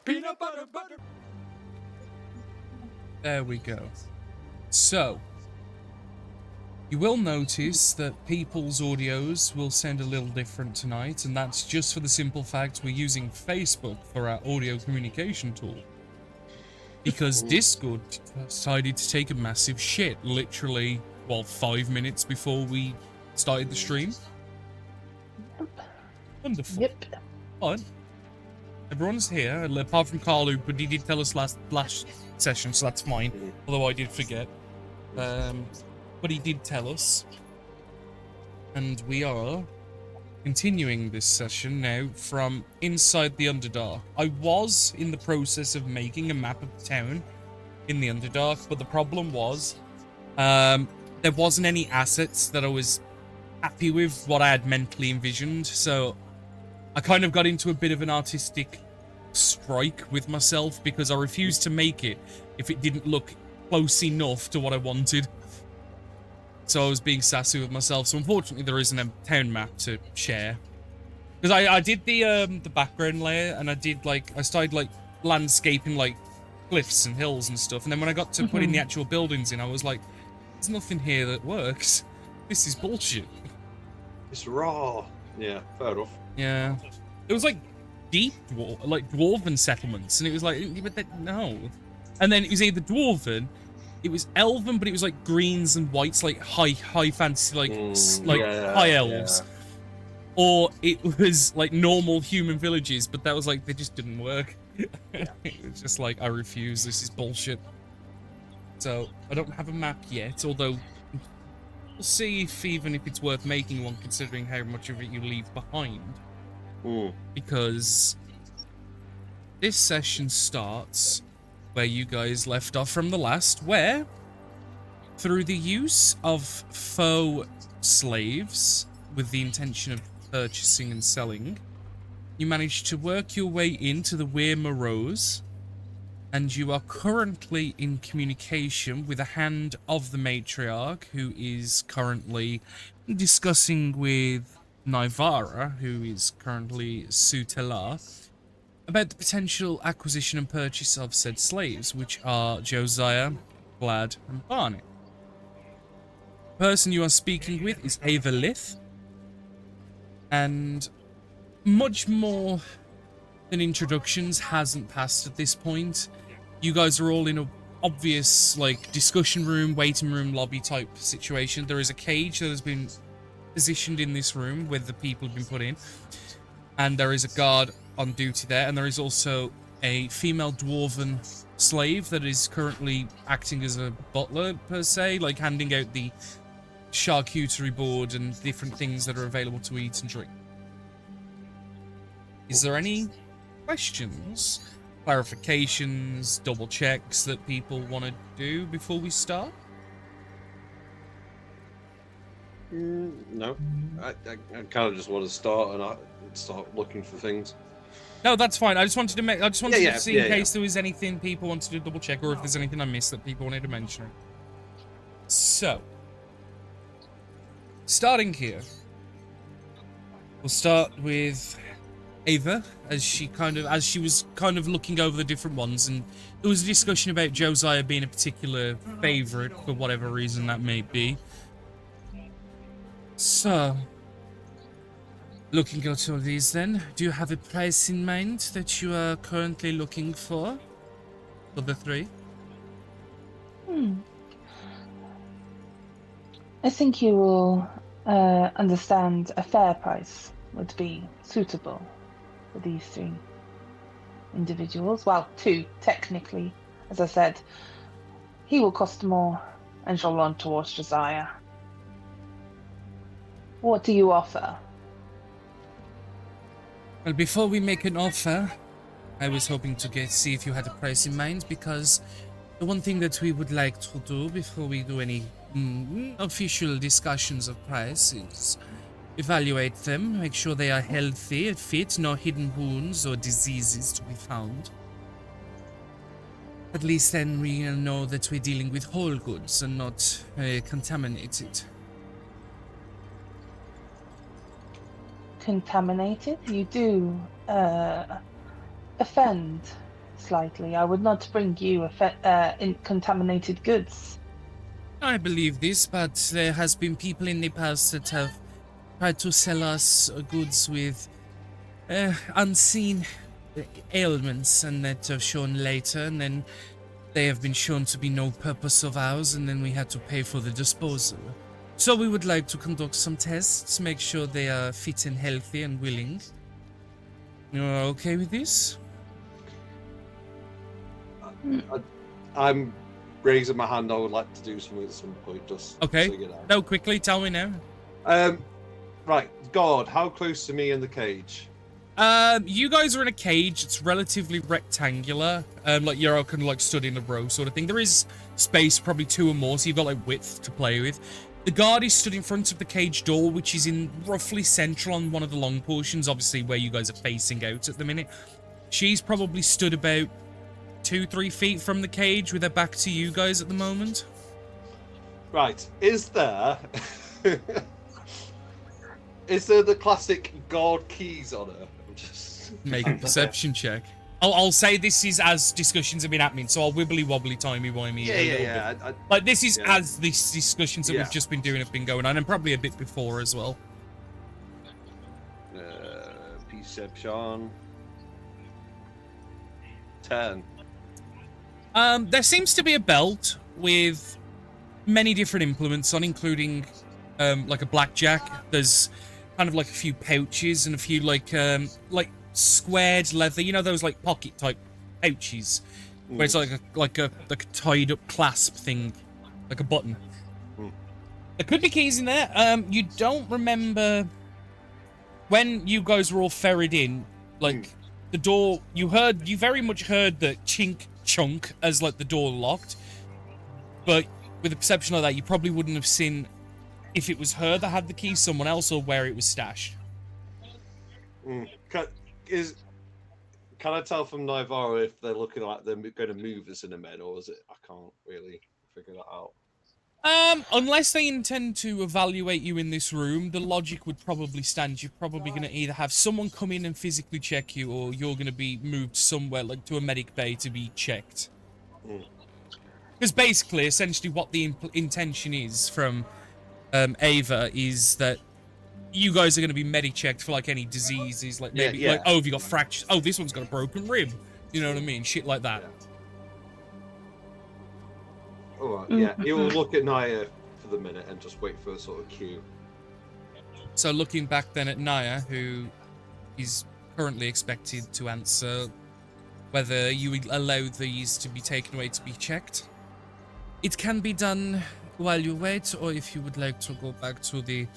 Peanut butter, butter. There we go. So, you will notice that people's audios will sound a little different tonight, and that's just for the simple fact we're using Facebook for our audio communication tool. Because Discord decided to take a massive shit, literally, 5 minutes before we started the stream. Wonderful. Yep. Fine. Everyone's here, apart from Carlu, but he did tell us last session, so that's fine. Although I did forget. But he did tell us. And we are continuing this session now from inside the Underdark. I was in the process of making a map of the town in the Underdark, but the problem was there wasn't any assets that I was happy with what I had mentally envisioned, so I kind of got into a bit of an artistic strike with myself because I refused to make it if it didn't look close enough to what I wanted. So I was being sassy with myself. So unfortunately, there isn't a town map to share. Because I did the background layer, and I started landscaping cliffs and hills and stuff. And then when I got to putting the actual buildings in, I was like, there's nothing here that works. This is bullshit. It's raw. Yeah, fair enough. Yeah. It was deep dwarven settlements, and it was no. And then it was either dwarven, it was elven, but it was greens and whites, high fantasy, high elves. Yeah. Or it was normal human villages, but that was they just didn't work. It was just I refuse, this is bullshit. So I don't have a map yet, although we'll see even if it's worth making one, considering how much of it you leave behind. Because this session starts where you guys left off from the last, where through the use of faux slaves with the intention of purchasing and selling, you managed to work your way into the Weir Morose, and you are currently in communication with a hand of the matriarch, who is currently discussing with Nivara, who is currently Sutela, about the potential acquisition and purchase of said slaves, which are Josiah, Vlad, and Barney. The person you are speaking with is Ava Lith, and much more than introductions hasn't passed at this point. You guys are all in a obvious discussion room, waiting room, lobby type situation. There is a cage that has been positioned in this room where the people have been put in, and there is a guard on duty there, and there is also a female dwarven slave that is currently acting as a butler per se, handing out the charcuterie board and different things that are available to eat and drink. Is there any questions, clarifications, double checks that people want to do before we start? No, I kind of just want to start and start looking for things. No, that's fine. I just wanted to see in case there was anything people wanted to double check, or if there's anything I missed that people wanted to mention. So, starting here, we'll start with Ava, as she was kind of looking over the different ones, and there was a discussion about Josiah being a particular favorite for whatever reason that may be. So, looking at all these then, do you have a price in mind that you are currently looking for the three? I think you will understand a fair price would be suitable for these three individuals. Well, two, technically. As I said, he will cost more and shall run towards Josiah. What do you offer? Well, before we make an offer, I was hoping to see if you had a price in mind, because the one thing that we would like to do before we do any official discussions of price is evaluate them, make sure they are healthy and fit, no hidden wounds or diseases to be found. At least then we know that we're dealing with whole goods and not contaminated. Contaminated? You do offend slightly. I would not bring you contaminated goods. I believe this, but there has been people in the past that have tried to sell us goods with unseen ailments, and that have shown later, and then they have been shown to be no purpose of ours, and then we had to pay for the disposal. So we would like to conduct some tests, make sure they are fit and healthy and willing. You're okay with this? I'm raising my hand. I would like to do something at some point. Just Okay. So you know. No, quickly, tell me now. Right, God, how close to me in the cage? You guys are in a cage. It's relatively rectangular. Like you're all kind of like stood in a row sort of thing. There is space, probably 2 or more, so you've got like width to play with. The guard is stood in front of the cage door, which is in roughly central on one of the long portions, obviously where you guys are facing out at the minute. She's probably stood about 2-3 feet from the cage with her back to you guys at the moment. Right, is there... is there the classic guard keys on her? I'm just... Make a perception check. I'll say this is as discussions have been happening, so I'll wibbly-wobbly, timey-wimey Yeah. Like, this is Yeah. as these discussions that we've just been doing have been going on, and probably a bit before as well. Perception... 10. There seems to be a belt with many different implements on, including, like a blackjack. There's kind of like a few pouches and a few like squared leather, you know, those like pocket type pouches where it's like a tied up clasp thing, like a button. There could be keys in there. You don't remember when you guys were all ferried in, like the door, you very much heard the chink chunk as like the door locked, but with a perception like that, you probably wouldn't have seen if it was her that had the key, someone else, or where it was stashed. Can I tell from Naivara if they're looking like they're going to move us in a minute, or is it? I can't really figure that out. Unless they intend to evaluate you in this room, the logic would probably stand. You're probably going to either have someone come in and physically check you, or you're going to be moved somewhere, like to a medic bay, to be checked. Because basically, essentially, what the intention is from Ava is that you guys are going to be medic-checked for, like, any diseases, like, maybe, like, oh, have you got fractures? Oh, this one's got a broken rib. You know what I mean? Shit like that. Yeah. Alright, yeah. He will look at Naya for the minute and just wait for a sort of cue. So looking back then at Naya, who is currently expected to answer whether you would allow these to be taken away to be checked. It can be done while you wait, or if you would like to go back to the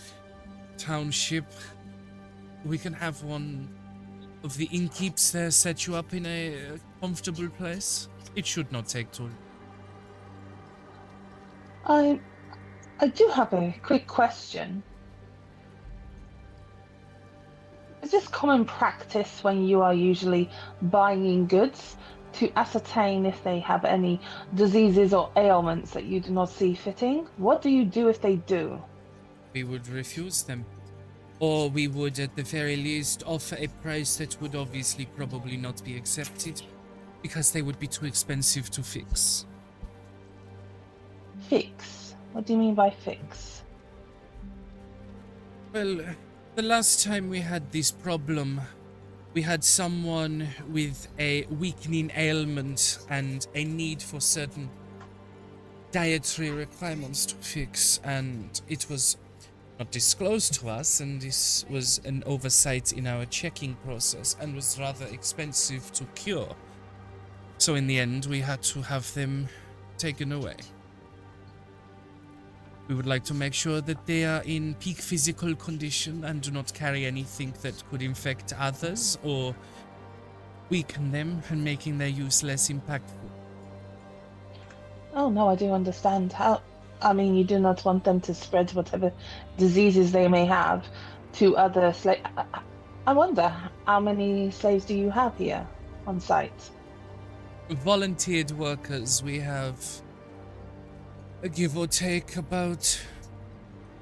township, we can have one of the innkeeps there set you up in a comfortable place. It should not take too long. I do have a quick question. Is this common practice when you are usually buying goods to ascertain if they have any diseases or ailments that you do not see fitting? What do you do if they do? We would refuse them. Or we would, at the very least, offer a price that would obviously probably not be accepted, because they would be too expensive to fix. Fix? What do you mean by fix? Well, the last time we had this problem, we had someone with a weakening ailment and a need for certain dietary requirements to fix, and it was not disclosed to us, and this was an oversight in our checking process and was rather expensive to cure. So in the end, we had to have them taken away. We would like to make sure that they are in peak physical condition and do not carry anything that could infect others or weaken them and making their use less impactful. Oh no, I do understand. I mean, you do not want them to spread whatever diseases they may have to other slaves. I wonder, how many slaves do you have here on site? Volunteered workers, we have, give or take, about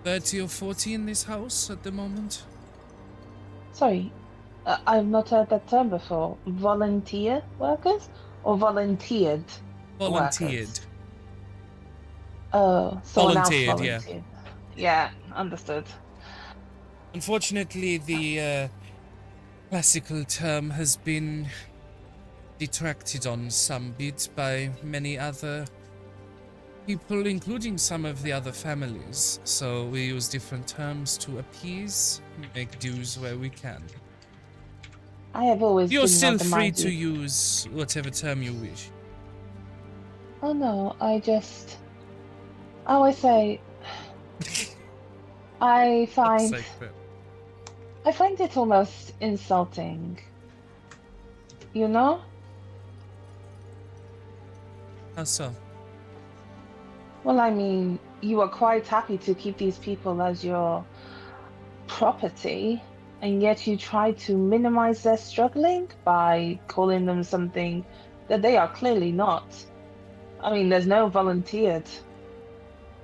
30 or 40 in this house at the moment. Sorry, I've not heard that term before. Volunteer workers? or volunteered? Volunteered. Workers? Oh, someone else Volunteered, yeah. volunteered. Yeah, understood. Unfortunately, the classical term has been detracted on some bit by many other people, including some of the other families. So we use different terms to appease, make dues where we can. I have always You're been still under free my to use whatever term you wish. Oh no, I always say, I find it almost insulting. You know? How so? Well, I mean, you are quite happy to keep these people as your property, and yet you try to minimize their struggling by calling them something that they are clearly not. I mean, there's no volunteered.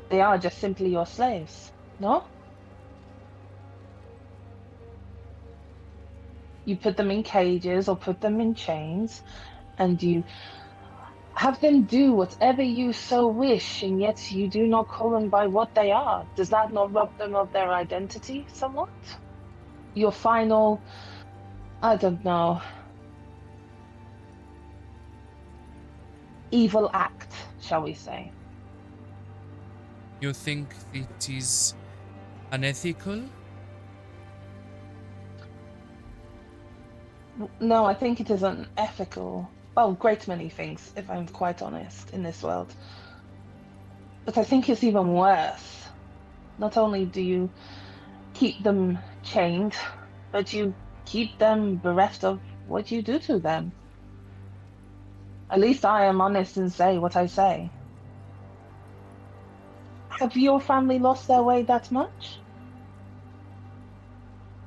They are just simply your slaves, no? You put them in cages or put them in chains, and you have them do whatever you so wish, and yet you do not call them by what they are. Does that not rob them of their identity somewhat? Your final, I don't know, evil act, shall we say? You think it is unethical? No, I think it is unethical. Well, great many things, if I'm quite honest, in this world. But I think it's even worse. Not only do you keep them chained, but you keep them bereft of what you do to them. At least I am honest and say what I say. Have your family lost their way that much?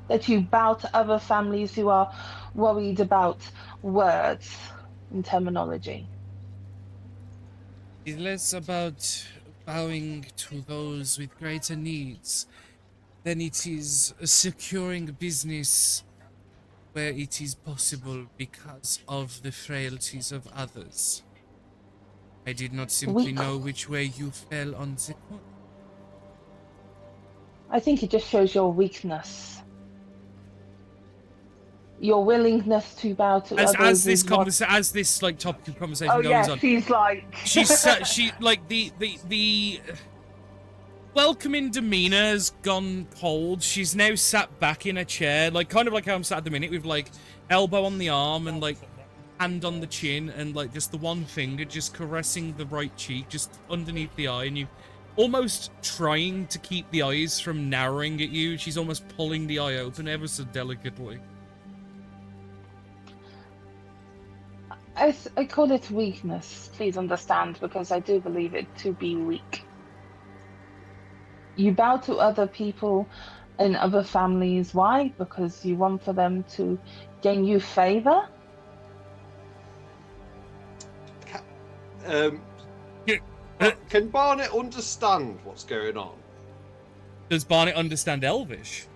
That you bow to other families who are worried about words and terminology? It's less about bowing to those with greater needs than it is securing business where it is possible because of the frailties of others. I did not simply know which way you fell on the coin. I think it just shows your weakness. Your willingness to bow to others. As this like topic of conversation Oh goes yeah, on, she's like she like the welcoming demeanor has gone cold. She's now sat back in a chair, like kind of like how I'm sat at the minute, with like elbow on the arm and like hand on the chin, and like just the one finger just caressing the right cheek, just underneath the eye, and you almost trying to keep the eyes from narrowing at you. She's almost pulling the eye open ever so delicately. I call it weakness, please understand, because I do believe it to be weak. You bow to other people in other families. Why? Because you want for them to gain you favor? Can Barnet understand what's going on? Does Barnet understand Elvish?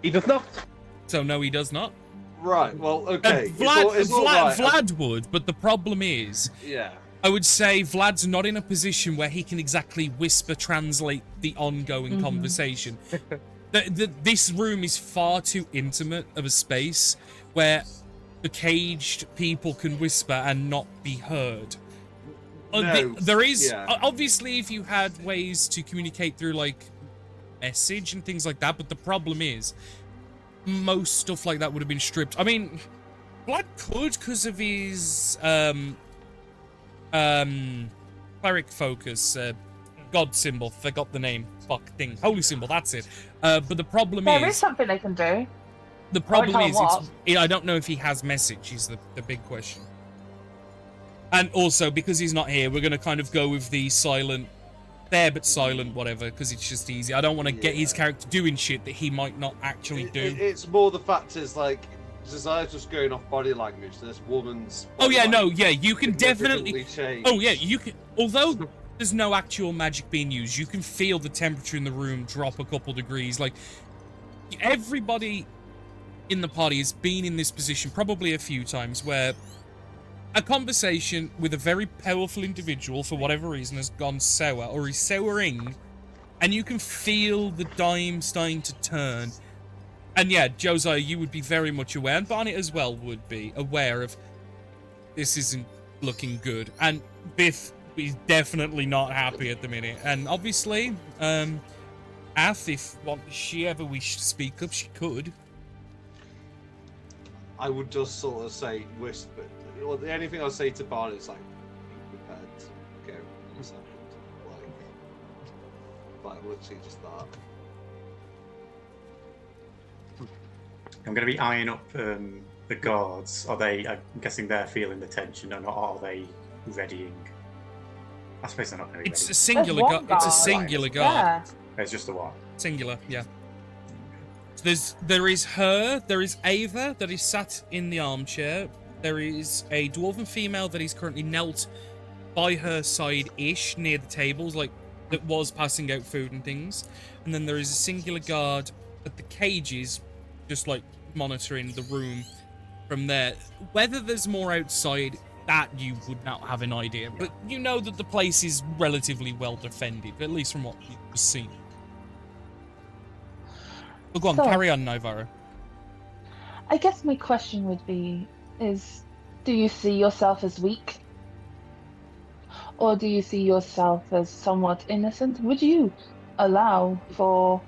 He does not. So no, he does not. Right, well, okay. Vlad would, but the problem is, yeah, I would say Vlad's not in a position where he can exactly whisper translate the ongoing conversation. This room is far too intimate of a space where the caged people can whisper and not be heard. There is, obviously, if you had ways to communicate through, like, message and things like that, but the problem is, most stuff like that would have been stripped. I mean, Vlad could because of his cleric focus, god symbol, forgot the name, holy symbol, that's it. But the problem There is something they can do. The problem is, I don't know if he has message, is the big question. And also, because he's not here, we're going to kind of go with the silent, there but silent, whatever, because it's just easy. I don't want to get his character doing shit that he might not actually do. It's more the fact is, like, Desire just going off body language. This woman's. Oh yeah, no, yeah, you can definitely. Change. Oh yeah, you can. Although there's no actual magic being used, you can feel the temperature in the room drop a couple degrees. Like everybody in the party has been in this position probably a few times where a conversation with a very powerful individual, for whatever reason, has gone sour or is souring, and you can feel the dime starting to turn. And yeah, Josiah, you would be very much aware, and Barnett as well would be aware of this isn't looking good. And Biff is definitely not happy at the minute. And obviously, Ath, if she ever wished to speak up, she could. I would just sort of say, whisper. Or the only thing I'll say to Barney is like, be prepared to go in a second. Like literally just that. I'm going to be eyeing up the guards. Are they? I'm guessing they're feeling the tension, or not? Are they readying? I suppose they're not going to be It's ready. a singular There's guard. one It's a guard. singular guard. Yeah. It's just the one. Singular, yeah. So there is her, there is Ava that is sat in the armchair. There is a dwarven female that is currently knelt by her side-ish near the tables, like that was passing out food and things. And then there is a singular guard at the cages, just like monitoring the room from there. Whether there's more outside, that you would not have an idea. But you know that the place is relatively well defended, at least from what you've seen. But go on, So- carry on, Naivara. I guess my question would be do you see yourself as weak? Or do you see yourself as somewhat innocent? Would you allow for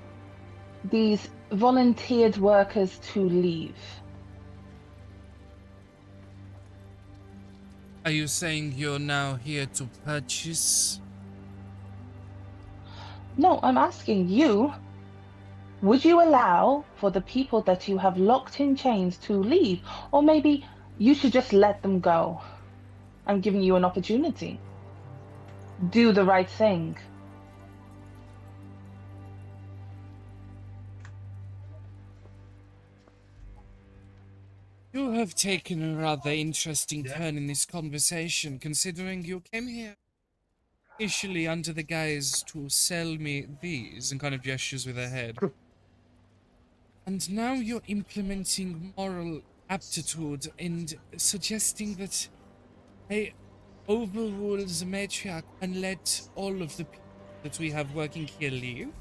these volunteered workers to leave? Are you saying you're now here to purchase? No, I'm asking you. Would you allow for the people that you have locked in chains to leave? Or maybe you should just let them go. I'm giving you an opportunity. Do the right thing. You have taken a rather interesting turn in this conversation, considering you came here initially under the guise to sell me these, and kind of gestures with her head. And now you're implementing moral aptitude and suggesting that I overrule the matriarch and let all of the people that we have working here leave?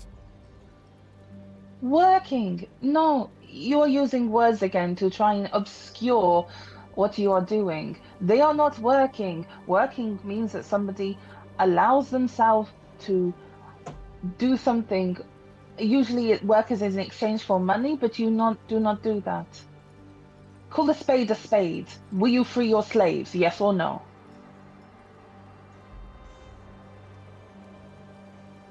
Working? No, you're using words again to try and obscure what you are doing. They are not working. Working means that somebody allows themselves to do something. Usually work is in exchange for money, but you do not do that. Call a spade a spade. Will you free your slaves, yes or no?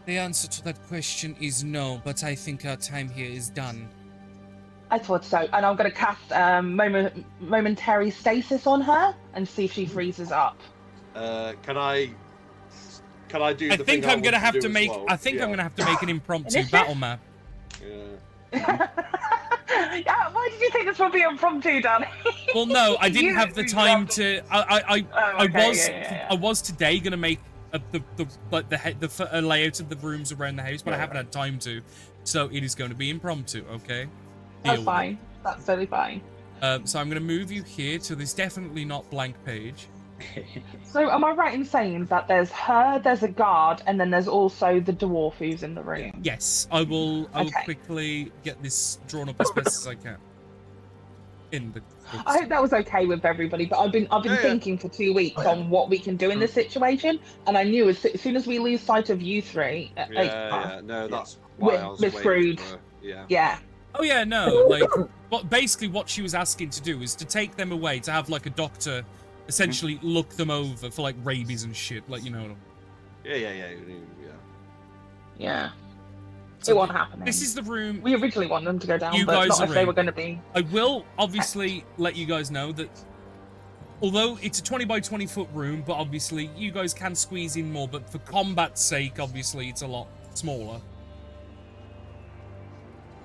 The answer to that question is no, but I think our time here is done. I thought so. And I'm going to cast momentary stasis on her and see if she freezes up. Can I do I the think thing I'm gonna want have do to as make. well? I think I'm gonna have to make an impromptu Initiative? battle map. Yeah. Yeah, why did you think this would be impromptu, Danny? Well, no, I didn't You have the time dropped- to. Oh, I okay, was. yeah. I was today gonna make the layout of the rooms around the house, but I Yeah. haven't had time to. So it is going to be impromptu. Okay. That's Deal. fine. That's totally fine. So I'm gonna move you here to this definitely not blank page. So am I right in saying that there's her, there's a guard, and then there's also the dwarf who's in the room? Yes, I will. I will Okay. quickly get this drawn up as best as I can. In the. I hope that was okay with everybody, but I've been Yeah. thinking for 2 weeks on what we can do in this situation, and I knew as soon as we lose sight of you three, Yeah, no, that's why I was We're waiting screwed. for- Yeah. yeah, Oh yeah, no, like, basically what she was asking to do is to take them away, to have like a doctor essentially look them over for like rabies and shit, like, you know. Yeah. yeah. So It won't happen. This is the room. We originally wanted them to go down, You but guys not are if they in. were going to be. I will obviously let you guys know that although it's a 20 by 20 foot room, but obviously you guys can squeeze in more, but for combat's sake, obviously it's a lot smaller.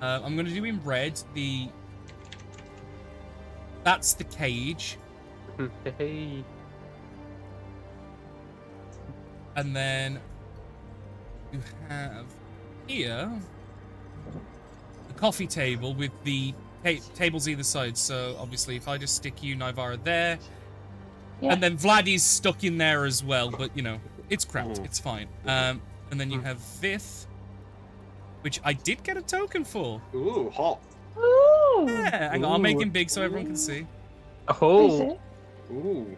I'm going to do in red that's the cage. Hey. And then you have here the coffee table with the tables either side. So obviously, if I just stick you, Nivara, there, Yeah. and then Vlad is stuck in there as well. But you know, it's cracked. It's fine. And then you have Vith, which I did get a token for. Ooh, hot. Ooh. Yeah, hang on, I'll make Ooh. him big so everyone can see. Oh. Ooh.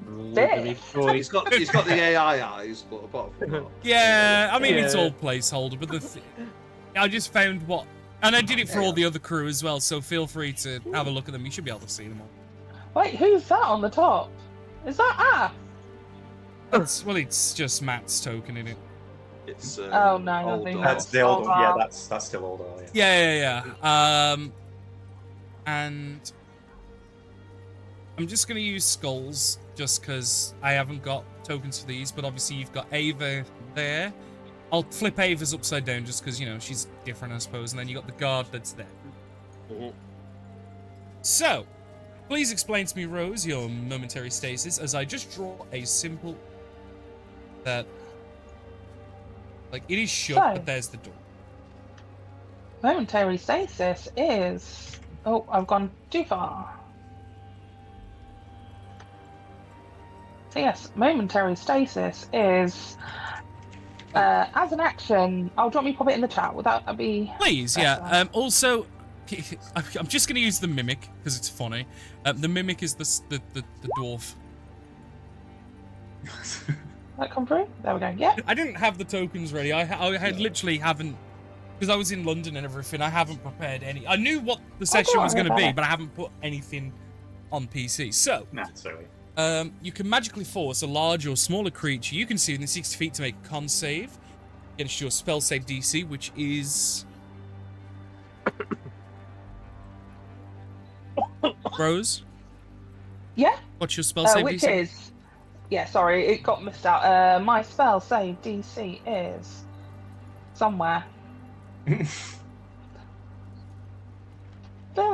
Lovely boy. He's got the AI eyes, but apart from that. Yeah, I mean, it's Yeah. all placeholder, but I just found what... And I did it for all the other crew as well, so feel free to have a look at them. You should be able to see them all. Wait, who's that on the top? Is that Well, it's just Matt's token in it. It's Oh, no, old nothing. dog. That's the old one. Yeah, Oh, that's still old. Yeah. Yeah. And I'm just going to use skulls just because I haven't got tokens for these, but obviously you've got Ava there. I'll flip Ava's upside down just because, you know, she's different, I suppose. And then you got the guard that's there. Mhm. So, please explain to me, Rose, your momentary stasis as I just draw a simple... That... Like, it is shut, So- but there's the door. Momentary stasis is... Oh, I've gone too far. So yes, momentary stasis is... as an action... Oh, do you want me to pop it in the chat? Would that be... Please, That's yeah. fine. Also, I'm just going to use the mimic because it's funny. The mimic is the dwarf. That come through? There we go. Yeah. I didn't have the tokens ready. I had literally haven't, because I was in London and everything. I haven't prepared any. I knew what the session don't was worry going to be, about it. but I haven't put anything on PC. So, Nah, sorry. you can magically force a large or smaller creature you can see within 60 feet to make a con save against your spell save DC, which is... Rose, Yeah? what's your spell save Which DC? is... Yeah, sorry, it got missed out. My spell save DC is... Somewhere. Bear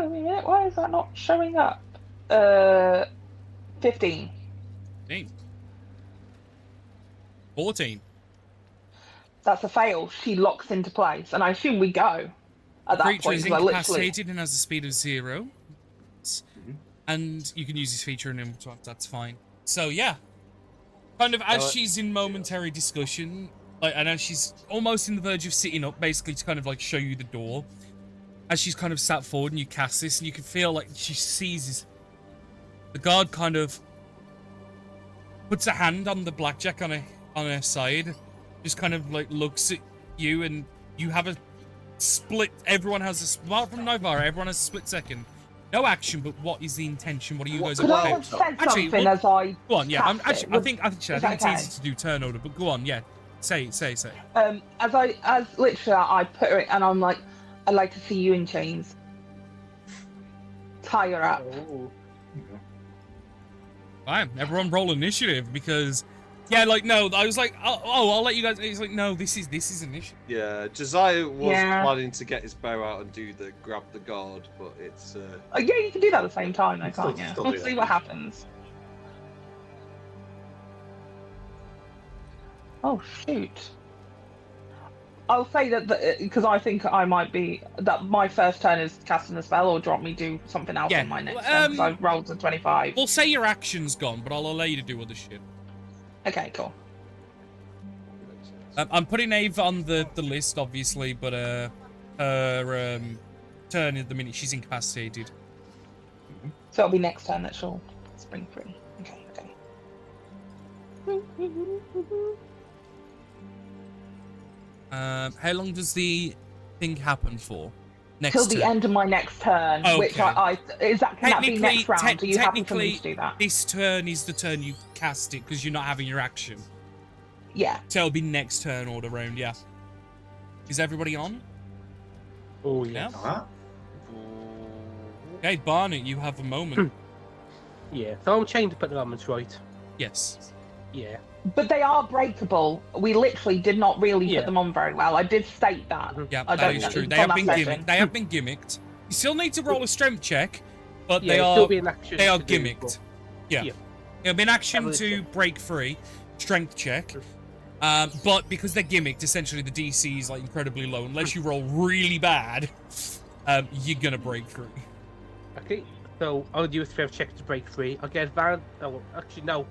with me a minute, why is that not showing up? 15. 14. That's a fail. She locks into place, and I assume we go at that Creature point. is 'cause I literally... incapacitated and has a speed of 0. And you can use this feature in him, so that's fine. So, yeah. Kind of as she's in momentary discussion, like, and as she's almost in the verge of sitting up, basically to kind of, like, show you the door, as she's kind of sat forward and you cast this, and you can feel, like, she seizes... The guard kind of puts a hand on the blackjack on her side, just kind of, like, looks at you, and you have a split... Everyone has a... Apart from Nivara, everyone has a split second. No action, but what is the intention? What are you guys Could I about? have said Actually, something well, as I Go on, yeah. cast it? I think it's okay? easy to do turn order, but go on, yeah. Say. As literally I put her in, and I'm like, I'd like to see you in chains. Tie her up. Oh. Fine, everyone roll initiative because, yeah, like no, I was like, oh, I'll let you guys. He's like, no, this is initiative. Yeah, Josiah was Yeah. planning to get his bow out and do the grab the guard, but it's Yeah, you can do that at the same time, though, Still- can't you? still We'll do see that. what happens. Oh shoot! I'll say that because I think I might be that my first turn is casting a spell, or do you want me to do something else Yeah, on my next well, turn? 'Cause I rolled a 25. We'll say your action's gone, but I'll allow you to do other shit. Okay, cool. I'm putting Ava on the list, obviously, but her turn at the minute she's incapacitated. So it'll be next turn that she'll spring free. Okay. How long does the thing happen for? Next Till the turn. end of my next turn, which Okay. can that be next round? Are you happy for me technically, to do that? this turn is the turn you cast it because you're not having your action. Yeah. So it'll be next turn order round, yeah. Is everybody on? Oh, yeah. Alright. Okay, Barney, you have a moment. Yeah. So I'm chained to put the elements right. Yes. Yeah. But they are breakable. We literally did not really Yeah. put them on very well. I did state that. Yeah, I that don't is know. true. It's They on have been that gimmicked. session. They have been gimmicked. You still need to roll a strength check, but Yeah, they it'll are still be an action they are to do, gimmicked. but- Yeah. Yeah. It'll be an action Ability to check. break free, strength check. But because they're gimmicked, essentially the DC is like incredibly low unless you roll really bad. you're gonna break free. Okay, so I'll do a strength check to break free. I'll get advantage. Oh, actually, no.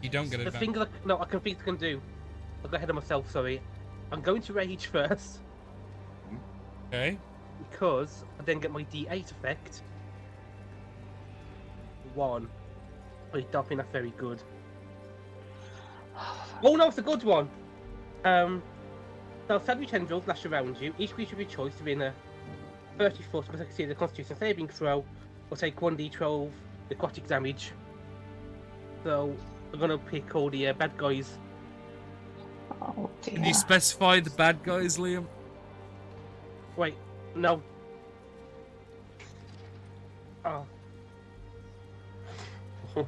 You don't get The advantage. thing I can think I can do. I'll go ahead of myself, sorry. I'm going to rage first, Okay. because I then get my D8 effect. 1. I don't think that's very good. Oh no, it's a good one! So savage tendrils lash around you. Each creature of your choice within a 30 foot must succeed a constitution saving throw or take 1d12 necrotic damage. So I'm gonna pick all the bad guys. Oh dear. Can you specify the bad guys, Liam? Wait, no. Oh, I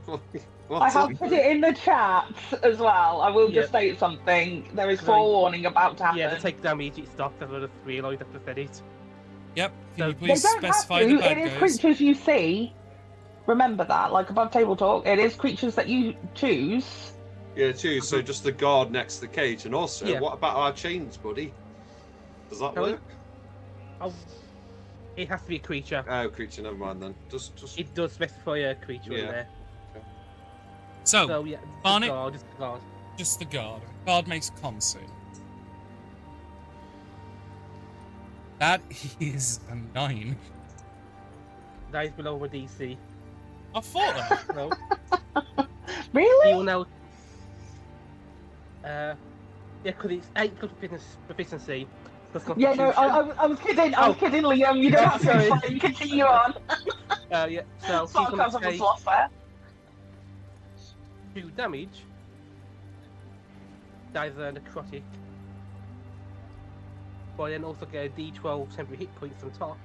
What's have put it in the chat as well. I will just Yep. state something. There is Right. forewarning about to happen. yeah, they take damage, it stopped. I've just realised after I said it. Yep. Can So- you They please don't have specify to. the It bad is guys? creatures you see. Remember that, like above table talk, it is creatures that you choose. Yeah, too. So just the guard next to the cage, and also, Yeah. what about our chains, buddy? Does that Sorry? work? Oh, it has to be a creature. Oh, creature. Never mind then. Just. It does specify a creature in Yeah. there. So, So yeah, Barney? just the guard. just the guard. Guard makes con save. That is a 9. That is below my DC. I thought that. No, he Really? will now. Yeah, because it's 8 plus proficiency. Plus Yeah, no, I was kidding. I was Oh. kidding, Liam. You don't have to Sorry. explain. Continue on. Yeah, so he's Sarcasm gonna was take lost there. 2 damage. That is necrotic. But I then also get a D12 temporary hit points on top.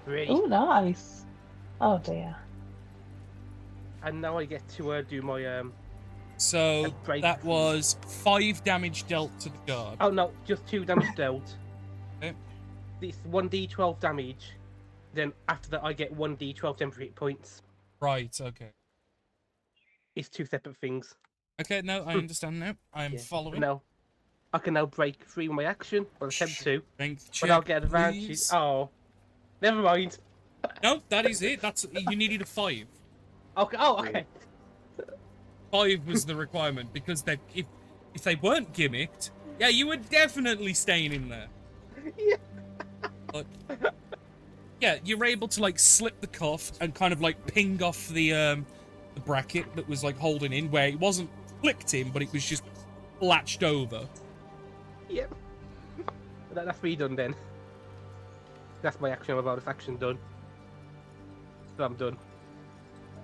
3. Oh, nice. Oh dear. And now I get to do my So, A break. that was 5 damage dealt to the guard. Oh no, just 2 damage dealt. Okay. It's 1d12 damage. Then after that, I get 1d12 temporary hit points. Right, okay. It's 2 separate things. Okay, no, I understand now. I'm Yeah. following. Now, I can now break free with my action, or attempt to, Strength but I'll check, get advantage. please. Oh, never mind. No, that is it. That's you needed a 5. Okay. Oh, okay. 5 was the requirement because they if they weren't gimmicked, yeah, you were definitely staying in there. Yeah. But yeah, you're able to like slip the cuff and kind of like ping off the bracket that was like holding in, where it wasn't flicked in, but it was just latched over. Yep. That's me done then. That's my action. My bonus action done. So I'm done.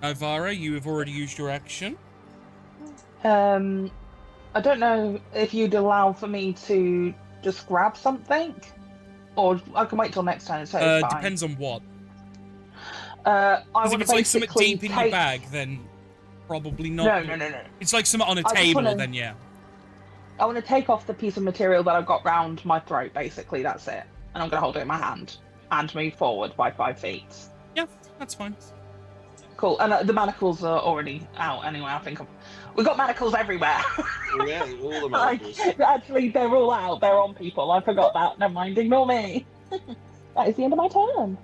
Ivara, you have already used your action. I don't know if you'd allow for me to just grab something, or I can wait till next time. So it's fine. Depends on what. I Because if would it's like something basically deep in your take- bag, then probably not. No. It's like something on a I just table, wanna- then yeah. I want to take off the piece of material that I've got round my throat. Basically, that's it, and I'm going to hold it in my hand and move forward by 5 feet. Yeah, that's fine. Cool. And the manacles are already out anyway. I think we've got manacles everywhere. Yeah, all the Like, manacles. actually, they're all out. They're on people. I forgot that. Never mind. Ignore me. That is the end of my turn.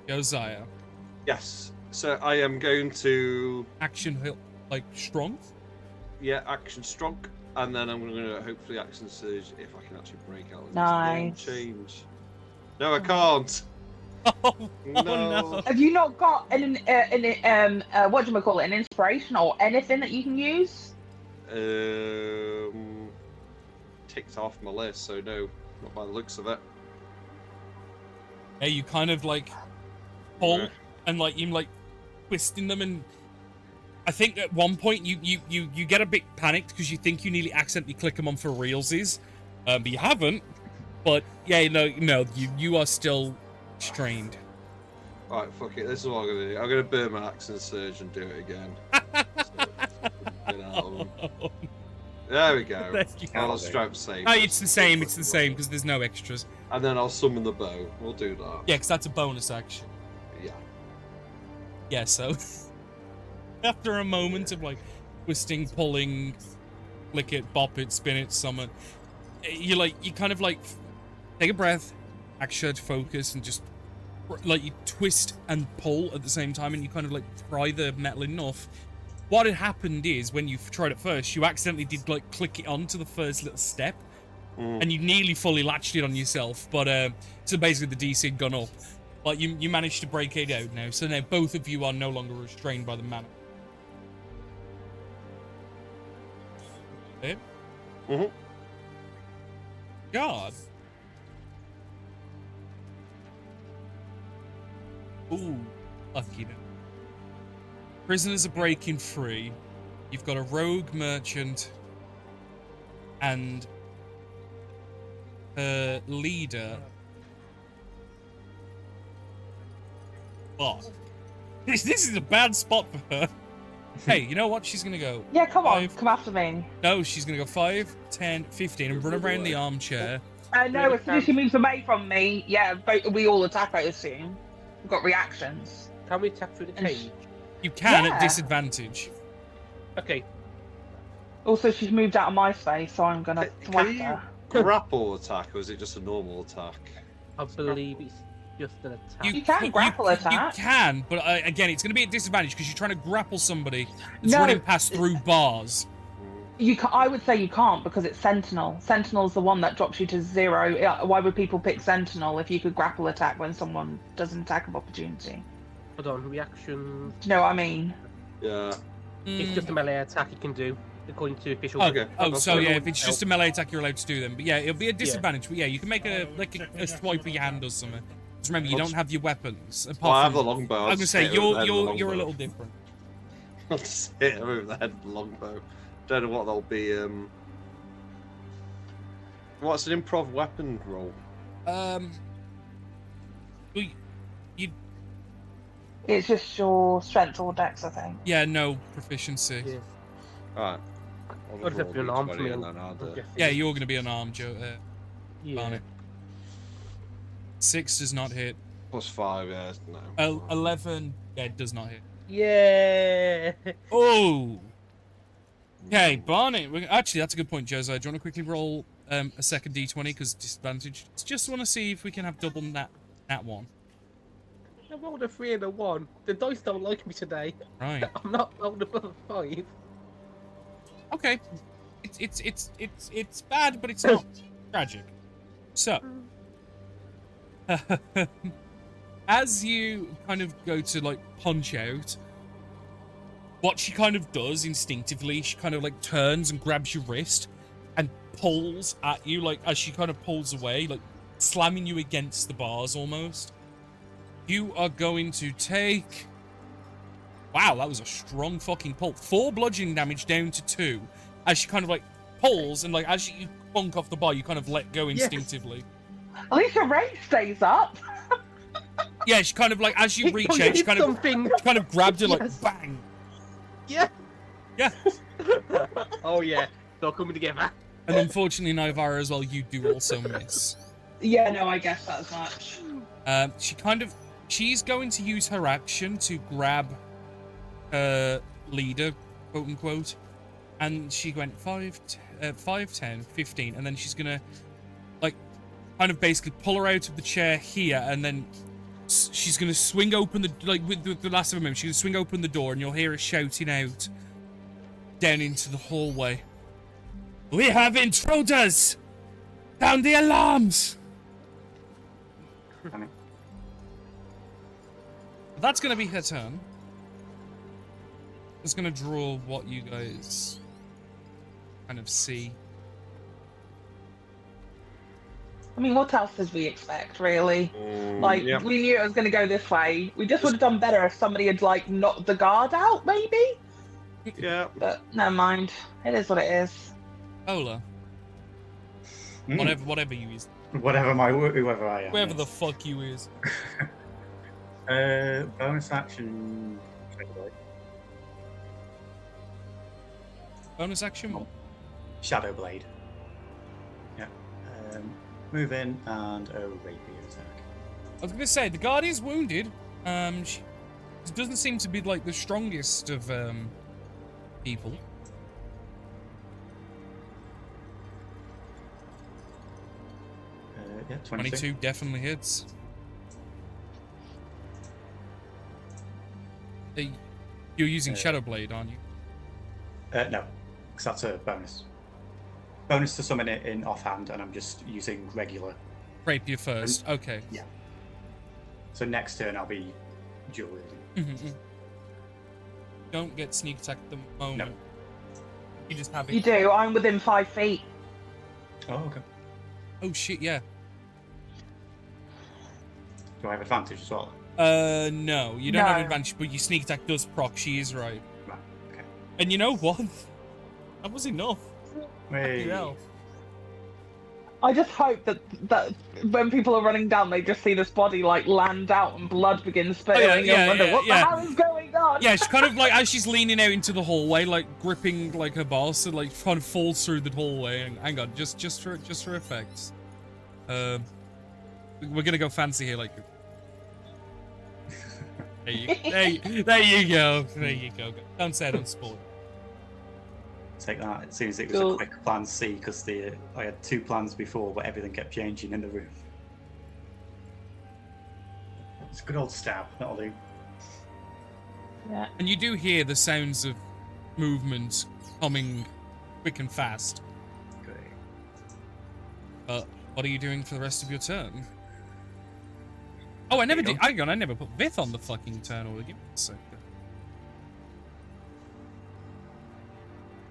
Josiah. Yes. So I am going to Action like strong. action strong, and then I'm going to hopefully action surge if I can actually break out. of this Nice. one change. No, I can't. Oh, No. Have you not got what do you call it? An inspiration or anything that you can use? Ticked off my list, so no, not by the looks of it. Yeah, you kind of like pull Yeah. and like you're like twisting them, and I think at one point you get a bit panicked because you think you nearly accidentally click them on for realsies, but you haven't. But yeah, no, you are still strained. Right, fuck it. This is what I'm gonna do. I'm gonna burn my action surge and do it again. Get out of them. There we go. There you go. I'll strap save. No, it's the same. It's the same because there's no extras. And then I'll summon the bow. We'll do that. Yeah, because that's a bonus action. Yeah. Yeah, so after a moment of like twisting, pulling, flick it, bop it, spin it, summon, you kind of like take a breath, action, focus, and just like you twist and pull at the same time, and you kind of like pry the metal enough. What had happened is when you tried it first, you accidentally did like click it onto the first little step, and you nearly fully latched it on yourself. But so basically the DC had gone up. Like you managed to break it out now, so now both of you are no longer restrained by the mana. Okay. God. Ooh, lucky now. Prisoners are breaking free. You've got a rogue merchant and her leader. Fuck. This is a bad spot for her. Hey, you know what? She's gonna go. Yeah, come on, 5. come after me. No, she's gonna go 5, 10, 15 and run around the armchair. No, as soon as she moves away from me, yeah, we all attack, I assume. We've got reactions. Can we attack through the And cage? You can Yeah. at disadvantage. Okay. Also, she's moved out of my space, so I'm gonna Can thwack you her. grapple attack, or is it just a normal attack? I believe it's just an attack. You can grapple attack. You can, but again, it's going to be at disadvantage because you're trying to grapple somebody that's No, running past through bars. I would say you can't because it's Sentinel. Sentinel's the one that drops you to 0. Yeah, why would people pick Sentinel if you could grapple attack when someone does an attack of opportunity? Hold on, reactions. Do you know what I mean? Yeah. It's just a melee attack you can do, according to official. Okay. Oh, That's so fine. yeah, if it's just a melee attack, you're allowed to do them. But yeah, it'll be a disadvantage. But yeah, you can make a swipe of your hand or something. Just remember, you don't have your weapons. Apart Well, I have from, the longbow. I'm gonna say you're a little different. I'll just hit her with the head of the longbow. Don't know what they'll be. What's an improv weapon roll? You It's just your strength or dex, I think. yeah, no proficiency. Yeah. Alright. Or does it be an arm for me? And then add I'm it. guessing. Yeah, you're gonna be unarmed, Joe. Yeah. Barnett. 6 does not hit. Plus 5, yeah. No. 11, yeah, it does not hit. Yeah. Oh. Okay, Barnett. Actually, that's a good point, Jose. Do you want to quickly roll a second d20 because disadvantage? Just want to see if we can have double nat one. I rolled a 3 and a 1. The dice don't like me today. Right. I'm not rolled above a 5. Okay. It's bad, but it's not tragic. So, as you kind of go to like punch out, what she kind of does instinctively, she kind of like turns and grabs your wrist and pulls at you, like as she kind of pulls away, like slamming you against the bars almost. You are going to take... Wow, that was a strong fucking pull. 4 bludgeoning damage down to 2. As she kind of like pulls and like as you bonk off the bar, you kind of let go instinctively. At least your rate stays up. Yeah, she kind of like as you reach out, she kind of grabbed her like Yes. bang. Yeah. Yeah. Oh yeah. They're all coming together. And unfortunately, Naivara as well, you do also miss. Yeah, no, I guess that as much. She's going to use her action to grab her leader, quote unquote, and she went 5, 10, 15, and then she's gonna like kind of basically pull her out of the chair here, and then she's gonna swing open the with the last of a moment. She's gonna swing open the door, and you'll hear her shouting out down into the hallway. We have intruders! Sound the alarms! That's going to be her turn. Just going to draw what you guys kind of see. I mean, what else did we expect, really? Like, yeah. we knew it was going to go this way. We just would have done better if somebody had, like, knocked the guard out, maybe? Yeah. But never mind. It is what it is. Ola, whatever you is. Whoever I am. Wherever the fuck you is. Bonus action. Bonus action? Shadow Blade. Yeah. Move in and a rapier attack. I was going to say, the guard is wounded. She doesn't seem to be, like, the strongest of, people. Yeah, 22. 22 definitely hits. Hey, you're using Shadow Blade, aren't you? No, because that's a bonus. Bonus to summon it in offhand, and I'm just using regular. Rapier first. Okay. Yeah. So next turn I'll be dual wielding. Don't get sneak attack at the moment. No. You just have it. You do. I'm within 5 feet. Oh, okay. Oh shit, yeah. Do I have advantage as well? No, you don't have No. advantage, but your sneak attack does proc. She is right. Right. Okay. And you know what? That was enough. Hey. Hell. I just hope that when people are running down, they just see this body like land out and blood begins spilling yeah, and wonder yeah, what yeah. the hell is going on. Yeah, she's kind of like, as she's leaning out into the hallway, like gripping like her boss, and like kind of falls through the hallway. Hang on, just for effects. We're gonna go fancy here, like. There you go. There you go. Don't say it on sport. Take that. It seems it was Cool. a quick plan C because I had 2 plans before, but everything kept changing in the room. It's a good old stab. That'll do. Yeah. And you do hear the sounds of movement coming quick and fast. Great. But what are you doing for the rest of your turn? Oh, I never did. Hang on, I never put Vith on the fucking turn order. Give me a second.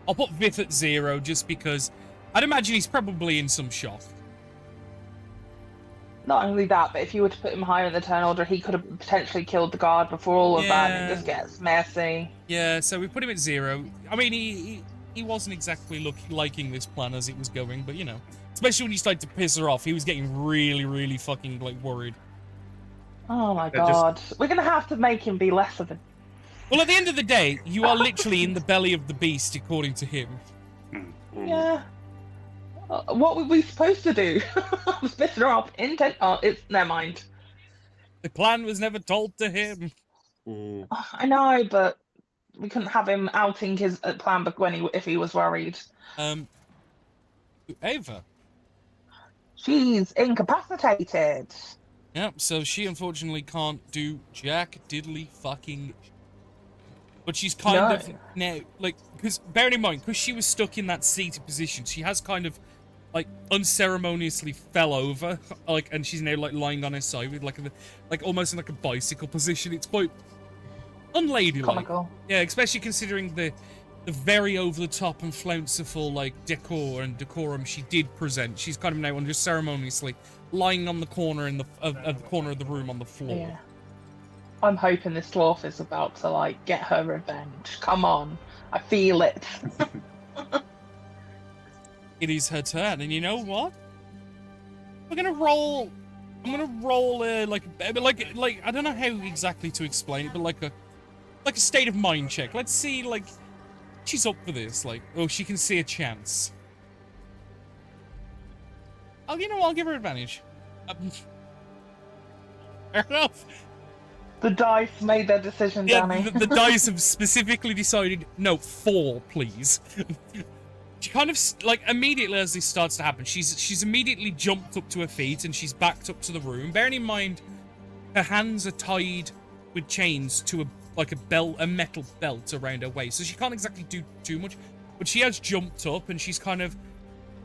I'll put Vith at 0 just because I'd imagine he's probably in some shock. Not only that, but if you were to put him higher in the turn order, he could have potentially killed the guard before all of that, and it just gets messy. Yeah, so we put him at 0. I mean, he wasn't exactly liking this plan as it was going, but you know, especially when you started to piss her off, he was getting really, really fucking like worried. Oh my They're just- god. We're going to have to make him be less of a... Well, at the end of the day, you are literally in the belly of the beast, according to him. Yeah. What were we supposed to do? Piss her off. Intent... Oh, it's... Never mind. The plan was never told to him. I know, but we couldn't have him outing his plan if he was worried. Ava. She's incapacitated. Yep, so she unfortunately can't do jack diddly fucking. But she's kind of now, like, because bearing in mind, because she was stuck in that seated position, she has kind of, like, unceremoniously fell over, like, and she's now like lying on her side with like almost in like a bicycle position. It's quite unladylike. Comical. Yeah, especially considering the very over the top and flounceful like decor and decorum she did present. She's kind of now just ceremoniously lying on the corner of the corner of the room on the floor. Yeah. I'm hoping this dwarf is about to, like, get her revenge. Come on. I feel it. It is her turn, and you know what? I'm gonna roll like I don't know how exactly to explain it, but like a state of mind check. Let's see, like, she's up for this. Like, oh, she can see a chance. Oh, you know what? I'll give her advantage. Fair enough. The dice made their decision, Yeah, Danny. the dice have specifically decided, no, 4, please. She kind of, like, immediately as this starts to happen, she's immediately jumped up to her feet and she's backed up to the room. Bearing in mind, her hands are tied with chains to a metal belt around her waist, so she can't exactly do too much. But she has jumped up and she's kind of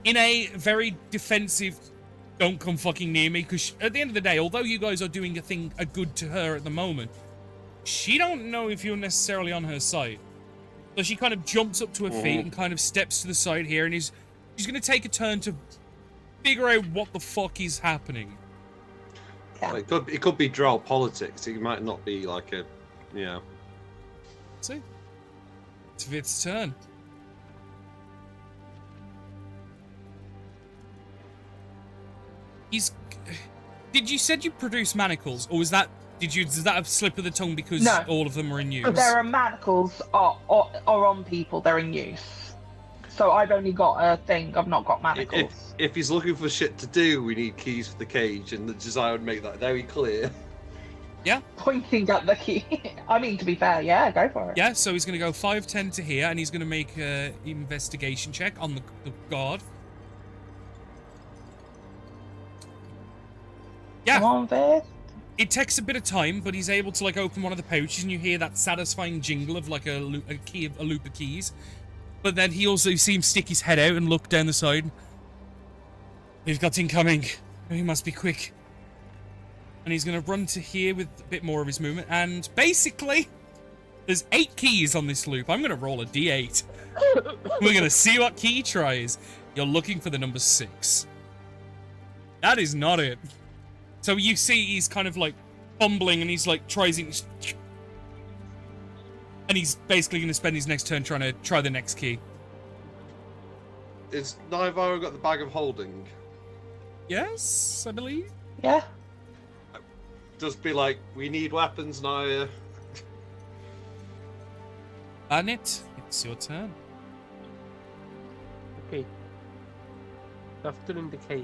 in a very defensive, don't come fucking near me, because at the end of the day, although you guys are doing a good to her at the moment, she don't know if you're necessarily on her side. So she kind of jumps up to her feet and kind of steps to the side here, and she's going to take a turn to figure out what the fuck is happening. Yeah. Like, it could be drow politics. It might not be like a, you know. See? It's Vith's turn. Did you said you produce manacles, or is that a slip of the tongue because No. all of them are in use? There are manacles are on people. They're in use. So I've only got a thing. I've not got manacles. If he's looking for shit to do, we need keys for the cage, and the design would make that very clear. Yeah. Pointing at the key. I mean, to be fair, yeah, go for it. Yeah, so he's going to go 5-10 to here, and he's going to make an investigation check on the guard. Yeah. Come on, Viv. It takes a bit of time, but he's able to like open one of the pouches, and you hear that satisfying jingle of like a loop of keys. But then he also sees him stick his head out and look down the side. We've got incoming. He must be quick. And he's going to run to here with a bit more of his movement. And basically, there's 8 keys on this loop. I'm going to roll a d8. We're going to see what key he tries. You're looking for the number 6. That is not it. So you see he's kind of like fumbling and he's like tries it. And he's basically going to spend his next turn trying to try the next key. Is Naivara got the bag of holding? Yes, I believe. Yeah. Just be like, we need weapons now. Barnet, it's your turn. Okay. So I'm still in the cage.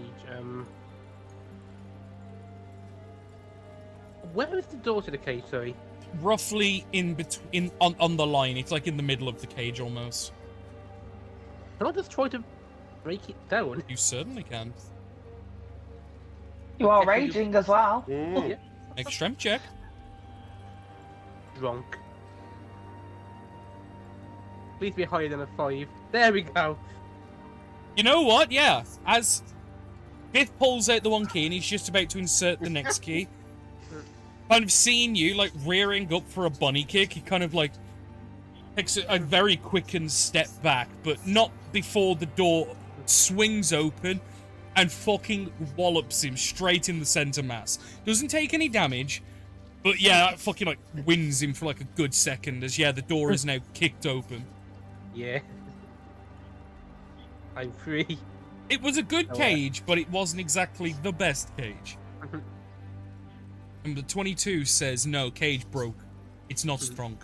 Where is the door to the cage, sorry? Roughly in between, on the line. It's like in the middle of the cage almost. Can I just try to break it down? You certainly can. You are Okay, can you- raging as well. Yeah. Make a strength check. Drunk. Please be higher than a 5. There we go. You know what? Yeah. As Biff pulls out the one key and he's just about to insert the next key, kind of seeing you like rearing up for a bunny kick, he kind of like takes a very quickened step back, but not before the door swings open and fucking wallops him straight in the center mass. Doesn't take any damage, but yeah, that fucking like wins him for like a good second as the door is now kicked open. Yeah. I'm free. It was a good Oh, cage, but it wasn't exactly the best cage. Number 22 says, no, cage broke. It's not strong.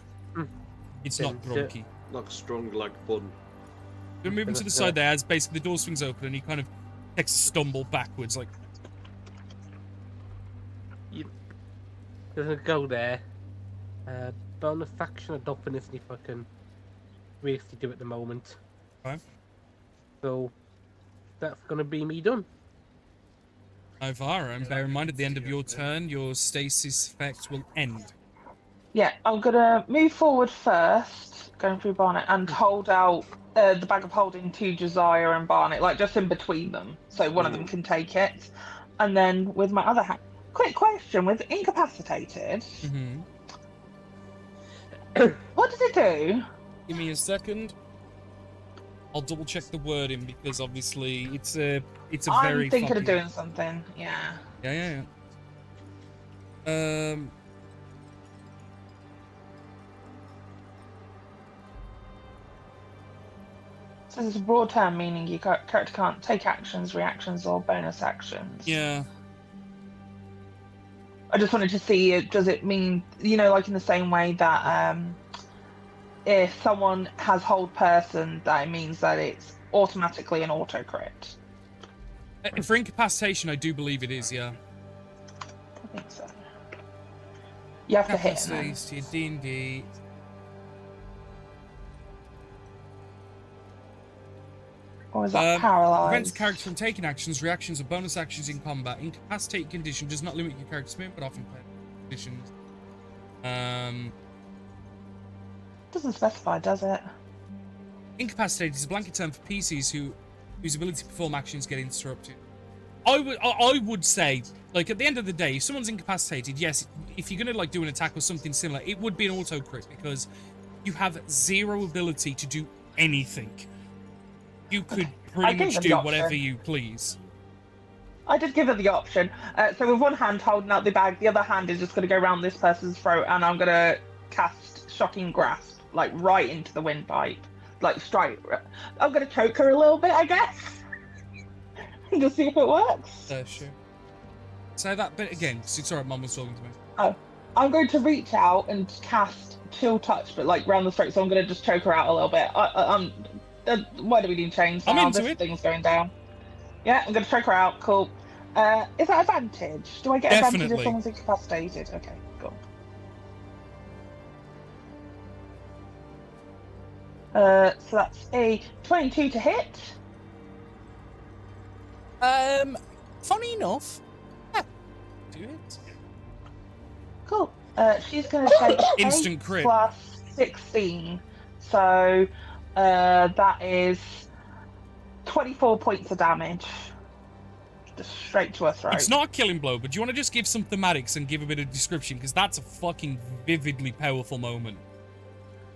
It's not Then, drunky. Like strong like bun. We're moving to the side there as basically the door swings open and he kind of takes a stumble backwards, like, Doesn't go there. Bonus action, I don't finish if I can really do at the moment. Okay. So that's gonna be me done. Ivara, and bear in mind at the end of your turn, your stasis effect will end. Yeah, I'm gonna move forward first, going through Barnet, and hold out the bag of holding to Josiah and Barnet, like just in between them, so one of them can take it. And then with my other hand, quick question: with incapacitated, Mm-hmm. what does it do? Give me a second. I'll double check the wording because obviously it's a very. I'm thinking fucking... of doing something. Yeah. Yeah. So it's a broad term, meaning your character can't take actions, reactions, or bonus actions. Yeah. I just wanted to see, does it mean, like in the same way that if someone has hold person, that it means that it's automatically an auto crit? For incapacitation, I do believe it is, yeah. I think so. You have to hit them. Capacity, D&D. Or is that Prevents paralyzed? a character from taking actions, reactions, or bonus actions in combat. Incapacitated condition does not limit your character's movement, but often conditions. Doesn't specify, does it? Incapacitated is a blanket term for PCs whose ability to perform actions get interrupted. I would say, like, at the end of the day, if someone's incapacitated, yes, if you're gonna like do an attack or something similar, it would be an auto crit because you have zero ability to do anything. You could pretty gave much them the do option. whatever you please. I did give it the option. So with one hand holding out the bag, the other hand is just going to go around this person's throat, and I'm going to cast Shocking Grasp, like right into the windpipe, like straight. I'm going to choke her a little bit, I guess, and just see if it works. Sure. Say that bit again. Sorry, Mum was talking to me. Oh, I'm going to reach out and cast Chill Touch, but like round the throat. So I'm going to just choke her out a little bit. Why do we need chains? I'm into this it. thing's going down. Yeah, I'm going to choke her out. Cool. Is that advantage? Do I get advantage Definitely. if someone's incapacitated? Okay, cool. So that's a 22 to hit. Funny enough, do it. Cool. She's going to take Instant 8 crit. plus 16. So that is 24 points of damage. Just straight to her throat. It's not a killing blow, but do you want to just give some thematics and give a bit of description? Because that's a fucking vividly powerful moment.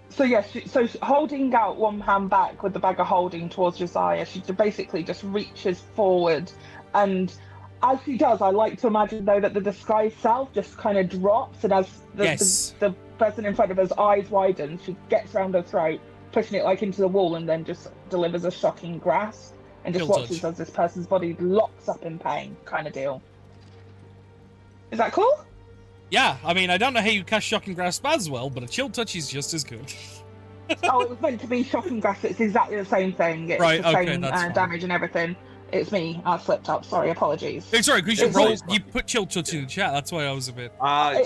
So yes, so holding out one hand back with the bag of holding towards Josiah, she basically just reaches forward, and as she does, I like to imagine though that the disguise self just kind of drops, and as the person in front of her's eyes widen, she gets round her throat, pushing it like into the wall, and then just delivers a shocking grasp, and just Chill watches touch. as this person's body locks up in pain, kind of deal. Is that cool? Yeah, I mean, I don't know how you cast Shocking Grasp as well, but a Chill Touch is just as good. Oh, it was meant to be shocking grasp. It's exactly the same thing. It's Right, the okay, same that's fine. damage and everything. It's me. I slipped up. Sorry, apologies. Hey, sorry, because you It's rolled, like- you put Chill Touch in the chat, that's why I was a bit...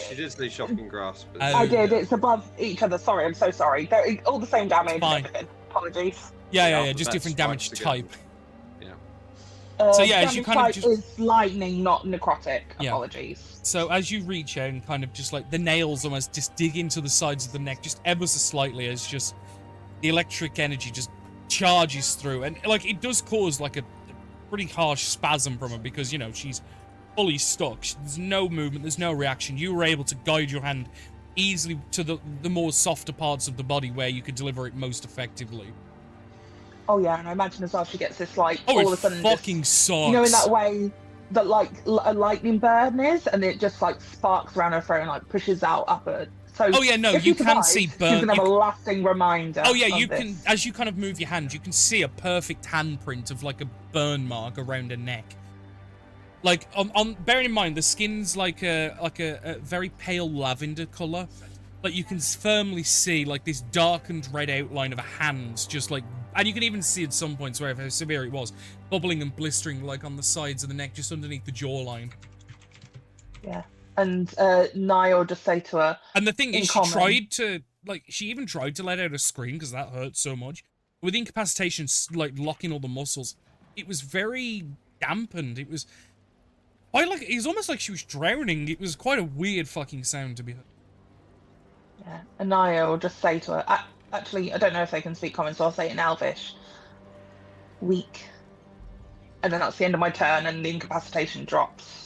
She did say shocking grasp. but- Oh, I did. It's above each other. Sorry, I'm so sorry. They're all the same damage. fine. And everything. Apologies. Yeah, Yeah, just alphabet different damage strikes type. together. So, yeah, as you damage kind of type just- is lightning, not necrotic. Yeah. Apologies. So as you reach out and kind of just like the nails almost just dig into the sides of the neck just ever so slightly as just the electric energy just charges through, and like it does cause like a pretty harsh spasm from her because, you know, she's fully stuck. There's no movement, there's no reaction. You were able to guide your hand easily to the more softer parts of the body where you could deliver it most effectively. Oh yeah, and I imagine as well she gets this like Oh, all it of a sudden fucking just, sucks. you know, in that way that like a lightning burn is, and it just like sparks around her throat and like pushes out upward. So Oh, yeah, no, if you she can survives, see She's burn- gonna have you a lasting reminder. Oh yeah, of you this. can, as you kind of move your hand, you can see a perfect handprint of like a burn mark around her neck. Like, bearing in mind the skin's like a very pale lavender color, like you can firmly see like this darkened red outline of a hand, just like, and you can even see at some points where how severe it was, bubbling and blistering like on the sides of the neck, just underneath the jawline. Yeah, and Nia will just say to her, And the thing In is, she common. tried to, like, she even tried to let out a scream because that hurt so much. With incapacitation, like, locking all the muscles, it was very dampened. It was quite like, it was almost like she was drowning. It was quite a weird fucking sound to be heard. yeah, and Nia will just say to her, actually, I don't know if they can speak common, so I'll say it in Elvish. Weak. And then that's the end of my turn, and the incapacitation drops.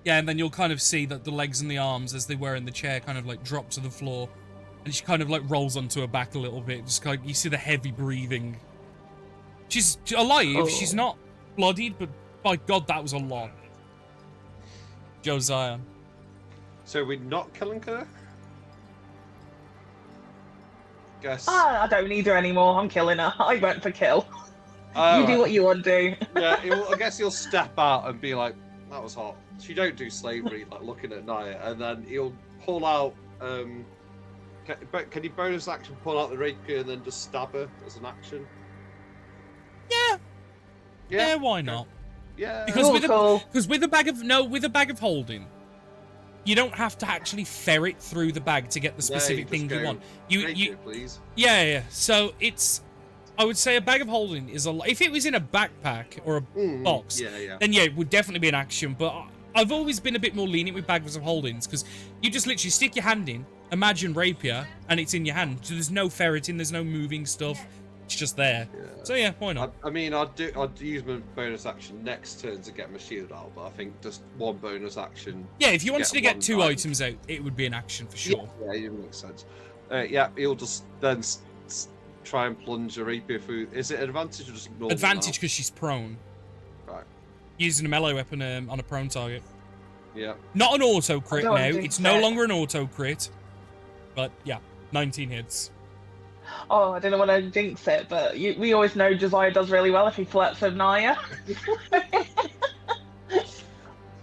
Yeah, and then you'll kind of see that the legs and the arms, as they were in the chair, kind of, like, drop to the floor. And she kind of, like, rolls onto her back a little bit. Just kind of, you see the heavy breathing. She's alive. Oh. She's not bloodied, but by God, that was a lot. Josiah. So we're not killing her? Guess. I don't need her anymore. I'm killing her. I went for kill. Oh, You do what you want to do. Yeah, I guess he'll step out and be like, that was hot. She don't do slavery, like looking at Nia, and then he'll pull out, can he bonus action pull out the rapier and then just stab her as an action? Yeah, why not? Yeah. Because Cool, with cool. with a bag of holding, you don't have to actually ferret through the bag to get the specific just thing you go, want. Rapier, You please. yeah. So it's, I would say a bag of holding is if it was in a backpack or a box, Yeah. then yeah, it would definitely be an action. But I've always been a bit more lenient with bags of holdings because you just literally stick your hand in, imagine rapier, and it's in your hand. So there's no ferreting, there's no moving stuff. It's just there. Yeah. So yeah, why not? I mean, I'd use my bonus action next turn to get my shield out, but I think just one bonus action. Yeah, if you wanted to get get one 2 time. items out, it would be an action for sure. Yeah, it makes sense. Yeah, he'll just then try and plunge a rapier through. Is it advantage or just normal? Advantage because she's prone. Right. Using a melee weapon on a prone target. Yeah. Not an auto crit don't now. wanna do It's no that. longer an auto crit. But yeah, 19 hits. Oh, I don't know when I jinx it, but we always know Josiah does really well if he flirts with Nia.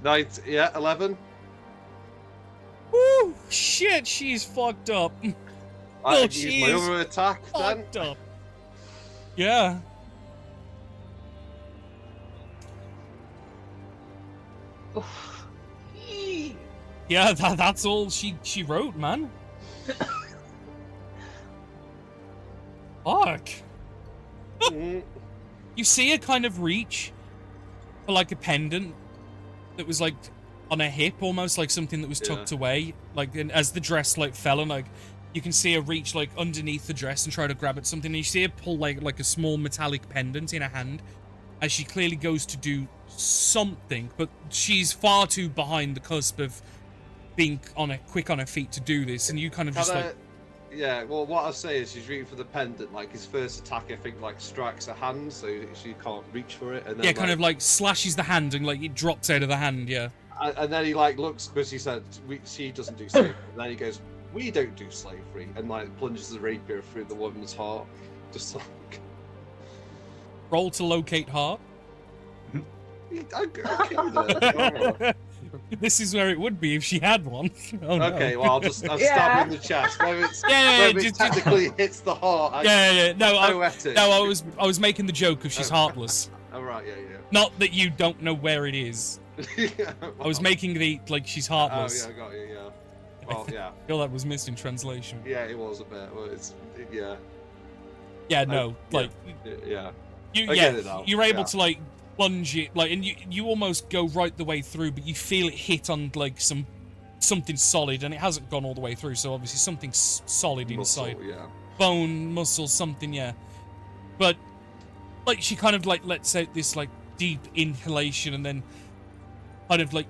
11. Woo! Shit, she's fucked up. I Oh, can use my jeez. other attack then. Fucked up. Yeah. Oof. Yeah, that's all she wrote, man. Fuck. Mm. You see her kind of reach for like a pendant that was like on her hip, almost like something that was tucked away. Like as the dress like fell, and like you can see her reach like underneath the dress and try to grab at something. And you see her pull like a small metallic pendant in her hand, as she clearly goes to do something, but she's far too behind the cusp of being quick on her feet to do this. And you kind of just like. Yeah, well, what I say is she's reaching for the pendant. Like his first attack, I think, like strikes her hand, so she can't reach for it. And then, yeah, kind of like slashes the hand and like it drops out of the hand. Yeah. And then he like looks because he said she doesn't do slavery. And then he goes, "We don't do slavery," and like plunges the rapier through the woman's heart, just like. Roll to locate heart. Okay, This is where it would be if she had one. Oh, no. okay, well, I'll stab her in the chest. Whether it's, whether it technically hits the heart. No, I was making the joke of she's heartless. Oh, right, yeah. Not that you don't know where it is. I was making the like she's heartless. Oh, yeah, I got you, yeah. Well, yeah. I feel that was missed in translation. Yeah, it was a bit. Well, yeah. Yeah, no, like. Yeah. You're able to like plunge it, like, and you almost go right the way through, but you feel it hit on like something solid, and it hasn't gone all the way through. So obviously something solid inside, bone, muscle, something, yeah. But like she kind of like lets out this like deep inhalation, and then kind of like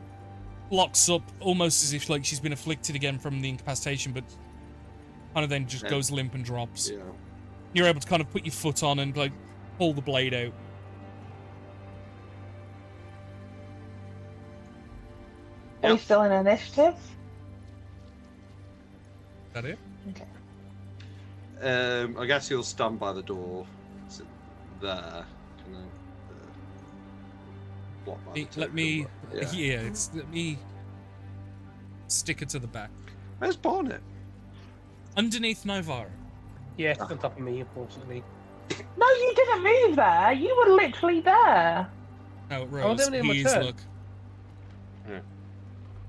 locks up, almost as if like she's been afflicted again from the incapacitation, but kind of then just goes limp and drops. Yeah. You're able to kind of put your foot on and like pull the blade out. Are you still in initiative? Is that it? Okay. I guess you'll stand by the door. Is it there? Can I, block by the Let me. token, Yeah, let me stick it to the back. Where's Bonnet? Underneath Nivara. Yeah, it's on top of me, unfortunately. No, you didn't move there. You were literally there. Oh, was Rose, only in my he's turn. look.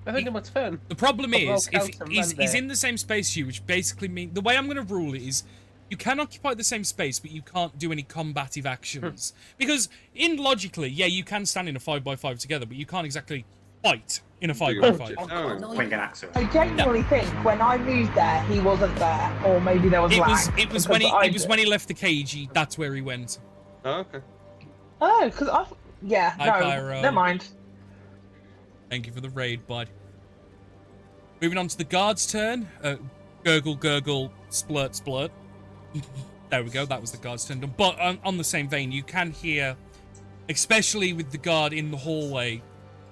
I think it was turn. The problem is, if count and he's run there. in the same space as you, which basically means the way I'm going to rule it is, you can occupy the same space, but you can't do any combative actions. Because logically, yeah, you can stand in a 5x5 together, but you can't exactly fight in a 5x5. Oh. Swing an axe around. I genuinely think when I moved there, he wasn't there, or maybe there was lag. It was when he left the cage. That's where he went. Oh, okay. Oh, because Hi, Pyro. never mind. Thank you for the raid, bud. Moving on to the guard's turn. Gurgle, gurgle, splurt, splurt. There we go. That was the guard's turn. But on the same vein, you can hear, especially with the guard in the hallway,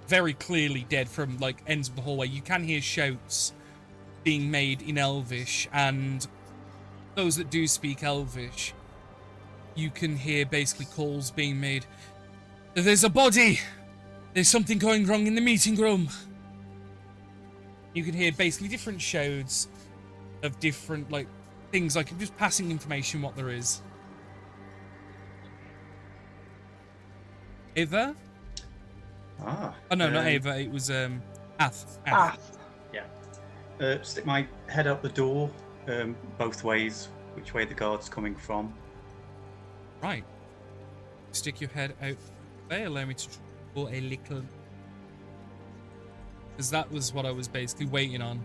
very clearly dead from like ends of the hallway. You can hear shouts being made in Elvish, and those that do speak Elvish, you can hear basically calls being made. There's a body. There's something going wrong in the meeting room. You can hear basically different shouts of different like things, like just passing information what there is. Ava? Ah. Oh no, not Ava. It was Ath. Yeah. Stick my head out the door, both ways, which way the guard's coming from. Right. Stick your head out there. Allow me to draw a little. Because that was what I was basically waiting on.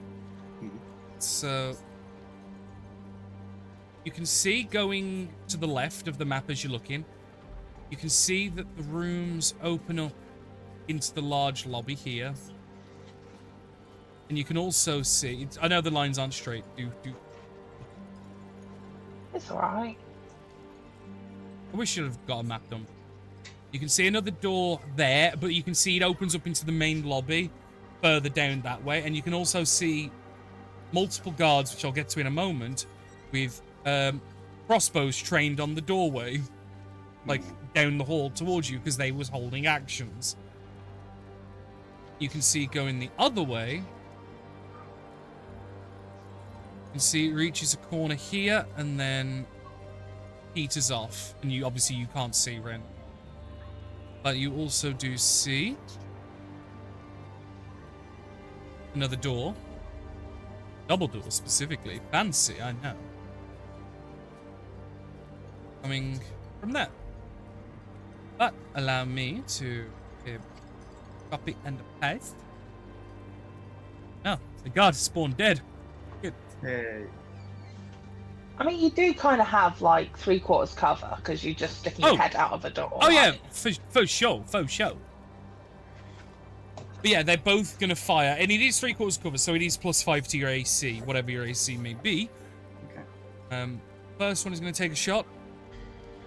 So you can see going to the left of the map as you're looking. You can see that the rooms open up into the large lobby here. And you can also see, I know the lines aren't straight. It's alright. I wish you'd have got a map done. You can see another door there, but you can see it opens up into the main lobby further down that way. And you can also see multiple guards, which I'll get to in a moment, with crossbows trained on the doorway, like down the hall towards you, because they was holding actions. You can see going the other way. You can see it reaches a corner here and then peters off, and you can't see Ren. But you also do see another door. Double door specifically. Fancy, I know. Coming from there. But allow me to copy and paste. The guard spawned dead. Hey. I mean, you do kind of have like 3/4 cover because you're just sticking Oh. your head out of a door. Oh yeah, aren't you? for sure, for sure. But yeah, they're both gonna fire, and it is 3/4 cover, so it is +5 to your AC, whatever your AC may be. Okay. First one is gonna take a shot.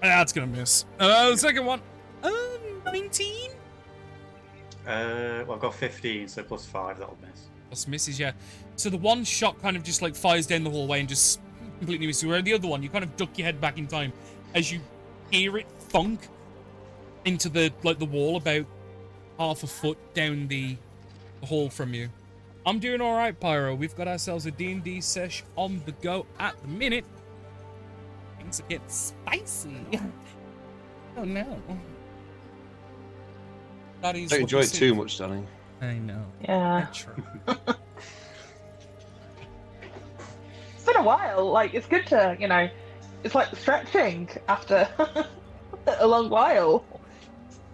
That's gonna miss. The second one, 19. Well, I've got 15, so +5, that'll miss. That's misses, yeah. So the one shot kind of just like fires down the hallway and just completely misses. Where the other one, you kind of duck your head back in time as you hear it thunk into the wall about half a foot down the hall from you. I'm doing all right, Pyro. We've got ourselves a D&D sesh on the go at the minute. Things are getting spicy. Oh no. That is. Don't what enjoy you it see. too much, Danny. I know. Yeah. True. It's been a while. Like, it's good to, it's like stretching after a long while.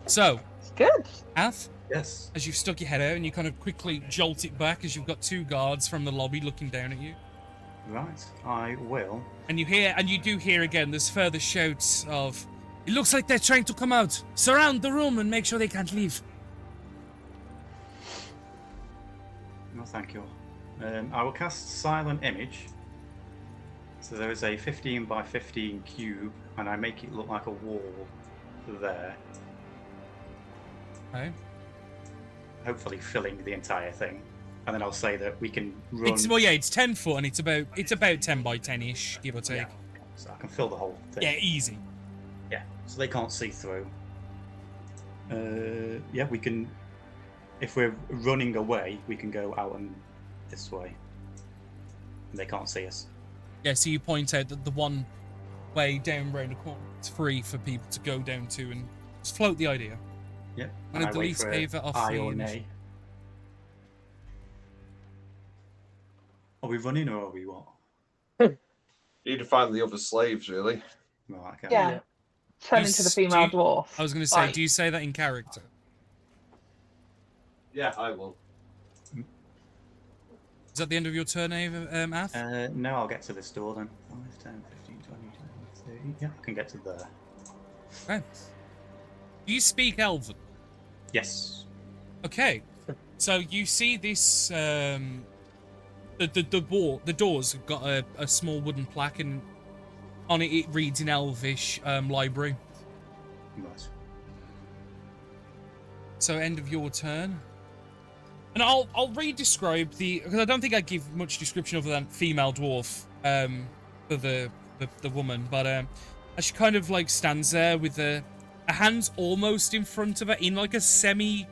So, It's good. Ath, Yes. as you've stuck your head out and you kind of quickly jolt it back as you've got two guards from the lobby looking down at you. Right, I will. And you do hear again, there's further shouts of, it looks like they're trying to come out. Surround the room and make sure they can't leave. No, thank you. I will cast Silent Image. So there is a 15 by 15 cube, and I make it look like a wall there, Okay. hopefully filling the entire thing. And then I'll say that we can run. It's 10 foot and it's about 10 by 10-ish, give or take. Yeah, so I can fill the whole thing. Yeah, easy. Yeah, so they can't see through. Yeah, we can. If we're running away, we can go out and this way. They can't see us. Yeah, so you point out that the one way down round the corner is free for people to go down to and just float the idea. Yep. I'm gonna and I wait delete for Ava off aye the or initiative. nay. Are we running or are we what? You need to find the other slaves, really. Right, okay. Yeah. Turn You into the s- female do dwarf. I was going to say, Like, do you say that in character? Yeah, I will. Is that the end of your turn, Ava, Ath? No, I'll get to this door then. 5, 10, 15, 20, 30. Yeah, I can get to there. Okay. Do you speak Elven? Yes. Okay. So you see this, the doors have got a small wooden plaque, and on it reads in Elvish, library. Right. So end of your turn. And I'll re-describe because I don't think I give much description other than female dwarf for the woman, but as she kind of like stands there with her hands almost in front of her in like a semi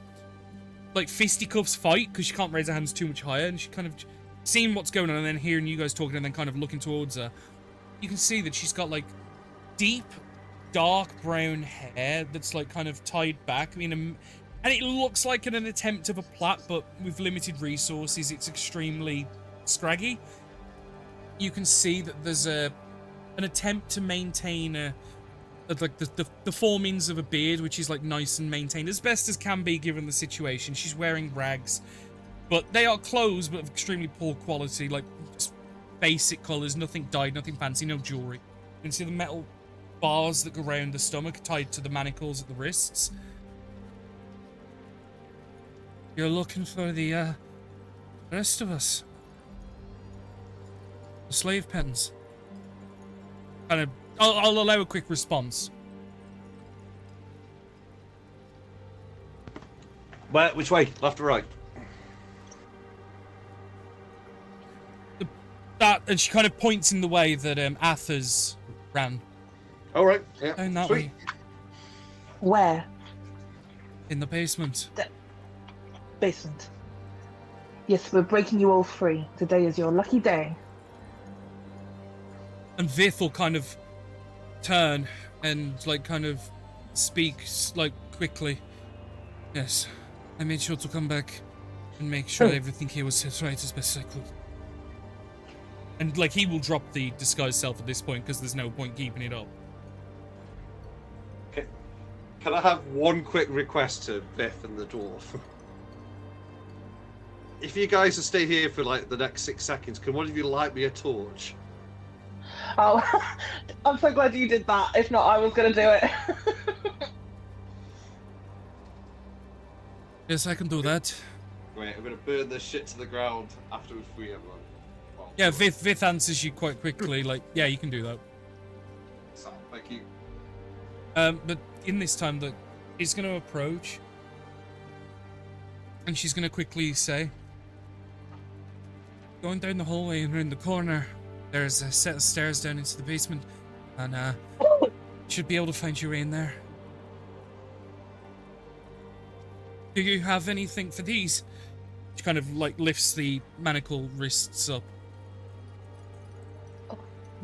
like fisticuffs fight because she can't raise her hands too much higher, and she kind of seeing what's going on and then hearing you guys talking and then kind of looking towards her. You can see that she's got like deep dark brown hair that's like kind of tied back and it looks like an attempt of a plait, but with limited resources, it's extremely scraggy. You can see that there's an attempt to maintain like the formings of a beard, which is like nice and maintained as best as can be given the situation. She's wearing rags, but they are clothes, but of extremely poor quality, like just basic colours, nothing dyed, nothing fancy, no jewelry. You can see the metal bars that go around the stomach tied to the manacles at the wrists. You're looking for the rest of us. The slave pens. Kind of, I'll allow a quick response. Where? Which way? Left or right? That, and she kind of points in the way that Athers ran. All right. Yeah. Down that Sweet. way. Where? In the basement. Basement. Yes, we're breaking you all free. Today is your lucky day. And Vith will kind of turn and like kind of speak like quickly. Yes, I made sure to come back and make sure everything here was set right as best as I could. And like he will drop the disguised self at this point because there's no point keeping it up. Okay. Can I have one quick request to Biff and the dwarf? if you guys will stay here for like the next 6 seconds, can one of you light me a torch? Oh, I'm so glad you did that. If not, I was going to do it. Yes, I can do that. Wait, I'm gonna burn this shit to the ground after we free everyone. Well, Yeah, Vith answers you quite quickly, like, yeah, you can do that. Thank you. But in this time, that he's going to approach, and she's going to quickly say, going down the hallway and around the corner, there's a set of stairs down into the basement, and should be able to find your way in there. Do you have anything for these? She kind of like lifts the manacle wrists up.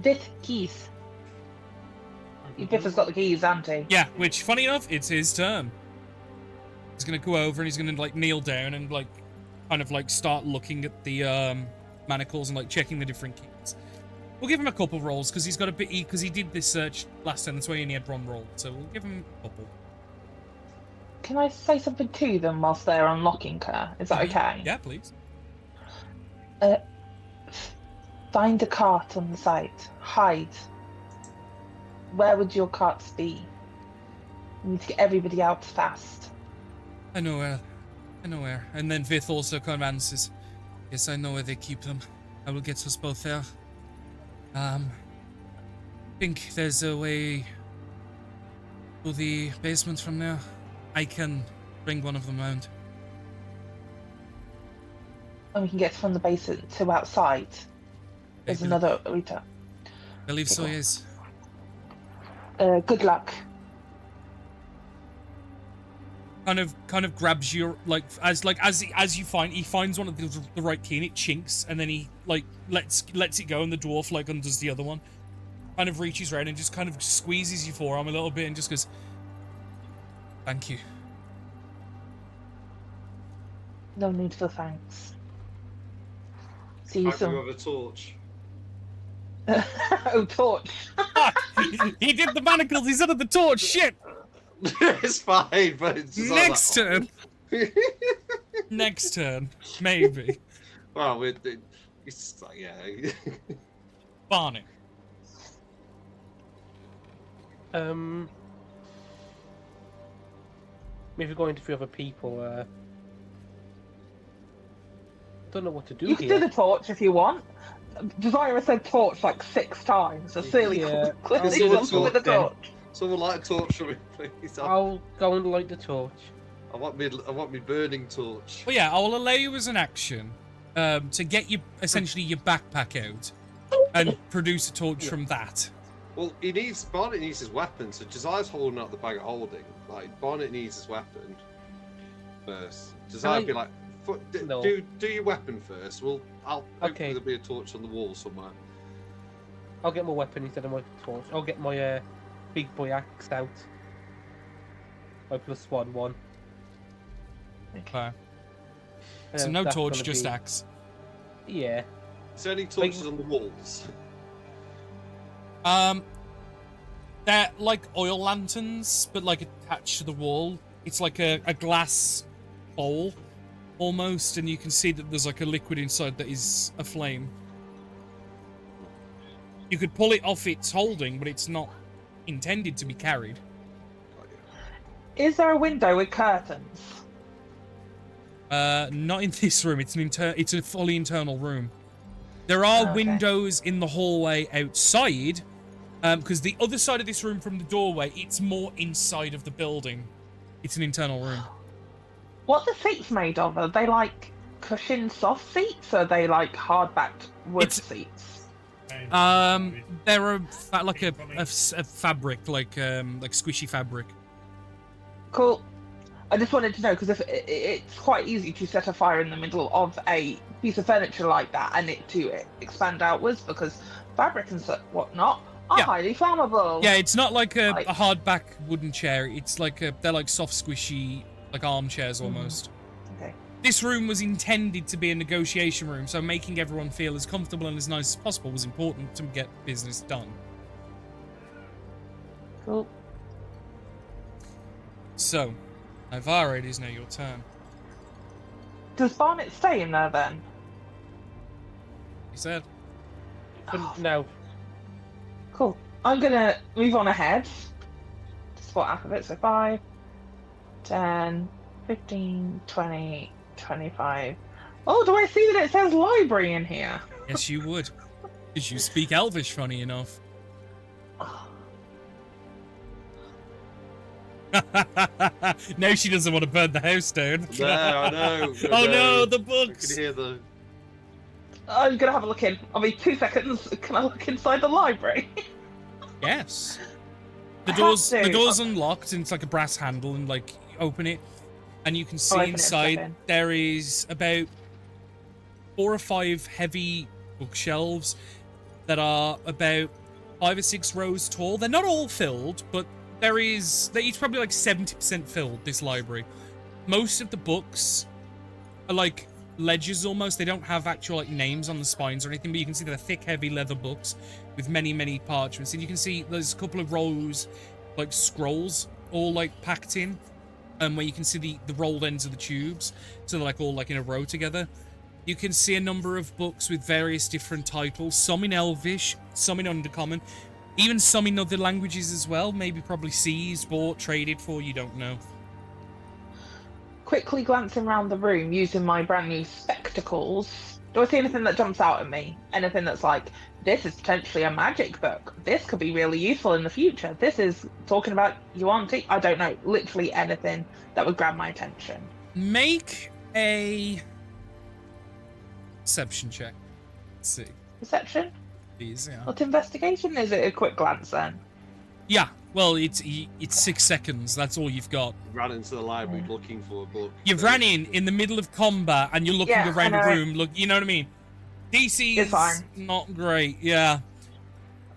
This keys. Biff has got the keys, hasn't he? Yeah, which, funny enough, it's his turn. He's gonna go over and he's gonna like kneel down and like kind of like start looking at the manacles and like checking the different keys. We'll give him a couple rolls because he's got a bit, because he did this search last time, that's why he only had one roll. So we'll give him a couple. Can I say something to them whilst they're unlocking her? Is that okay? Yeah, please. Find a cart on the site. Hide. Where would your carts be? You need to get everybody out fast. I know where. I know where. And then Vith also kind of answers, yes, I know where they keep them. I will get us both there. Think there's a way to the basement from there. I can bring one of them round. And we can get from the basement to outside. There's another route. Believe so, yes. Good luck. Kind of grabs your as you find, he finds one of the right key and it chinks, and then he like lets it go, and the dwarf like undoes the other one. Kind of reaches around and just kind of squeezes your forearm a little bit and just goes, "Thank you." No need for thanks. See you Might be soon. with a torch. Oh, torch. He did the manacles instead of the torch. Shit. It's fine, but it's just Next like, turn. Next turn, maybe. Well, it's like, yeah. Barney. If you're going to three other people, don't know what to do You can here. do the torch if you want. Desire has said torch like 6 times. So clearly, Yeah, clearly I'll do the something with the torch torch. Someone light a torch for me, please. I'll go and light the torch. I want me burning torch. Well, yeah, I will allow you as an action to get you essentially your backpack out and produce a torch from that. Well, Barnet needs his weapon, so Josiah's holding up the bag of holding. Like, Barnet needs his weapon first. Josiah'd be like, No. do your weapon first. Well, hopefully Okay. there'll be a torch on the wall somewhere. I'll get my weapon instead of my torch. I'll get my big boy axe out. My +1 one. Okay. So no That's torch, gonna just be- axe. Yeah. Is there any torches on the walls? They're like oil lanterns, but like attached to the wall. It's like a glass bowl, almost, and you can see that there's like a liquid inside that is aflame. You could pull it off its holding, but it's not intended to be carried. Is there a window with curtains? Not in this room. It's a fully internal room. There are Okay. windows in the hallway outside, because the other side of this room from the doorway, it's more inside of the building. It's an internal room. What are the seats made of? Are they like cushioned soft seats? Or are they like hard-backed wood It's- seats? They're like a fabric, like squishy fabric. Cool. I just wanted to know because if it's quite easy to set a fire in the middle of a piece of furniture like that and it to expand outwards because fabric and whatnot are Yeah. highly flammable. Yeah, it's not like a Right. hardback wooden chair. It's like they're like soft, squishy, like armchairs almost. Okay. This room was intended to be a negotiation room, so making everyone feel as comfortable and as nice as possible was important to get business done. Cool. So, Ivara, it is now your turn. Does Barnet stay in there then? He said. No. Cool. I'm gonna move on ahead. Spot alphabet, so 5, 10, 15, 20, 25. Oh, do I see that it says library in here? Yes, you would. Because you speak Elvish, funny enough. No, she doesn't want to burn the house down. No, I know. Oh no, the I books! can hear the. I'm gonna have a look in. I'll be 2 seconds. Can I look inside the library? Yes. The I door's have to. the door's unlocked and it's like a brass handle, and like you open it and you can see open it, inside step in. there is about 4 or 5 heavy bookshelves that are about 5 or 6 rows tall. They're not all filled, but they're each probably like 70% filled, this library. Most of the books are like ledgers almost. They don't have actual like names on the spines or anything, but you can see they're thick, heavy leather books with many, many parchments. And you can see there's a couple of rows, like scrolls, all like packed in, where you can see the rolled ends of the tubes. So they're like all like in a row together. You can see a number of books with various different titles, some in Elvish, some in Undercommon, even some in other languages as well. Maybe probably seized, bought, traded for, you don't know. Quickly glancing around the room using my brand new spectacles, do I see anything that jumps out at me? Anything that's like, this is potentially a magic book. This could be really useful in the future. This is talking about Yuan-ti. I don't know. Literally anything that would grab my attention. Make a perception check. Let's see. Perception? Please, yeah. Not investigation? Is it a quick glance then? Yeah, well, it's 6 seconds. That's all you've got. Ran into the library looking for a book. You've ran in the middle of combat and you're looking Yeah, around the I know. room. Look, you know what I mean? DC It's is fine. not great. Yeah.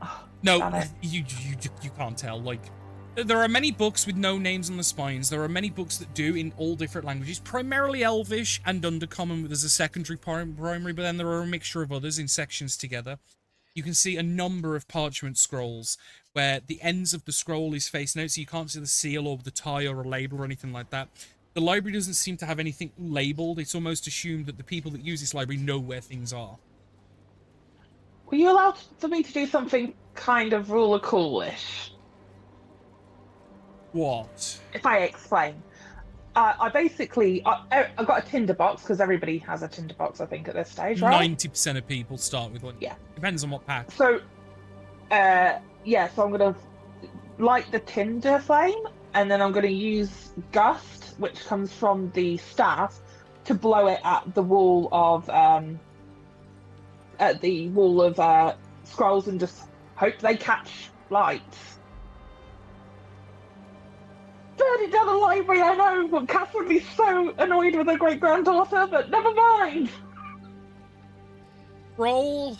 Oh, No, damn it. you can't tell. Like, there are many books with no names on the spines. There are many books that do in all different languages, primarily Elvish and Undercommon. There's a secondary primary, but then there are a mixture of others in sections together. You can see a number of parchment scrolls where the ends of the scroll is facing out, so you can't see the seal or the tie or a label or anything like that. The library doesn't seem to have anything labeled. It's almost assumed that the people that use this library know where things are. Were you allowed for me to do something kind of ruler coolish? What? If I explain. I got a tinderbox, because everybody has a tinderbox, I think, at this stage, right? 90% of people start with one. Yeah. Depends on what pack. So, so I'm going to light the tinder flame, and then I'm going to use Gust, which comes from the staff, to blow it at the wall of scrolls and just hope they catch light. Burning down the library, I know, but Cass would be so annoyed with her great-granddaughter, but never mind. Roll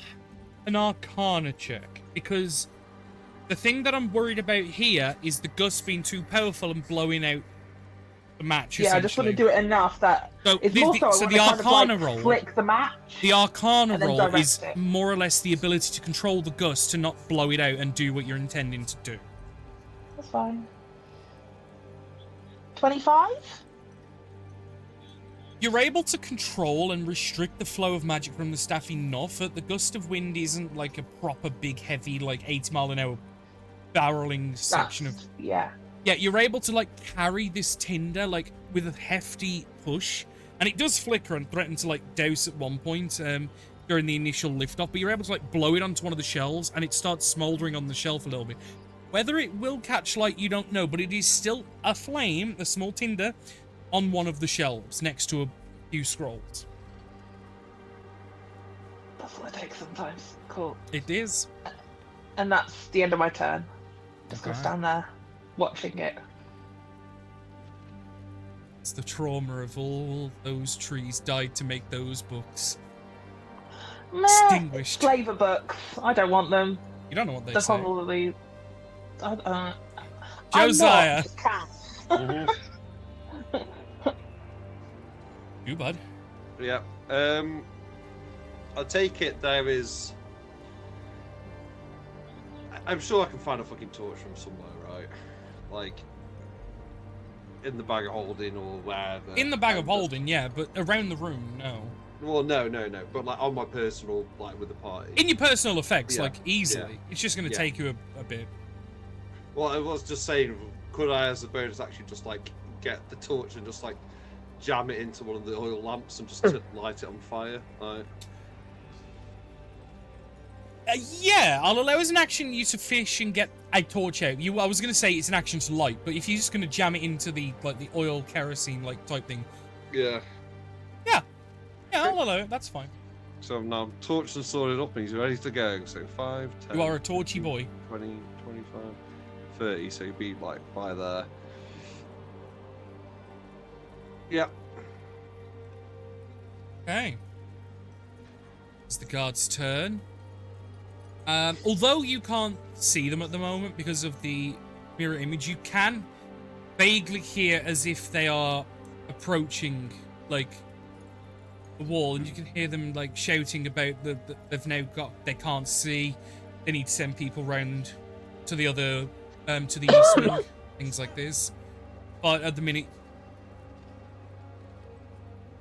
an Arcana check, because the thing that I'm worried about here is the gust being too powerful and blowing out the match. Yeah, I just want to do it enough that So it's the- more the- so I so want the to kind of, Arcana like, roll- flick the match. The Arcana And then roll direct is it. more or less the ability to control the gust to not blow it out and do what you're intending to do. That's fine. 25? You're able to control and restrict the flow of magic from the staff enough that the gust of wind isn't like a proper big, heavy, like 80-mile-an-hour barreling section of... Yeah. Yeah, you're able to like carry this tinder like with a hefty push, and it does flicker and threaten to like douse at one point during the initial lift off, but you're able to like blow it onto one of the shelves and it starts smoldering on the shelf a little bit. Whether it will catch light, you don't know, but it is still a flame, a small tinder, on one of the shelves next to a few scrolls. That's what it takes sometimes. Cool. It is. And that's the end of my turn. Just gonna Okay. stand there, watching it. It's the trauma of all those trees died to make those books. Meh, Extinguished. flavor books. I don't want them. You don't know what they They're say. probably. Josiah. I'm not Cass. Mhm. You, bud. Yeah. I take it there is. I'm sure I can find a fucking torch from somewhere, right? Like, in the bag of holding or wherever. In the bag of holding, yeah, but around the room, no. Well, no. But like on my personal, like with the party. In your personal effects, Yeah, like easily. yeah. It's just going to Yeah. take you a bit. Well, I was just saying, could I, as a bonus, actually just like get the torch and just like jam it into one of the oil lamps and just to light it on fire? Like, Yeah, I'll allow as an action you to fish and get a torch out. I was going to say it's an action to light, but if you're just going to jam it into the oil kerosene type thing, yeah. yeah, I'll allow it. That's fine. So now I'm torched and sorted up, and he's ready to go. So 5, 10. You are a torchy boy. 20, 25, 30. So you'd be like by there. Yep. Okay. It's the guard's turn. Although you can't see them at the moment because of the mirror image, you can vaguely hear as if they are approaching, like, the wall, and you can hear them, like, shouting about they've now got, they can't see, they need to send people round to the other, to the east wing, things like this. But at the minute,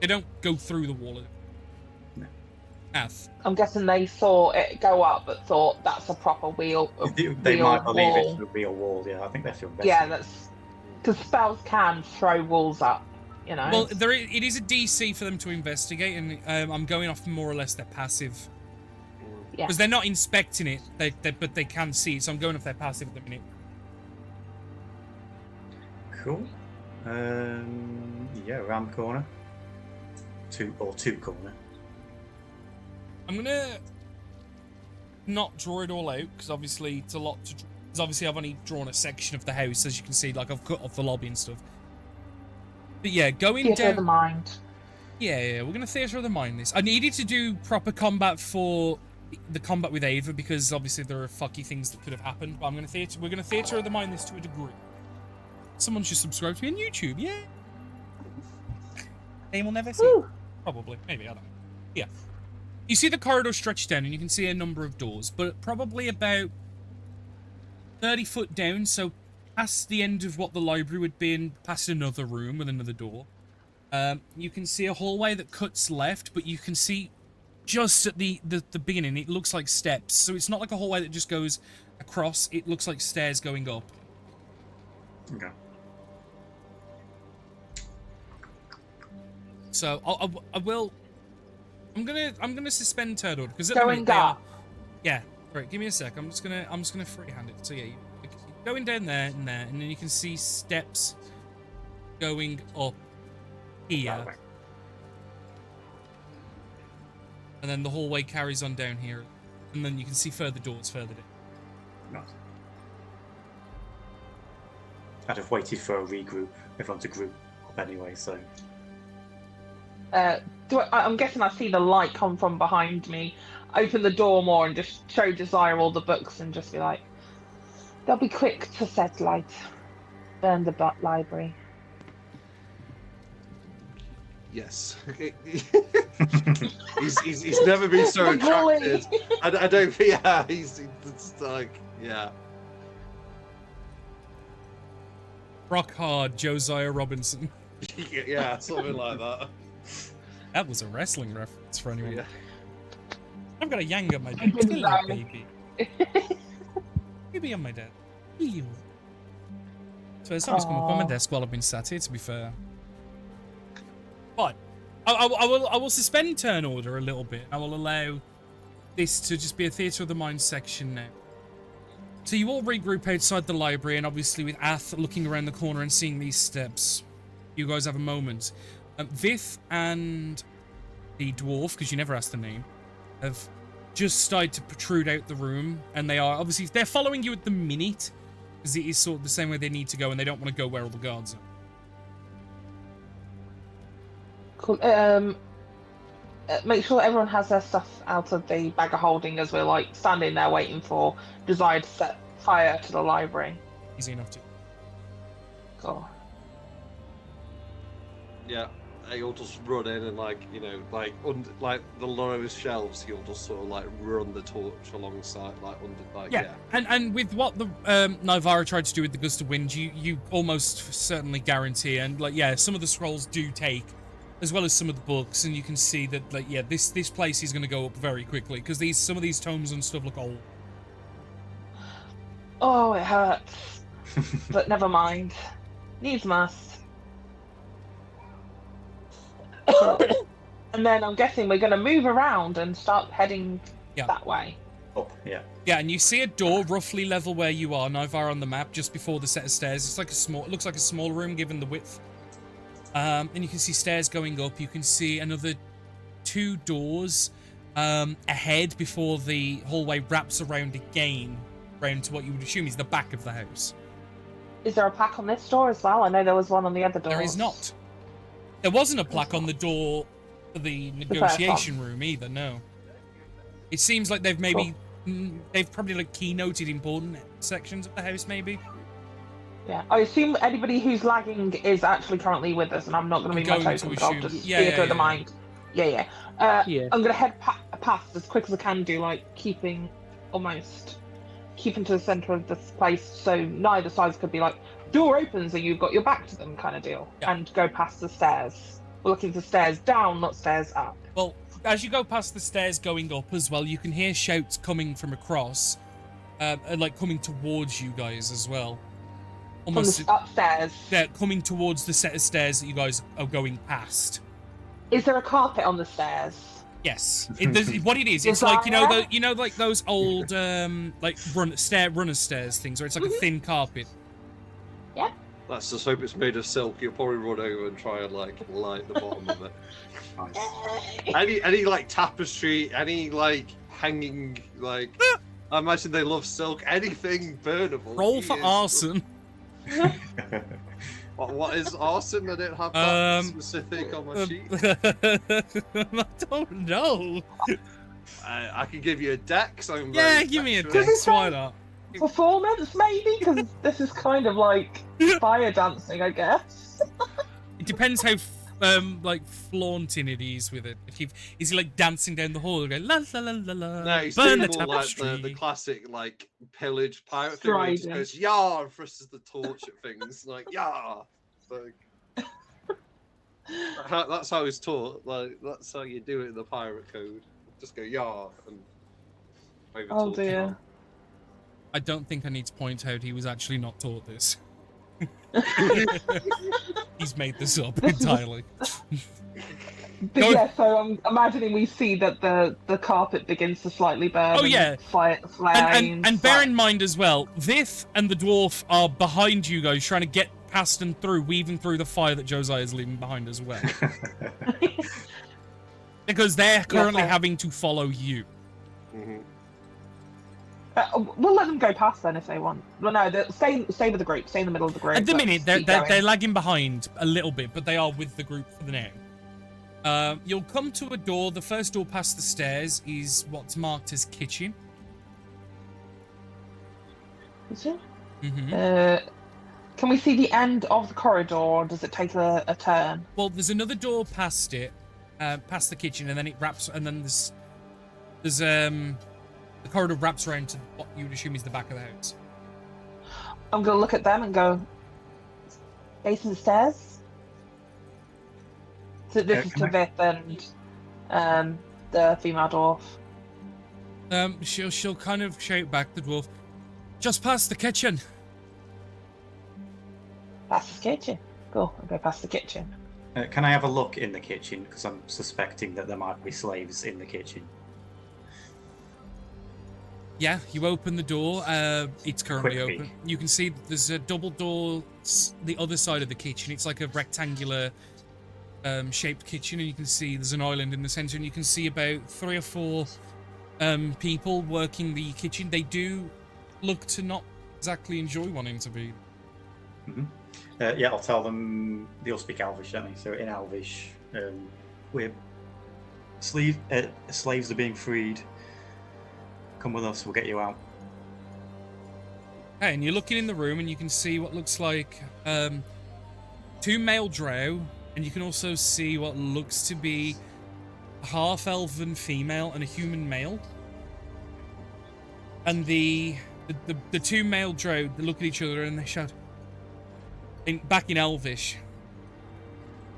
they don't go through the wall. No. Ath. I'm guessing they saw it go up, but thought that's a proper wheel. They might believe wall. it's a real wall. Yeah, I think they feel better. Yeah, that's because spells can throw walls up. You know. Well, it is a DC for them to investigate, and I'm going off more or less their passive. Yeah. Because they're not inspecting it, but they can see it, so I'm going off their passive at the minute. Cool. Yeah, around the corner. Two corner. I'm gonna not draw it all out, because obviously it's a lot to. Because obviously I've only drawn a section of the house, as you can see. Like I've cut off the lobby and stuff. But yeah, going Theatre down. of the mind. Yeah, we're gonna theatre of the mind this. I needed to do proper combat for the combat with Ava because obviously there are fucky things that could have happened. But we're gonna theatre of the mind this to a degree. Someone should subscribe to me on YouTube. Yeah. They will never see. Woo. Probably, maybe, I don't know. Yeah. You see the corridor stretched down, and you can see a number of doors, but probably about 30 foot down, so past the end of what the library would be, and past another room with another door. You can see a hallway that cuts left, but you can see just at the beginning, it looks like steps. So it's not like a hallway that just goes across, it looks like stairs going up. Okay. So I'm gonna suspend turn order because Going up. Yeah, right. Give me a sec. I'm just gonna freehand it. So yeah, going down there and there, and then you can see steps going up here, Right. and then the hallway carries on down here, and then you can see further doors further down. Nice. I'd have waited for a regroup, everyone to group up anyway, so. I'm guessing I see the light come from behind me. Open the door more and just show Desire all the books and just be like, they'll be quick to set light. Burn the library. Yes. he's never been so The bully. attracted. I don't think. Yeah, it's like yeah. Rock hard, Josiah Robinson. Yeah, something like that. That was a wrestling reference for anyone. Yeah. I've got a yang on my dad. Good Hello, design. baby. Baby on my dad. Ew. So it's not just come up on my Aw. desk while I've been sat here, to be fair. But I will suspend turn order a little bit. I will allow this to just be a theatre of the mind section now. So you all regroup outside the library, and obviously with Ath looking around the corner and seeing these steps, you guys have a moment. Vith and the dwarf, because you never asked the name, have just started to protrude out the room, and they are obviously they're following you at the minute, because it is sort of the same way they need to go, and they don't want to go where all the guards are. Cool. Make sure everyone has their stuff out of the bag of holding as we're like standing there waiting for Desire to set fire to the library. Easy enough to. Cool. Yeah. you'll just run in and like like the lowest shelves, you'll just sort of like run the torch alongside Yeah. And with what the Nivara tried to do with the Gust of Wind, you almost certainly guarantee, and like some of the scrolls do take, as well as some of the books, and you can see that like this place is going to go up very quickly because some of these tomes and stuff look old. Oh, it hurts. But never mind. Needs must. And then I'm guessing we're going to move around and start heading that way. Up, yeah. Yeah, and you see a door roughly level where you are, Nivara, on the map, just before the set of stairs. It's like it looks like a small room given the width. And you can see stairs going up. You can see another 2 doors ahead before the hallway wraps around again, round to what you would assume is the back of the house. Is there a plaque on this door as well? I know there was one on the other door. There is not. There wasn't a plaque on the door for the negotiation room either, no. It seems like they've they've probably like keynoted important sections of the house, maybe. Yeah, I assume anybody who's lagging is actually currently with us, and I'm not going to be my token, because I'll just theatre the mind. Yeah. I'm going to head past as quick as I can do, like keeping to the centre of this place, so neither sides could be like, door opens and you've got your back to them kind of deal, and go past the stairs. We're looking for stairs down, not stairs up. Well, as you go past the stairs going up as well, you can hear shouts coming from across, like coming towards you guys as well. Almost from the upstairs. Yeah, coming towards the set of stairs that you guys are going past. Is there a carpet on the stairs? Yes. What it is, it's like like those old like runner stairs things, where it's like a thin carpet. Yeah. Let's just hope it's made of silk. You'll probably run over and try and like light the bottom of it. Nice. Any like tapestry, any like hanging like. I imagine they love silk. Anything burnable. Roll for arson. What is arson? I don't have that specific on my sheet. I don't know. I can give you a dex. Give me a dex. Why not? Performance, maybe, because this is kind of like fire dancing, I guess. It depends how like flaunting it is with it. Is he like dancing down the hall, going la la la la la? No, he's burn the more like tapestry. the classic like pillage pirate thing where he just goes yah and thrusts the torch at things like yah. Like, that's how he's taught. Like that's how you do it in the pirate code. Just go yah and. Oh dear. I don't think I need to point out he was actually not taught this. He's made this up entirely. So I'm imagining we see that the carpet begins to slightly burn. Oh yeah, and bear in mind as well, Vith and the dwarf are behind you guys, trying to get past and through, weaving through the fire that Josiah is leaving behind as well. Because they're currently having to follow you. Mm-hmm. We'll let them go past then if they want. Well, no, stay with the group. Stay in the middle of the group. At the minute, they're lagging behind a little bit, but they are with the group for the now. You'll come to a door. The first door past the stairs is what's marked as kitchen. Is it? Mm-hmm. Can we see the end of the corridor, or does it take a turn? Well, there's another door past it, past the kitchen, and then it wraps, and then there's the corridor wraps around to what you would assume is the back of the house. I'm going to look at them and go, facing the stairs? So this is to Vith and the female dwarf. She'll kind of shout back, the dwarf, just past the kitchen. Past the kitchen? Cool, I'll go past the kitchen. Can I have a look in the kitchen? Because I'm suspecting that there might be slaves in the kitchen. Yeah, you open the door. It's currently Quick open. peek. You can see that there's a double door the other side of the kitchen. It's like a rectangular shaped kitchen, and you can see there's an island in the center, and you can see about 3 or 4 people working the kitchen. They do look to not exactly enjoy wanting to be. Mm-hmm. Yeah, I'll tell them they all speak Elvish, don't they? So in Elvish, we're slaves are being freed. Come with us, we'll get you out. Okay, and you're looking in the room, and you can see what looks like 2 male drow and you can also see what looks to be a half-elven female and a human male. And the two male drow, they look at each other and they shout, back in Elvish,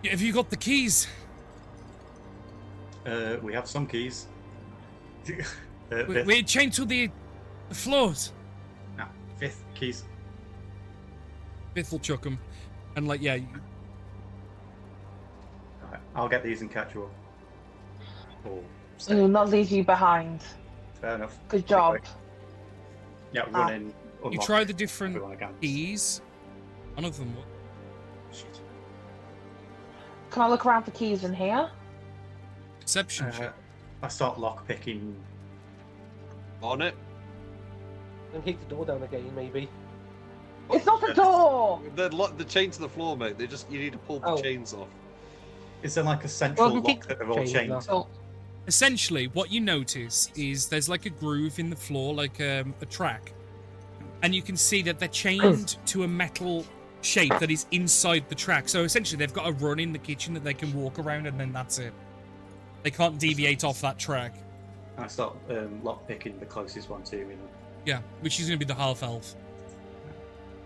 "Have you got the keys?" We have some keys. We're chained to the floors. No, fifth keys. Fifth will chuck them. And like, yeah. Right, I'll get these and catch you up. Oh, We will not leave you behind. fair enough. Good job. Yeah, run in. You unlock try the different everyone again. keys. None of them will. Shit. Can I look around for keys in here? Perception check. I start lock picking. On it. And kick the door down again, maybe. It's not a door! The chain to the floor, mate. You need to pull the Oh. chains off. Is there like a central Well, lock that they're all chains chained? now. Oh, Essentially, what you notice is there's like a groove in the floor, like a track. And you can see that they're chained to a metal shape that is inside the track. So essentially, they've got a run in the kitchen that they can walk around, and then that's it. They can't deviate off that track. I start lock picking the closest one to me. Yeah, which is going to be the half-elf.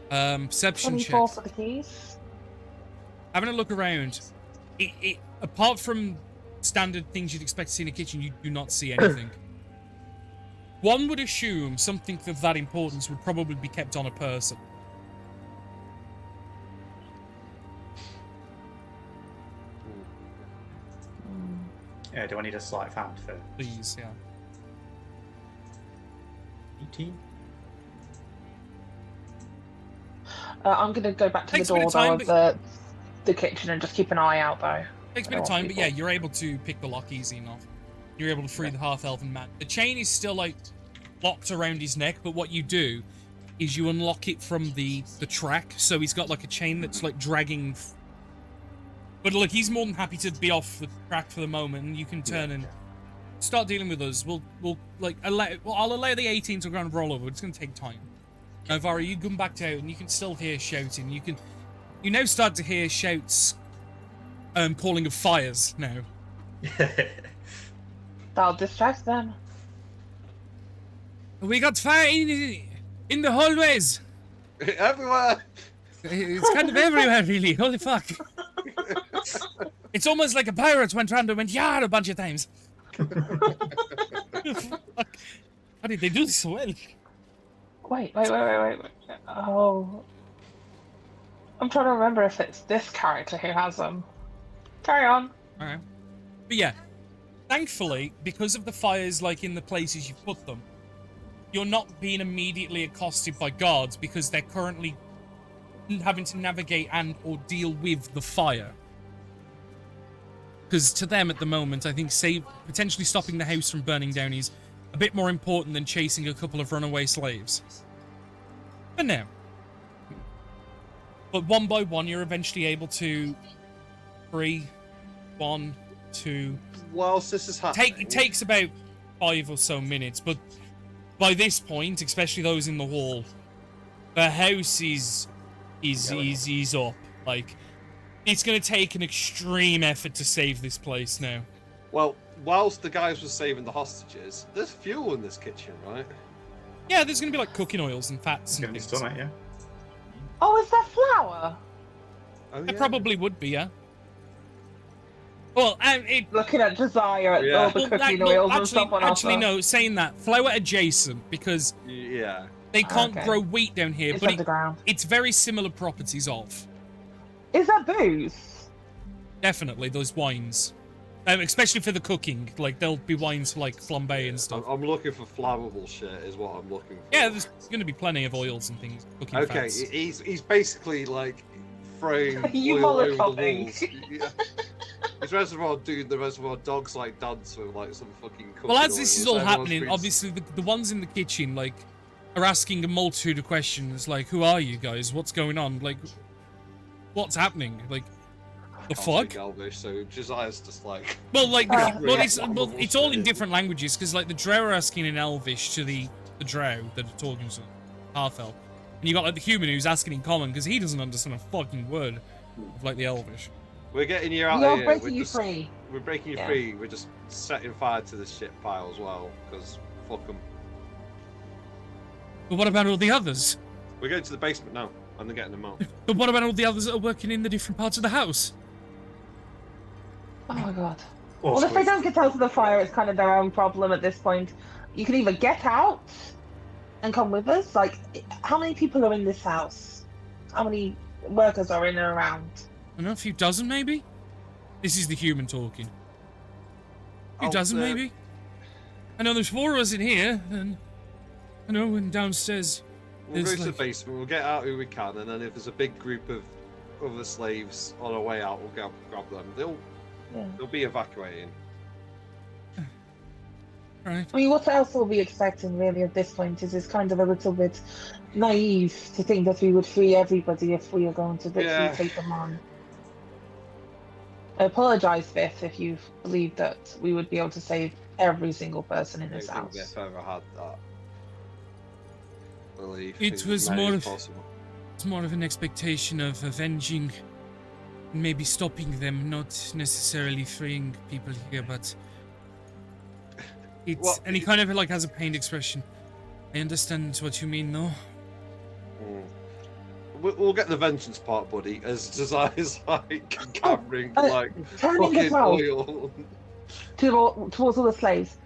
Perception 24 check. for the keys. Having a look around, apart from standard things you'd expect to see in a kitchen, you do not see anything. One would assume something of that importance would probably be kept on a person. Do I need a sleight of hand for Please, yeah. 18? I'm going to go back to Takes a the bit door of time, though of the kitchen and just keep an eye out though. Takes a bit of time, but yeah, you're able to pick the lock easy enough. You're able to free the half-elven man. The chain is still like locked around his neck, but what you do is you unlock it from the track, so he's got like a chain that's like dragging. But look, he's more than happy to be off the track for the moment, and you can turn and start dealing with us. We'll like I'll allow the 18 to go and roll over. It's going to take time. Now, Vara, you come back out, and you can still hear shouting. You now start to hear shouts, calling of fires now. That'll distract them. We got fire in the hallways. Everywhere. It's kind of everywhere, really. Holy fuck. It's almost like a pirate went round and went yard a bunch of times. Fuck. How did they do this so well? Wait. Oh. I'm trying to remember if it's this character who has them. Carry on. Alright. But yeah, thankfully, because of the fires like in the places you put them, you're not being immediately accosted by guards because they're currently having to navigate and or deal with the fire. Because to them at the moment, I think potentially stopping the house from burning down is a bit more important than chasing a couple of runaway slaves. For now. But one by one, you're eventually able to 3, 1, 2. Whilst this is happening, It takes about 5 or so minutes, but by this point, especially those in the hall, the house is up. Like, it's going to take an extreme effort to save this place now. Well, whilst the guys were saving the hostages, there's fuel in this kitchen, right? Yeah, there's going to be like cooking oils and fats It's and going to be things. stomach, yeah. Oh, is there flour? Oh, It probably would be, yeah. Well, Looking at Desire at all the cooking oils and stuff on actually, offer. no, saying that, flour adjacent, because Yeah. they can't Okay. grow wheat down here, It's but underground. it's very similar properties of. Is there booze? Definitely, those wines. Especially for the cooking. Like, there'll be wines for, like, flambe and stuff. I'm looking for flammable shit, is what I'm looking for. Yeah, there's going to be plenty of oils and things. Cooking Okay, fats. he's basically like throwing You oil over the Molotoving. walls. Yeah. His Reservoir doing the Reservoir Dogs like dance with like some fucking. Well, as this is all Everyone's happening, been- obviously the ones in the kitchen, like, are asking a multitude of questions, like, who are you guys? What's going on? Like, what's happening? Like, the Can't fuck? speak Elvish, so Josiah's just like. Well, like, really it's all in different languages, because, like, the Drow are asking in Elvish to the Drow that are talking to half-elf. And you got, like, the human who's asking in common, because he doesn't understand a fucking word of, like, the Elvish. We're getting you out We of are here. breaking you free. We're breaking you Yeah. free. We're just setting fire to this shit pile as well, because fuck them. But what about all the others? We're going to the basement now, and they're getting them out. But what about all the others that are working in the different parts of the house? Oh my god. Or Well, if they squeeze. don't get out of the fire, it's kind of their own problem at this point. You can either get out and come with us. Like, how many people are in this house? How many workers are in and around? I don't know, a few dozen maybe? This is the human talking. A few Oh, dozen the- maybe? I know there's 4 of us in here, and I know, and downstairs. We'll go There's to the like- basement, we'll get out who we can, and then if there's a big group of other slaves on our way out, we'll grab them. They'll be evacuating. Right. I mean, what else are we expecting really at this point? Is kind of a little bit naive to think that we would free everybody if we are going to literally Yeah. take them on. I apologise, Biff, if you believed that we would be able to save every single person in I don't this think house. Biff ever had that belief. It as was many more as of- possible. It's more of an expectation of avenging, maybe stopping them, not necessarily freeing people here, but it's, Well, and he kind of like has a pained expression. I understand what you mean, though. Mm. We'll get the vengeance part, buddy, as Josiah is like gathering like Turning as fucking well oil. towards all the slaves.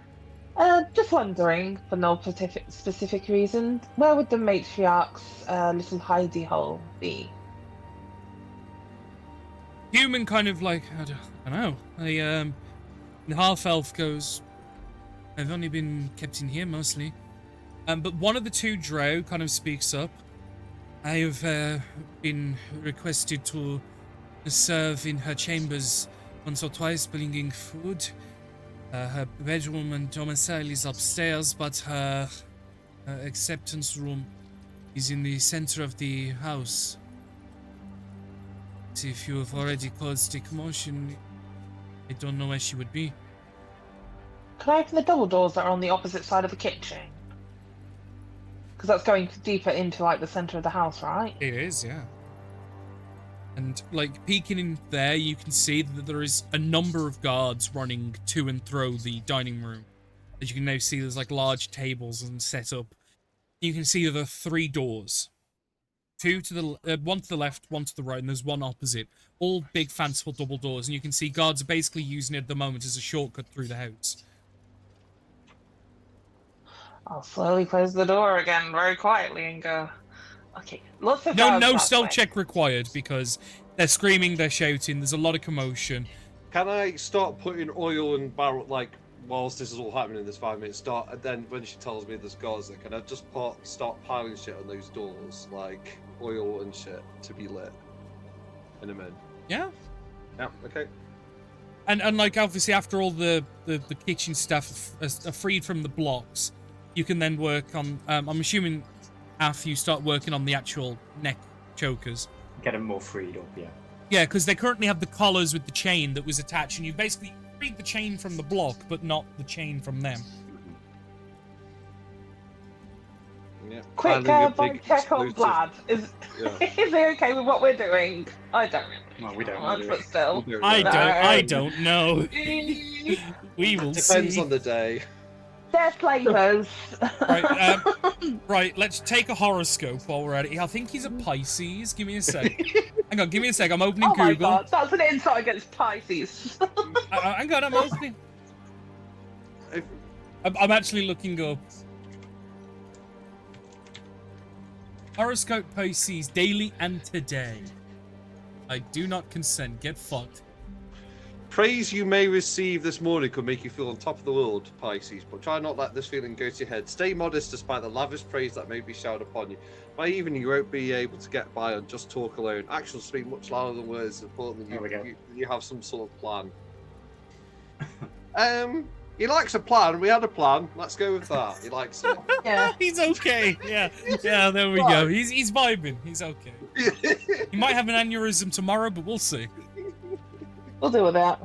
Just wondering, for no specific reason, where would the matriarch's little hidey hole be? Human kind of like, I don't know. The half-elf goes, I've only been kept in here mostly. But one of the 2 drow kind of speaks up. I have been requested to serve in her chambers once or twice, bringing food. Her bedroom and domicile is upstairs, but her acceptance room is in the center of the house. See, if you have already caused a commotion, I don't know where she would be. Can I open the double doors that are on the opposite side of the kitchen? Because that's going deeper into like the center of the house, right? It is, yeah. And like peeking in there, you can see that there is a number of guards running to and through the dining room. As you can now see, there's like large tables and set up. You can see there are 3 doors. 2 to the one to the left, 1 to the right, and there's 1 opposite. All big, fanciful double doors, and you can see guards are basically using it at the moment as a shortcut through the house. I'll slowly close the door again, very quietly, and go. Okay, lots of No, guards no that stealth way. check required because they're screaming, they're shouting. There's a lot of commotion. Can I start putting oil and barrel like whilst this is all happening in this 5 minutes? Start and then when she tells me there's guards there, can I just start piling shit on those doors, like oil and shit to be lit in a minute? Yeah. Yeah. Okay. And like obviously after all the kitchen stuff are freed from the blocks, you can then work on. I'm assuming after you start working on the actual neck chokers. Get them more freed up, yeah. Yeah, because they currently have the collars with the chain that was attached, and you basically freed the chain from the block, but not the chain from them. Yeah. Quick Finding a bomb big check on explosive- Vlad. Is Yeah. is he okay with what we're doing? I don't really. Well, we don't know, know. but still. We'll do it I now. don't know. We will Depends see. on the day. They're flavors. Right, right, let's take a horoscope while we're at it. I think he's a Pisces. Give me a sec. Hang on, give me a sec. I'm opening Oh my Google. god, that's an insight against Pisces. Hang on, I'm opening. If, I'm actually looking up. Horoscope Pisces daily and today. I do not consent. Get fucked. praise you may receive this morning could make you feel on top of the world, Pisces, but try not let this feeling go to your head. Stay modest despite the lavish praise that may be showered upon you. By evening, you won't be able to get by on just talk alone. Actions speak much louder than words. It's important There we go. that you have some sort of plan. He likes a plan. We had a plan. Let's go with that. He likes it. Yeah. He's okay. Yeah, yeah. There we go. He's vibing. He's okay. He might have an aneurysm tomorrow, but we'll see. We'll deal with that.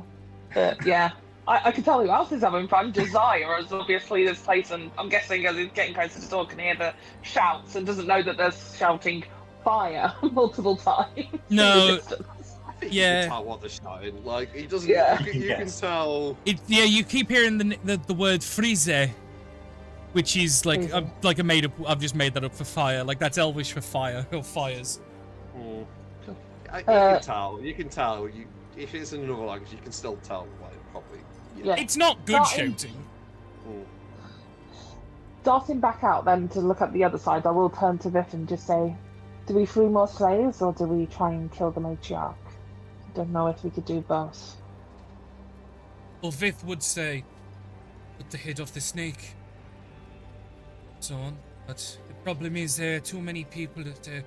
But yeah, I can tell who else is having fun. Josiah is obviously this place, and I'm guessing as he's getting closer to the door, can hear the shouts and doesn't know that there's shouting fire multiple times. in the No. distance. You can tell what they're shouting. Like he doesn't. Yeah. You can tell. You keep hearing the word "frize," which is like a made up. I've just made that up for fire. Like that's Elvish for fire or fires. You can tell. You can tell. If it's in another language, you can still tell. Like probably. Yeah. It's not good shouting. Darting back out then to look at the other side, I will turn to Vith and just say, do we free more slaves or do we try and kill the matriarch? I don't know if we could do both. Well, Vith would say, put the head off the snake. So on. But the problem is there are too many people that are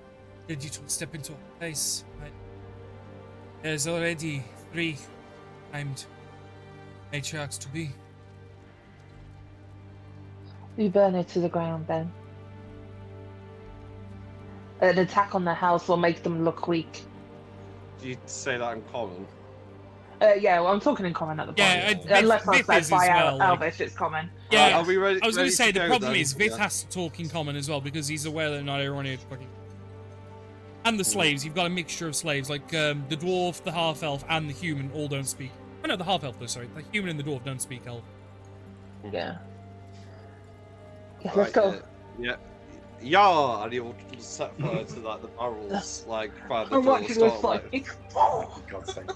ready to step into a place. Right? There's already 3 timed matriarchs to be. We burn it to the ground then. An attack on the house will make them look weak. Do you say that in common? Yeah, well, I'm talking in common at the point. Unless I specify Elvish, it's common. Yeah, are we ready, I was going to say, the problem then? is Vith has to talk in common as well, because he's aware that not everyone is fucking... And the slaves, you've got a mixture of slaves, like the dwarf, the half-elf, and the human all don't speak... Oh no, the half-elf though, sorry. The human and the dwarf don't speak elf. Yeah. Let's go. Yeah, and he'll set fire to like the barrels, like by the I'm door watching this start, like... Oh, God's sake.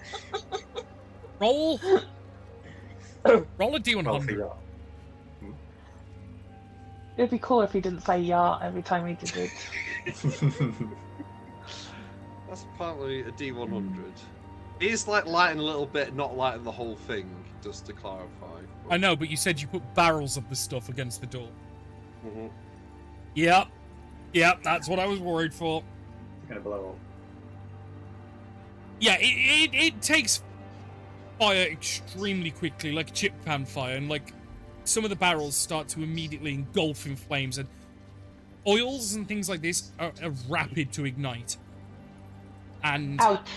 Roll a D100. Well, for you. It'd be cool if he didn't say "ya" every time he did it. That's apparently a D100. He's like lighting a little bit, not lighting the whole thing, just to clarify. I know, but you said you put barrels of the stuff against the door. Mm-hmm. Yep, that's what I was worried for. It's gonna blow up. Yeah, it takes fire extremely quickly, like a chip pan fire, and like some of the barrels start to immediately engulf in flames, and oils and things like this are rapid to ignite. And Out.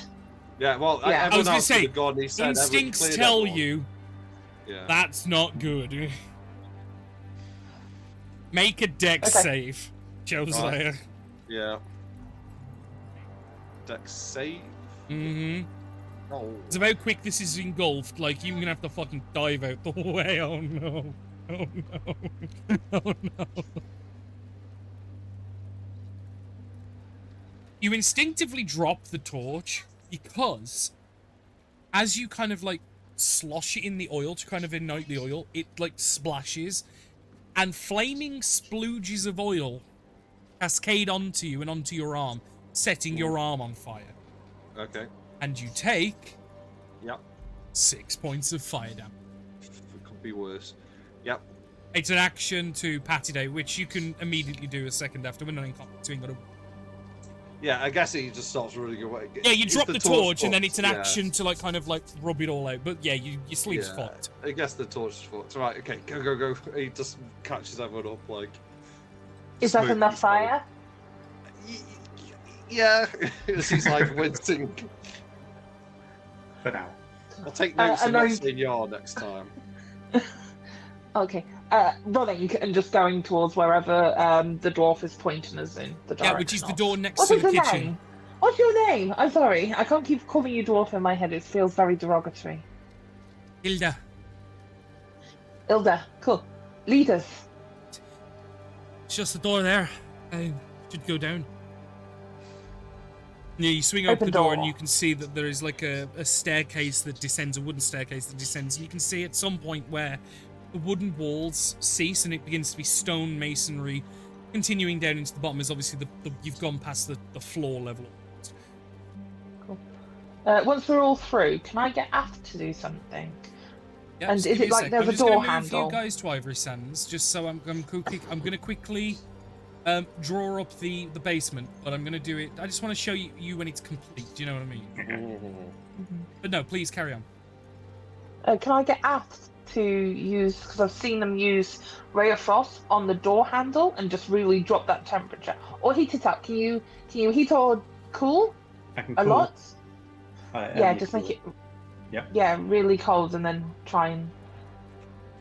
Yeah, well, Yeah. I was going to say, said instincts tell you yeah. that's not good. Make a dex save, Josiah. Yeah. Dex save? Mm-hmm. Oh. It's about quick this is engulfed, like you're gonna have to fucking dive out the way. Oh no. Oh no. Oh no. You instinctively drop the torch because as you kind of like slosh it in the oil to kind of ignite the oil, it like splashes and flaming splooges of oil cascade onto you and onto your arm, setting your arm on fire. Okay. And you take... Yep. 6 points of fire damage. It could be worse. Yep. It's an action to Patty Day, which you can immediately do a second after. We're not in combat, so you ain't gotta... Yeah, I guess he just starts running away. Yeah, you drop the torch, and then fucked, it's an action to like kind of like rub it all out. But yeah, your sleeve's fucked. I guess the torch is fucked. Right, okay, go. He just catches everyone up like... Is that enough fire? Yeah, he's like wincing. For now. I'll take notes and not saying "yar" next time. Okay. Running and just going towards wherever the dwarf is pointing us in the direction. Yeah, which is the door next What to is the your kitchen. name? What's your name? I'm sorry. I can't keep calling you dwarf in my head. It feels very derogatory. Hilda. Ilda. Cool. Lead us. It's just the door there. I should go down. Yeah, you swing open the door and you can see that there is like a staircase that descends, a wooden staircase that descends. And you can see at some point where the wooden walls cease and it begins to be stone masonry. Continuing down into the bottom is obviously you've gone past the floor level. Cool. Once we're all through, can I get asked to do something? Yep, And is it like there's a door handle? You guys to Ivory Sands, just so I'm going to quickly draw up the basement, but I'm going to do it. I just want to show you when it's complete. Do you know what I mean? Mm-hmm. But no, please carry on. Can I get asked to use, because I've seen them use Ray of Frost on the door handle and just really drop that temperature, or heat it up? Can you heat or cool? I can a cool. lot? Yeah, just cool. make it. Yeah. Yeah, really cold, and then try and.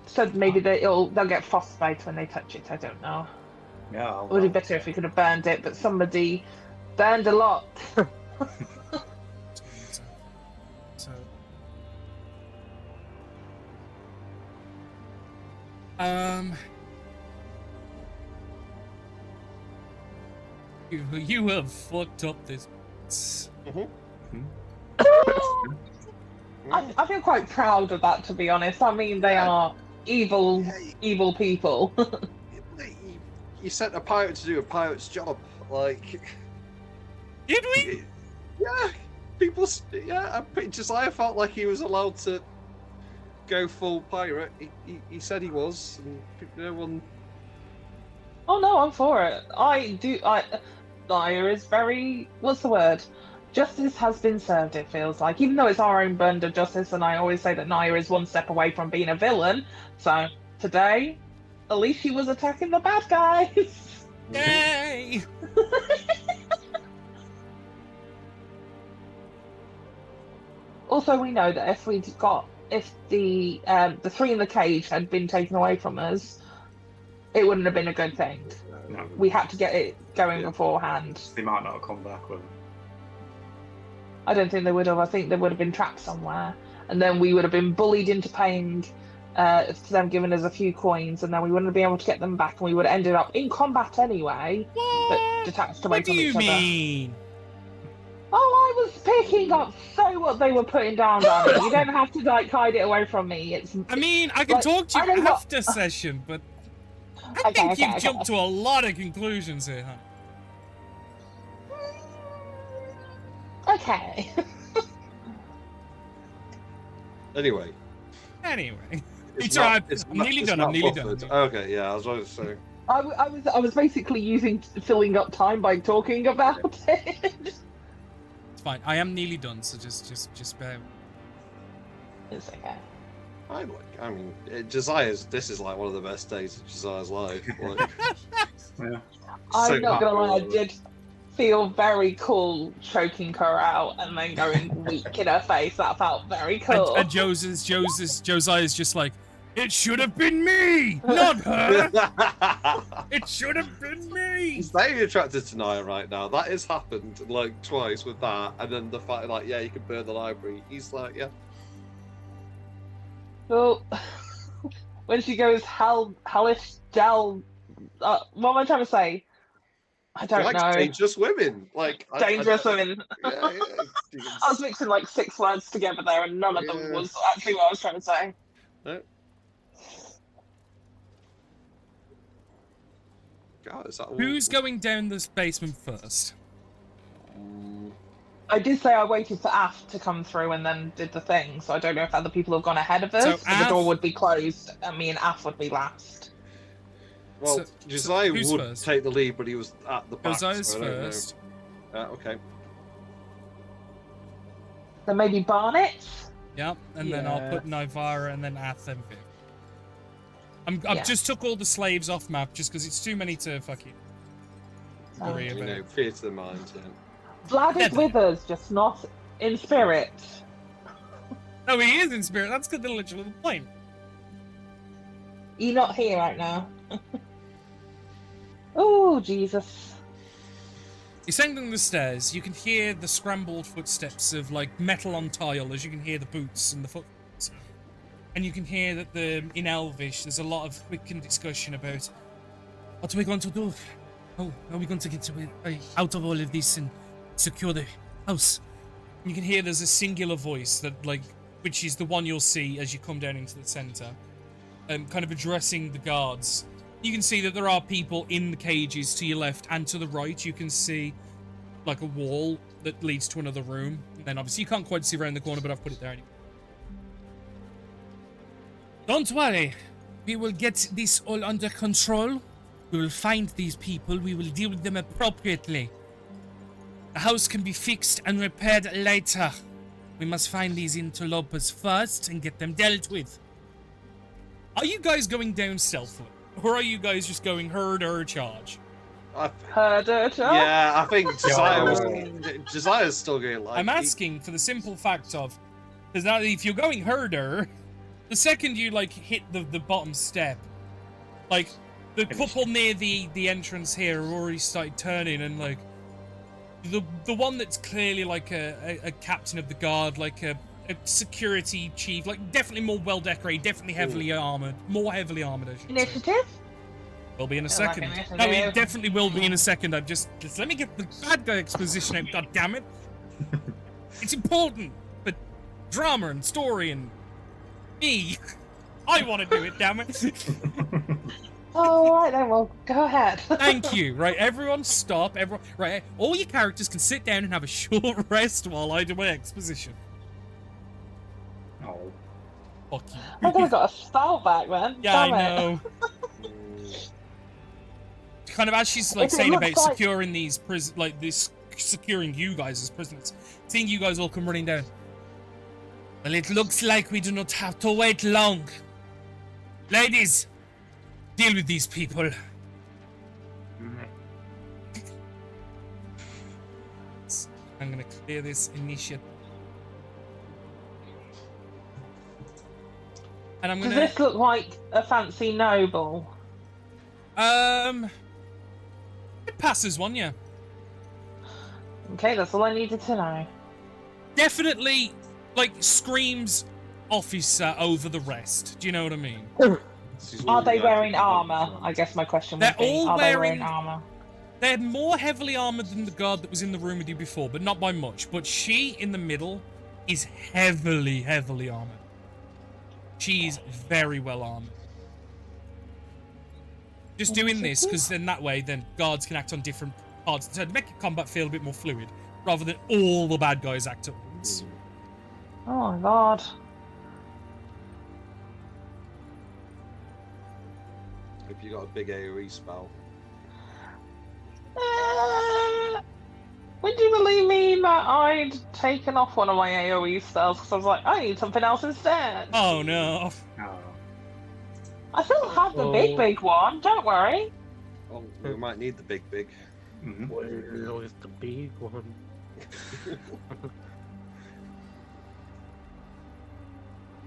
So maybe they'll get frostbite when they touch it. I don't know. Yeah. It would be better if we could have burned it, but somebody burned a lot. You have fucked up this. I feel quite proud of that, to be honest. I mean, they are evil people. You sent a pirate to do a pirate's job. Like, Did we? yeah, people. Yeah, Josiah felt like he was allowed to go full pirate. He said he was, and no one. Oh no, I'm for it. Naya is very. What's the word? Justice has been served, it feels like. Even though it's our own brand of justice, and I always say that Naya is one step away from being a villain. So today, at least she was attacking the bad guys. Yay! Also, we know that if the three in the cage had been taken away from us, it wouldn't have been a good thing. No, We had to get it going beforehand. they might not have come back with them. I don't think they would have. I think they would have been trapped somewhere, and then we would have been bullied into paying to them giving us a few coins, and then we wouldn't have been able to get them back, and we would have ended up in combat anyway, but detached away What from do each you other. mean? Oh, I was picking up so what they were putting down, darling. You don't have to like hide it away from me. It's. I mean, I can Like, talk to I you know what- after session, but I think you've jumped to a lot of conclusions here, huh? Okay. Anyway. Anyway, It's it's not- alright. it's I'm not- nearly it's done. I'm not nearly done. buffered. Okay, yeah, I was about to say. I was basically filling up time by talking about it. It's fine. I am nearly done, so just bear. It's okay. I mean, this is like one of the best days of Josiah's life. Like, Yeah. I'm so not gonna lie, I happy. did feel very cool choking her out and then going weak in her face. That felt very cool. And Josiah's just like, it should have been me, not her. It should have been me. He's very attracted to Naya right now. That has happened like twice with that, and then the fact like, yeah, you can burn the library. He's like, yeah. Well, when she goes hellish gel, what am I trying to say? I He don't likes know. dangerous women. Like Dangerous women. Yeah, I was mixing like 6 words together there, and none of them Yeah. was actually what I was trying to say. God, is that all? Who's going down this basement first? I did say I waited for Af to come through and then did the thing, so I don't know if other people have gone ahead of us. So So the door Af- would be closed, and me and Af would be last. Well, So- Josiah who's would first? take the lead, but he was at the back. Josiah's so I don't know. first. Okay. Then maybe Barnet? Yep, and then I'll Yeah. put Nivara and then Atham fifth. I've Yeah. just took all the slaves off map just because it's too many to fucking worry You about. know, fear to the mind. Yeah. Vlad is Never. with us, just not in spirit. No, he is in spirit. That's good. The literal point. You're not here right now. Oh, Jesus. You're standing on the stairs. You can hear the scrambled footsteps of like metal on tile, as you can hear the boots and the footsteps. And you can hear that in Elvish, there's a lot of quickened discussion about what are we going to do? How are we going to get out of all of this and secure the house? And you can hear there's a singular voice that which is the one you'll see as you come down into the center, kind of addressing the guards. You can see that there are people in the cages to your left and to the right. You can see like a wall that leads to another room. And then obviously you can't quite see around the corner, but I've put it there anyway. Don't worry. We will get this all under control. We will find these people. We will deal with them appropriately. The house can be fixed and repaired later. We must find these interlopers first and get them dealt with. Are you guys going down stealthily? Or are you guys just going herd or charge? Heard it. Yeah, I think Josiah's still going like. I'm asking for the simple fact of, because now if you're going herder, the second you hit the bottom step, the couple near the entrance here have already started turning, and the one that's clearly like a captain of the guard, like a security chief, like definitely more well decorated, definitely heavily armored, more heavily armored. I should say. Initiative? Will be in a Like second. initiative. No, it definitely will be in a second. Just let me get the bad guy exposition out. God damn it! It's important, but drama and story and me. I want to do it. Damn it! All right then. Well, go ahead. Thank you. Right, everyone, stop. Everyone, right, all your characters can sit down and have a short rest while I do my exposition. Oh. Fuck you. I could have got a spell back, man. Yeah, Damn I it. know. Kind of as she's like It saying looks about like- securing these securing you guys as prisoners, seeing you guys all come running down. Well, it looks like we do not have to wait long. Ladies, deal with these people. I'm gonna clear this initiative. And I'm Does gonna this look like a fancy noble? it passes one, yeah. Okay, that's all I needed to know. Definitely, like, screams officer over the rest. Do you know what I mean? Are they wearing armor? I guess my question would They're be, all are they wearing- wearing armor? They're more heavily armored than the guard that was in the room with you before, but not by much. But she, in the middle, is heavily, heavily armored. She's very well armored. Just doing this, because then that way, then guards can act on different parts to make combat feel a bit more fluid, rather than all the bad guys act at once. Oh my god. If you got a big AoE spell. Would you believe me that I'd taken off one of my AoE spells because I was like, I need something else instead? Oh no. Oh. I still have the Oh. big one, don't worry. Oh, we might need the big. Mhm. Where is the big one?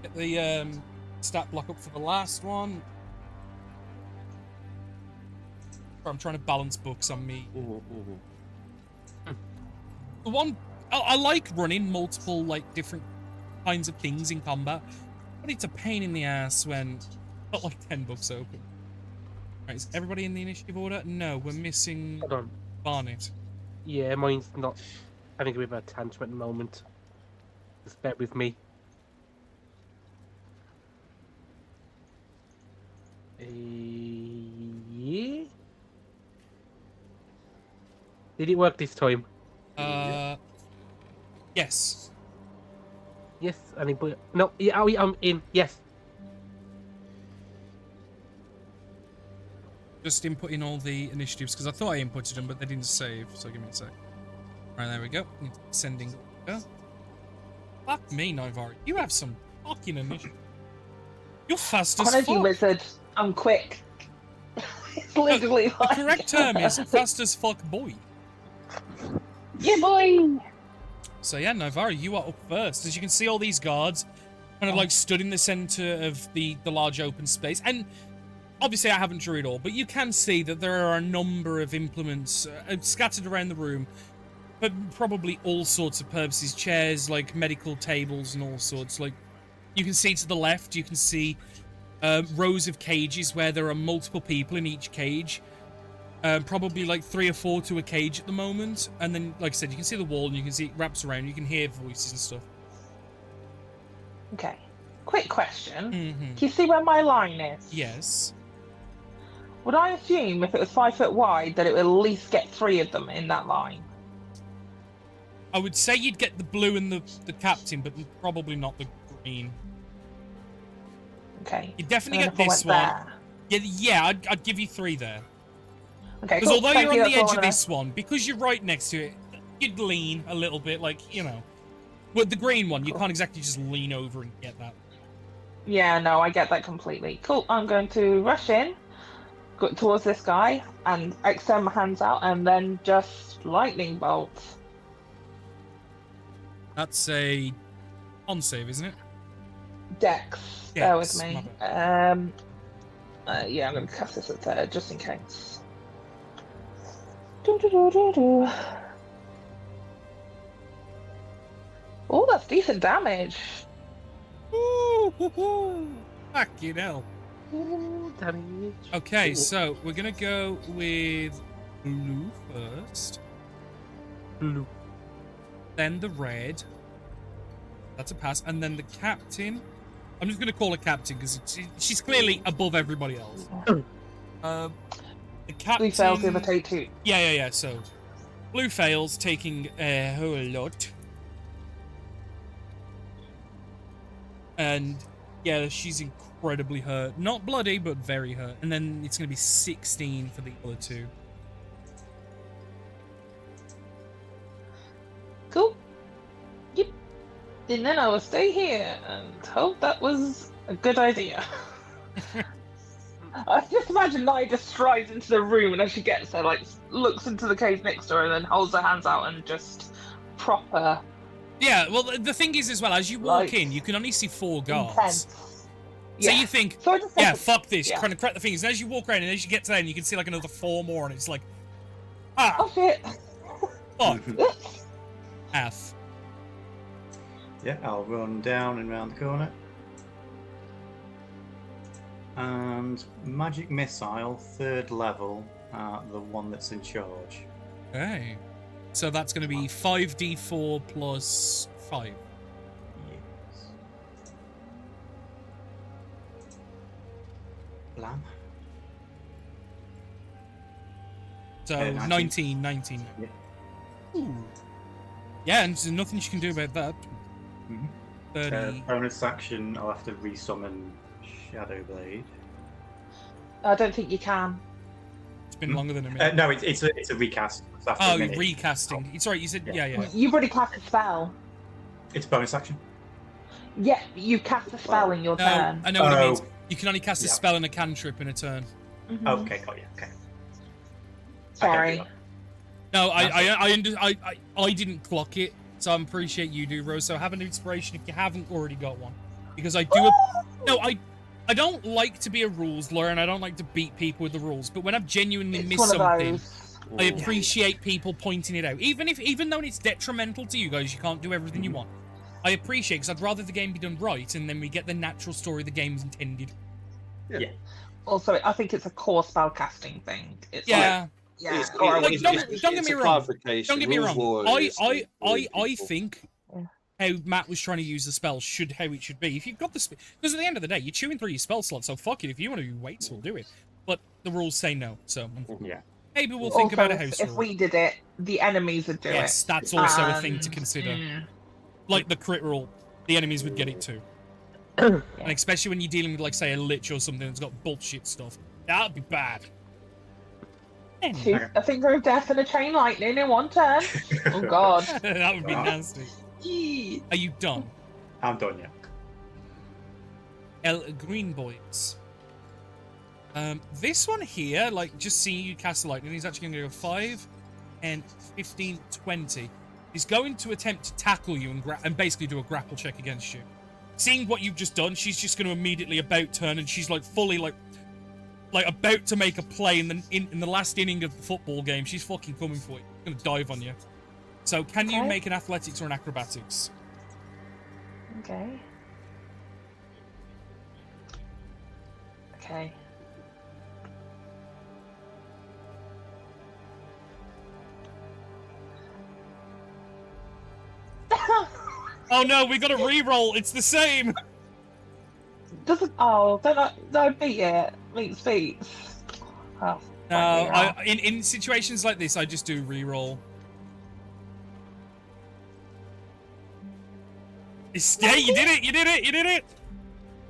Get the stat block up for the last one. I'm trying to balance books on me. The one I like running multiple different kinds of things in combat, but it's a pain in the ass when got like 10 books open. Right, is everybody in the initiative order? No, we're missing Hold on. Barnet. Yeah, mine's not having a bit of a tantrum at the moment. Just bear with me. Yeah. Did it work this time? Yes. Yes, no, yeah, I'm in. Yes. Just inputting all the initiatives because I thought I inputted them, but they didn't save. So give me a sec. Right, there we go. Sending. Fuck me, Noivari. You have some fucking initiative. You're fast as Energy fuck. wizard, I'm quick. It's literally The correct term is fast as fuck boy. Yeah, boy. So yeah, Noivari, you are up first. As you can see, all these guards kind of stood in the center of the large open space. And obviously I haven't drew it all, but you can see that there are a number of implements scattered around the room, but probably all sorts of purposes. Chairs, medical tables and all sorts. You can see to the left, you can see rows of cages where there are multiple people in each cage. Probably 3 or 4 to a cage at the moment. And then, like I said, you can see the wall and you can see it wraps around. You can hear voices and stuff. Okay. Quick question. Mm-hmm. Can you see where my line is? Yes. Would I assume if it was 5 foot wide that it would at least get 3 of them in that line? I would say you'd get the blue and the captain, but probably not the green. Okay. You definitely And get if I this went one. Yeah, I'd give you 3 there. Okay, Because cool. although Thank you're you, on the that's all edge I of wanna this one, because you're right next to it, you'd lean a little bit, With the green one, you Cool. can't exactly just lean over and get that. know. Yeah, no, I get that completely. Cool. I'm going to rush in, go towards this guy, and extend my hands out, and then just lightning bolt. That's a on save, isn't it? Dex. Bear with Dex, me. my Yeah, I'm going to cast this at third, just in case. Do. Oh, that's that's decent damage. Ooh, fucking hell. Ooh, damage. Okay, Ooh. so we're gonna go with blue first. Blue. Then the red. That's a pass. And then the captain. I'm just going to call her captain because she's clearly above everybody else. The captain... Blue fails the other two. Yeah. So, blue fails, taking a whole lot. And, yeah, she's incredibly hurt. Not bloody, but very hurt. And then it's going to be 16 for the other two. Cool. Yep. And then I will stay here and hope that was a good idea. I just imagine Nye just strides into the room and as she gets there, like, looks into the cave next to her and then holds her hands out and just proper... Yeah, well, the thing is as well, as you walk in, you can only see 4 guards. Intense. So you think, so fuck this, yeah. kind of crack the fingers. And as you walk around and as you get to there, you can see like another 4 more, and it's like, Oh shit. Fuck. F. Yeah, I'll run down and round the corner. And magic missile, 3rd level, the one that's in charge. Okay. So that's going to be 5d4 plus 5. Yes. Blam. So 19. Yeah. Ooh. Yeah, and there's nothing you can do about that. Mm-hmm. 30. Bonus action, I'll have to resummon Shadowblade. I don't think you can. It's been longer than a minute. No, it's a recast. It's after Oh, a minute. recasting. It's right, you said, yeah. You've already cast a spell. It's bonus action. Yeah, you cast a spell in your No, turn. I know what it means. You can only cast a Yeah. spell and a cantrip in a turn. Mhm. Okay, got you. Okay. Sorry. No, I didn't clock it, so I appreciate you do, Rose. So have an inspiration if you haven't already got one, because I do. No, I don't like to be a rules lawyer, and I don't like to beat people with the rules. But when I've genuinely It's missed one of something, those. I appreciate people pointing it out, even though it's detrimental to you guys. You can't do everything you want. I appreciate, because I'd rather the game be done right, and then we get the natural story the game's intended. Yeah. Also, I think it's a core spell casting thing. It's Yeah. yeah. It's, or I like, wouldn't don't do it. get me wrong. clarification. Don't get me Rules wrong. law is I people. think how Matt was trying to use the spell how it should be. If you've got the because at the end of the day, you're chewing through your spell slot, so fuck it. If you want to do weights, we'll do it. But the rules say no, so Yeah. maybe we'll think Also, about a house if rule. we did it, the enemies would do it. Yes, that's also a thing to And, consider. Like the crit rule, the enemies would get it too. And especially when you're dealing with, like, say, a lich or something that's got bullshit stuff. That'd be bad. Shoot a finger of death and a chain lightning in one turn. Oh god. That would be Wow. nasty. Yee. Are you done? I'm done, yeah. El Green Boys. This one here, like, just seeing you cast the lightning, he's actually going to go 5 and 15, 20. He's going to attempt to tackle you and basically do a grapple check against you. Seeing what you've just done, she's just going to immediately about turn, and she's like fully like about to make a play in the last inning of the football game. She's fucking coming for you. She's going to dive on you. So can you Okay. make an athletics or an acrobatics? Okay. Okay. Oh no, we got a re-roll. It's the same. Doesn't don't beat it. Meets beats. Oh, No, fucking hell. in situations like this, I just do re-roll. Yeah, you did it! You did it! You did it!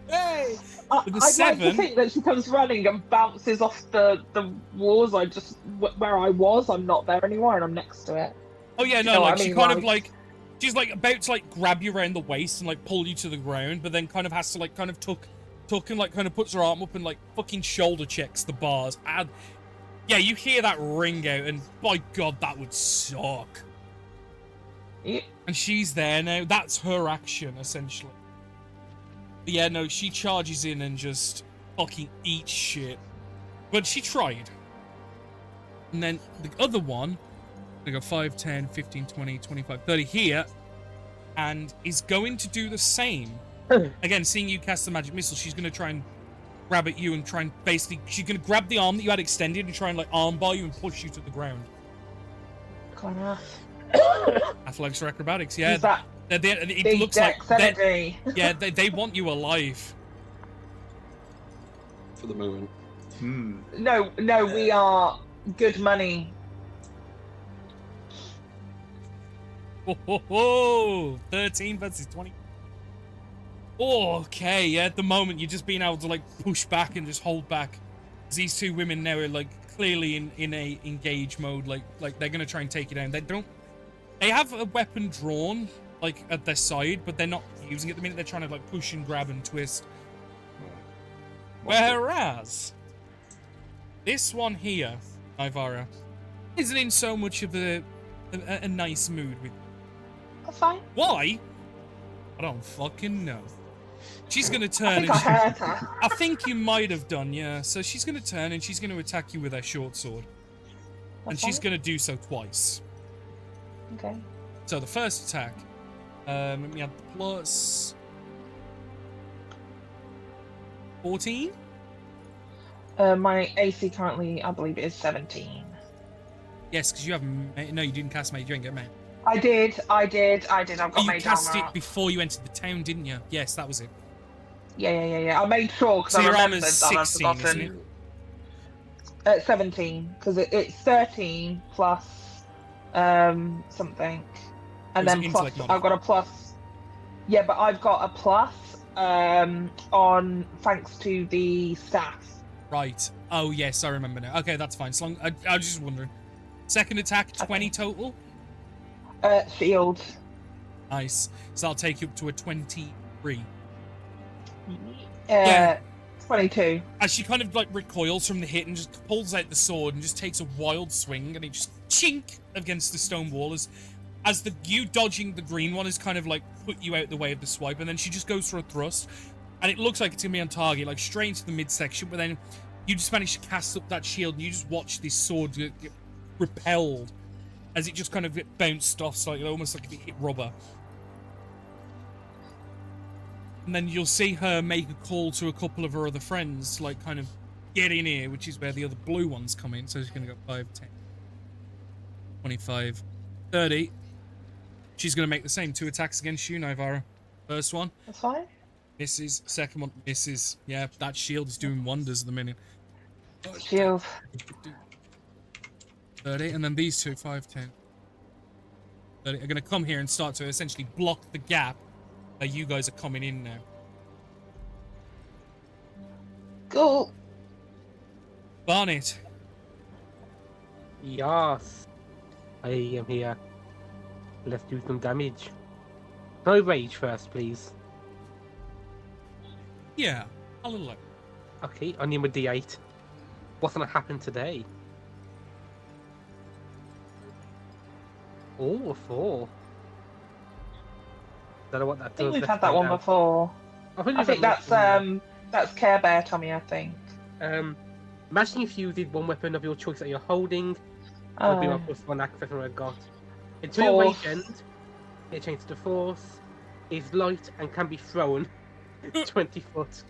Hey! I'd With a like to 7. think that she comes running and bounces off the walls. Where I was, I'm not there anymore, and I'm next to it. Oh yeah, You no, know what like I she mean, kind of like- like she's like about to like grab you around the waist and like pull you to the ground, but then kind of has to like kind of tuck and like kind of puts her arm up and like fucking shoulder checks the bars. And yeah, you hear that ring out, and by God, that would suck. Yeah. And she's there now. That's her action essentially. But yeah, no, she charges in and just fucking eats shit. But she tried. And then the other one, they go 5, 10, 15, 20, 25, 30 here. and is going to do the same. Again, seeing you cast the magic missile, she's going to try and grab at you and try and basically... She's going to grab the arm that you had extended and try and, like, armbar you and push you to the ground. Athletics or acrobatics, yeah. Is that it looks like... Yeah, they want you alive. For the moment. No, we are good money. Whoa, 13 versus 20. Okay, yeah, at the moment you're just being able to like push back and just hold back. These two women now are like clearly in a engage mode, like they're gonna try and take you down. They have a weapon drawn like at their side, but they're not using it at the minute. They're trying to like push and grab and twist. Whereas this one here, Ivara, isn't in so much of a nice mood with. That's fine. Why? I don't fucking know. She's gonna turn. I think I heard her. I think you might have done, yeah. So she's gonna turn and she's gonna attack you with her short sword, and she's gonna do so twice. Okay. So the first attack, let me add the plus 14. My AC currently, I believe, is 17. Yes, because you have no, you didn't cast mage. You didn't get mage. I did. I've got You mage cast armor. it before you entered the town, didn't you? Yes, that was it. Yeah. I made sure because So I your remembered armor's that I'd 16, isn't forgotten. it? 17 because it's 13 plus something, and It was then an plus intellect I've got a plus. Yeah, but I've got a plus on thanks to the staff. Right. Oh yes, I remember now. Okay, that's fine. So long, I was just wondering. Second attack, 20 total. Shield. Nice. So I'll take you up to a 23. Yeah. 22. As she kind of like recoils from the hit and just pulls out the sword and just takes a wild swing and it just chink against the stone wall as you dodging the green one is kind of like put you out the way of the swipe, and then she just goes for a thrust and it looks like it's gonna be on target, like straight into the midsection, but then you just manage to cast up that shield and you just watch this sword get repelled as it just kind of get bounced off slightly, almost like if it hit rubber. And then you'll see her make a call to a couple of her other friends, like kind of get in here, which is where the other blue ones come in. So she's going to go 5, 10, 25, 30. She's going to make the same 2 attacks against you, Nivara. First one. That's fine. Misses. Second one misses. Yeah, that shield is doing wonders at the minute. Shield. 30. And then these two, 5, 10, 30, are going to come here and start to essentially block the gap where you guys are coming in now. Cool. Barnet. Yes. I am here. Let's do some damage. Can I rage first, please? Yeah, a little low. Okay, I need my D8. What's gonna happen today? Oh, a 4. Don't know what that I think does. we've Let's had that find one out. before. I think that's Care Bear, Tommy. I think. Imagine if you did one weapon of your choice that you're holding. That would be my +1 access I got. Until your rage ends, it changes to force, is light, and can be thrown 20 foot.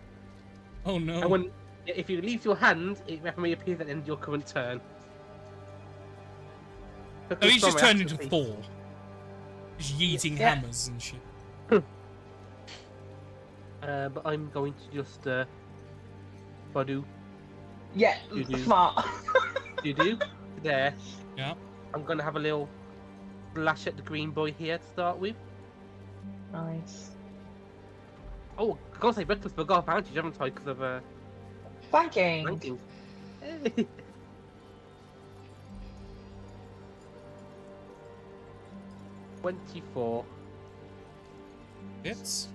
Oh no. And if you leave your hand, it reappears at the end of your current turn. Oh, he's just turned into 4. Just yeeting Yeah. hammers and shit. But I'm going to just Badu. Yeah, You smart. do there. Yeah. I'm gonna have a little flash at the green boy here to start with. Nice. Oh, I can't say reckless, but I got advantage, haven't I? Because of Flanking. ranking. 24. Hits.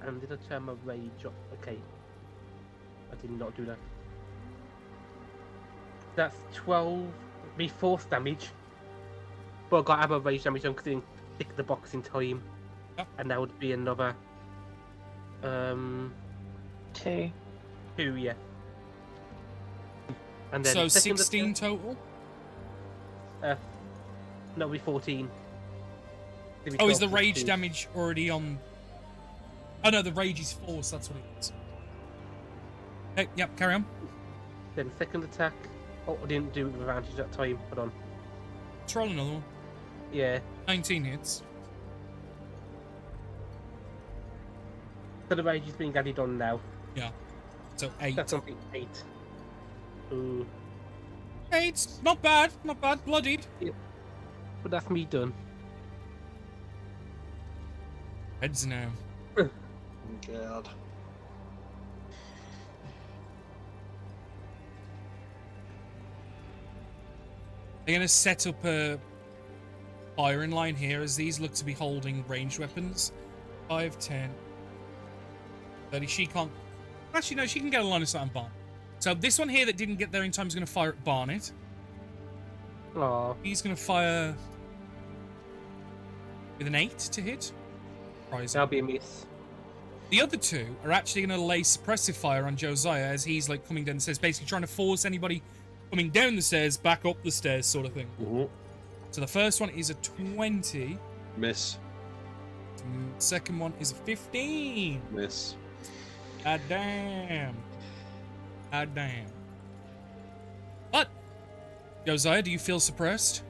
And did I turn my rage up? Okay. I did not do that. That's 12. Be force damage. But I got other rage damage on because I didn't tick the box in time. Yep. And that would be another 2. 2, yeah. And then So second 16 total? No, it'll be 14. to be Oh, is the 12 rage 2. damage already on? Oh no, the rage is force. That's what it is. Okay, yep, carry on. Then second attack. Oh, I didn't do it with advantage that time. Hold on. Let's roll another one. Yeah. 19 hits. So the rage is being added on now. Yeah. So 8. That's something 8. Ooh. 8. Not bad. Not bad. Bloodied. But that's me done. Heads now. God. They're going to set up a firing line here as these look to be holding ranged weapons. 5, 10, 30. She can't... Actually, no, she can get a line of sight on Barnet. So this one here that didn't get there in time is going to fire at Barnet. Aw. He's going to fire with an 8 to hit. Surprising. That'll be a miss. The other two are actually going to lay suppressive fire on Josiah as he's like coming down the stairs, basically trying to force anybody coming down the stairs back up the stairs, sort of thing. So the first one is a 20. Miss. Second one is a 15. Miss. God damn. God damn. But, Josiah, do you feel suppressed?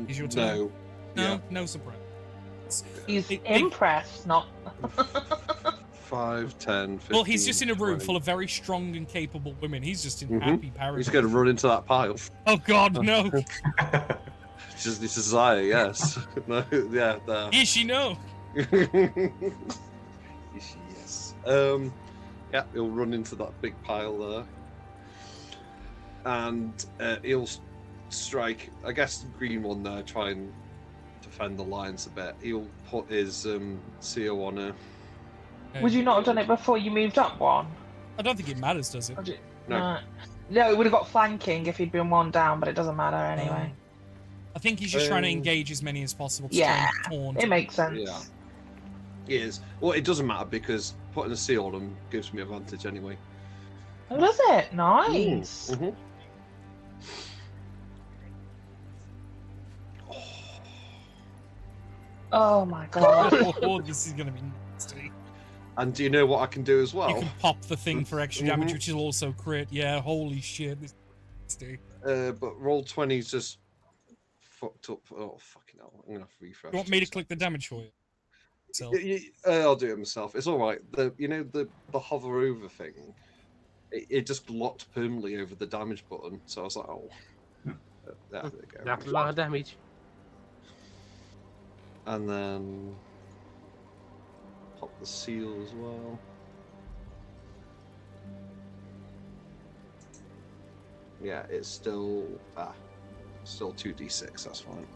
Is your turn? No. No, Yeah. no suppressed. He's It- impressed, not. 5, 10, 15. Well, he's just in a room 20. full of very strong and capable women. He's just in Mhm. happy paradise. He's going to run into that pile. Oh God, no! Just this desire, yes. No, yeah, there. Is she no? Yes. Yeah, he'll run into that big pile there, and he'll strike. I guess the green one there. Try and defend the lines a bit. He'll put his CO on her. Would you not have done it before you moved up one? I don't think it matters, does it? Would you- No. No, it would have got flanking if he'd been one down, but it doesn't matter anyway. I think he's just trying to Um, engage as many as possible. To Yeah, try and taunt. It makes sense. Yeah. He is. Well, it doesn't matter because putting a seal on him gives me advantage anyway. Oh, does it? Nice. Mhm. Oh my god. Oh, this is gonna be nasty. And do you know what I can do as You well? can pop the thing for extra damage, Mhm. which will also crit. Yeah, holy shit. This is nasty. But roll 20 is just fucked up. Oh fucking hell! I'm gonna have to refresh. You want me to click the damage for you? So, I'll do it myself. It's all right. The hover over thing, it just locked permanently over the damage button. So I was like, oh, there we go. That's a lot of damage. And then pop the seal as well. Yeah, it's still 2d6. That's fine.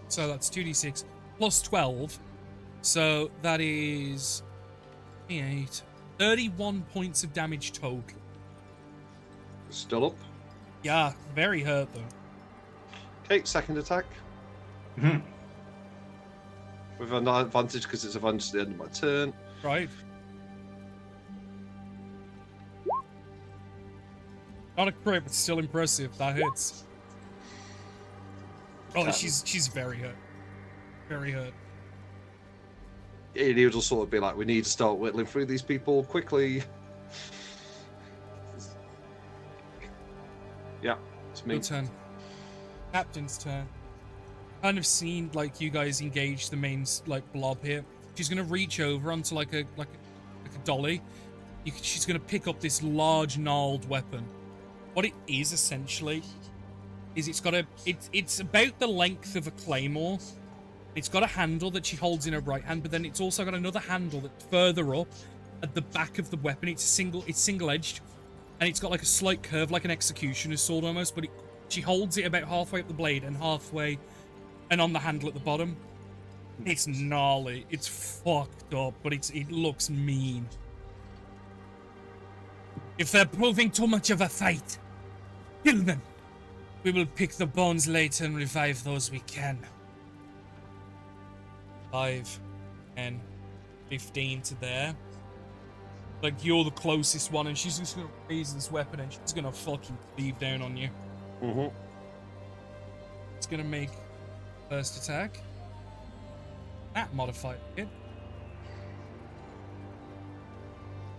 so that's 2d6 plus 12. So that is 8, 31 points of damage total. Still up. Yeah, very hurt though. Okay, second attack Mhm. with an advantage because it's advantage at the end of my turn. Right. Not a crit, but still impressive. That hits. Oh, Okay. she's very hurt. Very hurt. He'll just sort of be like, we need to start whittling through these people quickly. Yeah, it's me. Your turn. Captain's turn. Kind of seen like you guys engage the main like blob here. She's gonna reach over onto like a dolly. She's gonna pick up this large gnarled weapon. What it is essentially is it's about the length of a claymore. It's got a handle that she holds in her right hand, but then it's also got another handle that's further up at the back of the weapon. It's single-edged, and it's got like a slight curve, like an executioner's sword almost. But she holds it about halfway up the blade and on the handle at the bottom. It's gnarly. It's fucked up, but it looks mean. If they're proving too much of a fight, kill them. We will pick the bones later and revive those we can. 5, 10, 15 to there. Like, you're the closest one, and she's just gonna raise this weapon and she's gonna fucking cleave down on you. Mm-hmm. going to make first attack. That modified hit.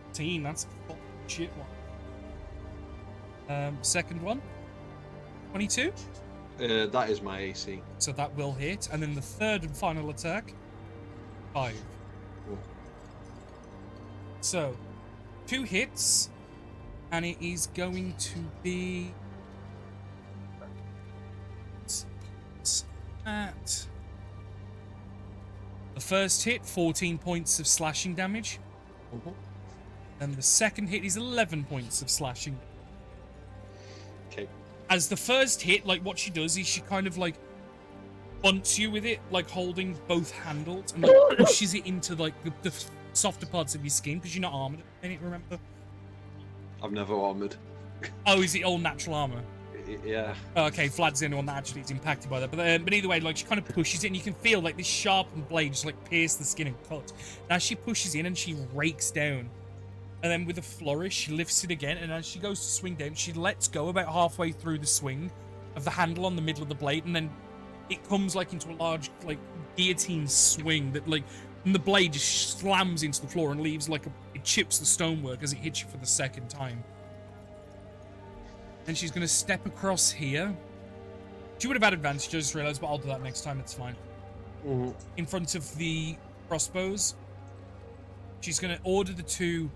14, that's a fucking shit one. Second one. 22. That is my AC. So that will hit. And then the third and final attack. 5. Cool. So, 2 hits. And it is going to be... At... The first hit, 14 points of slashing damage. And the second hit is 11 points of slashing. Okay. As the first hit, like, what she does is she kind of, like, bunts you with it, like, holding both handles, and, like, pushes it into, like, the softer parts of your skin, because you're not armored at the minute, remember? I've never armored. Oh, is it all natural armor? Yeah. Oh, okay, Vlad's the only one that actually is impacted by that. But either way, like, she kind of pushes it, and you can feel, like, this sharpened blade just, like, pierce the skin and cut. Now she pushes in, and she rakes down. And then with a flourish, she lifts it again, and as she goes to swing down, she lets go about halfway through the swing of the handle on the middle of the blade, and then it comes, like, into a large, like, guillotine swing that, like, and the blade just slams into the floor and leaves, like, it chips the stonework as it hits you for the second time. And she's going to step across here. She would have had advantage, I just realized, but I'll do that next time, it's fine. In front of the crossbows. She's going to order the two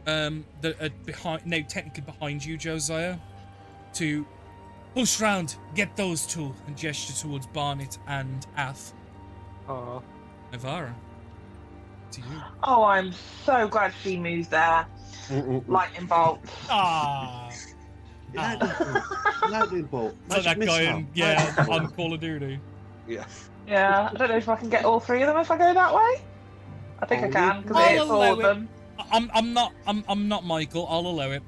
that are behind, now technically behind you, Josiah, to push round, get those two, and gesture towards Barnet and Ath. Oh. Navara, to you. Oh, I'm so glad she moved there. Lightning bolt. Ah. Lightning bolt. Like that guy on Call of Duty. Yeah. Yeah, I don't know if I can get all 3 of them if I go that way. I think I can because I'll it's all allow of it. them. I'm not Michael. I'll allow it.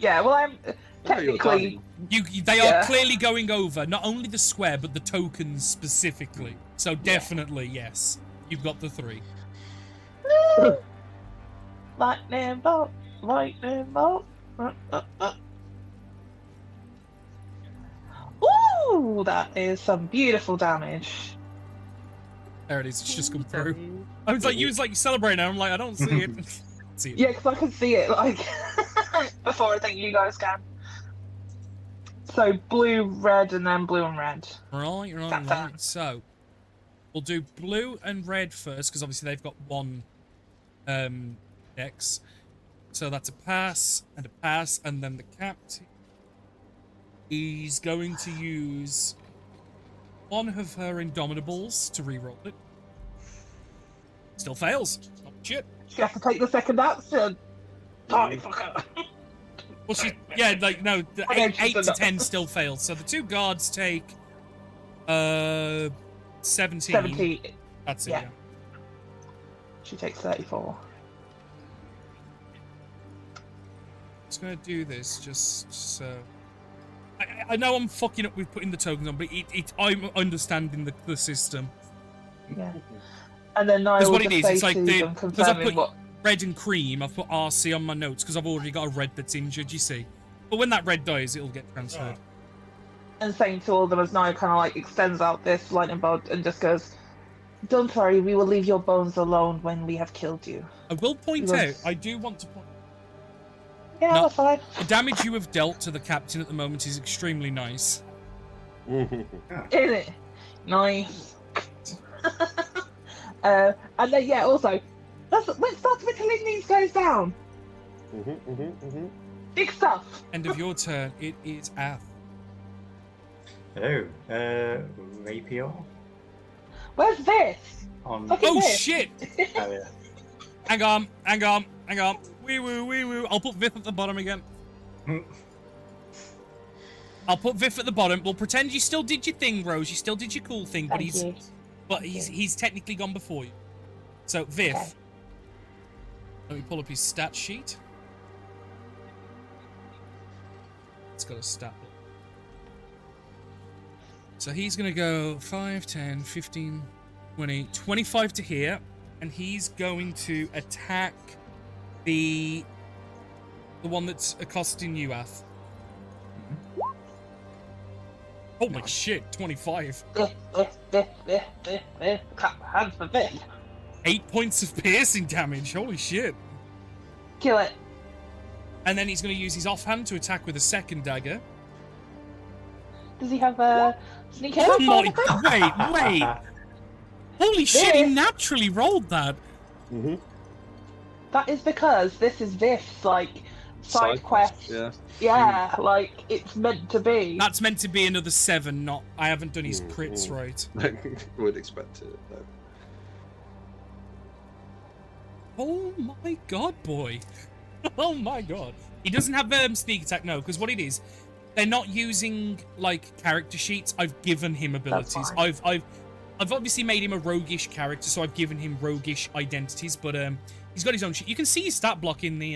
Yeah, well, I'm technically. They are clearly going over not only the square but the tokens specifically. So definitely yes, you've got the 3. Lightning bolt, lightning bolt. Ooh, that is some beautiful damage. There it is. It's just come through. I was like, you was like celebrating. I'm like, I don't see it. See it. Yeah, because I can see it like before I think you guys can. So blue, red, and then blue and red. Right. So we'll do blue and red first because obviously they've got one dex. So that's a pass, and then the captain is going to use one of her Indomitables to reroll it. Still fails. Oh, shit. She has to take the second action. Party fucker. Well, the 8 to 10 still fails. So the 2 guards take 17. 17. That's it, Yeah. yeah. She takes 34. Just gonna do this just so. I know I'm fucking up with putting the tokens on, but I'm understanding the system. Yeah. And then I Because will what it just is, say it's like to them, because I confirming put what. red and cream, I've put RC on my notes because I've already got a red that's injured. You see, but when that red dies, it'll get transferred. And saying to all of them as Naya kind of like extends out this lightning bolt and just goes, "Don't worry, we will leave your bones alone when we have killed you." I will point out, I do want to point. Yeah, No. that's fine. The damage you have dealt to the captain at the moment is extremely nice. Isn't it? Nice. And then yeah, also, let's start whittling these guys down. Big stuff. End of your turn. It is Ath. Oh, rapier Where's this? on. Fucking Oh this. shit! Oh, yeah. Hang on. Wee woo. I'll put Vith at the bottom again. I'll put Vith at the bottom. We'll pretend you still did your thing, Rose. You still did your cool thing, but he's technically gone before you. So Vith, Okay. let me pull up his stat sheet. It's got a stat book. So he's gonna go 5, 10, 15, 20, 25 to here, and he's going to attack the one that's accosting you, Ath. Holy shit, 25. Clap hands for this. 8 points of piercing damage. Holy shit. Kill it. And then he's going to use his offhand to attack with a second dagger. Does he have a sneak attack? Oh my... Wait. Holy shit, he naturally rolled that. Mm-hmm. That is because this is Vif's, like, side quest. Yeah. Yeah, like, it's meant to be. That's meant to be another 7, not... I haven't done his crits right. Would expect it, though. Oh my god, boy. Oh my god. He doesn't have sneak attack, no, because what it is, they're not using, like, character sheets. I've given him abilities. I've obviously made him a roguish character, so I've given him roguish identities, but he's got his own sheet. You can see his stat block in the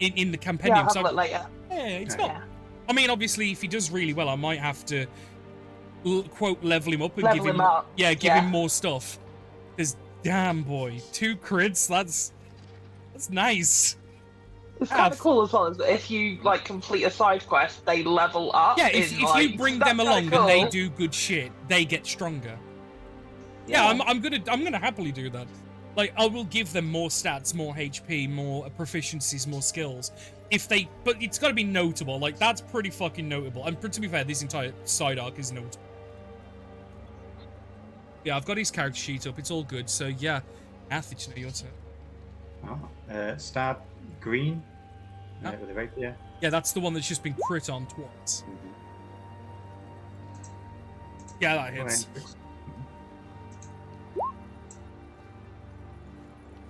in the compendium. Yeah, I'll have a look later. Yeah, it's not... I mean, obviously, if he does really well, I might have to, quote, level him up and Level give him... him up. Yeah, give him more stuff. Because, damn, boy, 2 crits, that's nice. It's kind of cool as well, as if you, like, complete a side quest, they level up. Yeah, if you bring them along and they do good shit, they get stronger. Yeah, I'm gonna happily do that. Like, I will give them more stats, more HP, more proficiencies, more skills. But it's got to be notable. Like, that's pretty fucking notable. And to be fair, this entire side arc is notable. Yeah, I've got his character sheet up. It's all good. So yeah, Ath, it's your turn. Stab green with a rapier. Yeah, that's the one that's just been crit on twice. Yeah, that hits.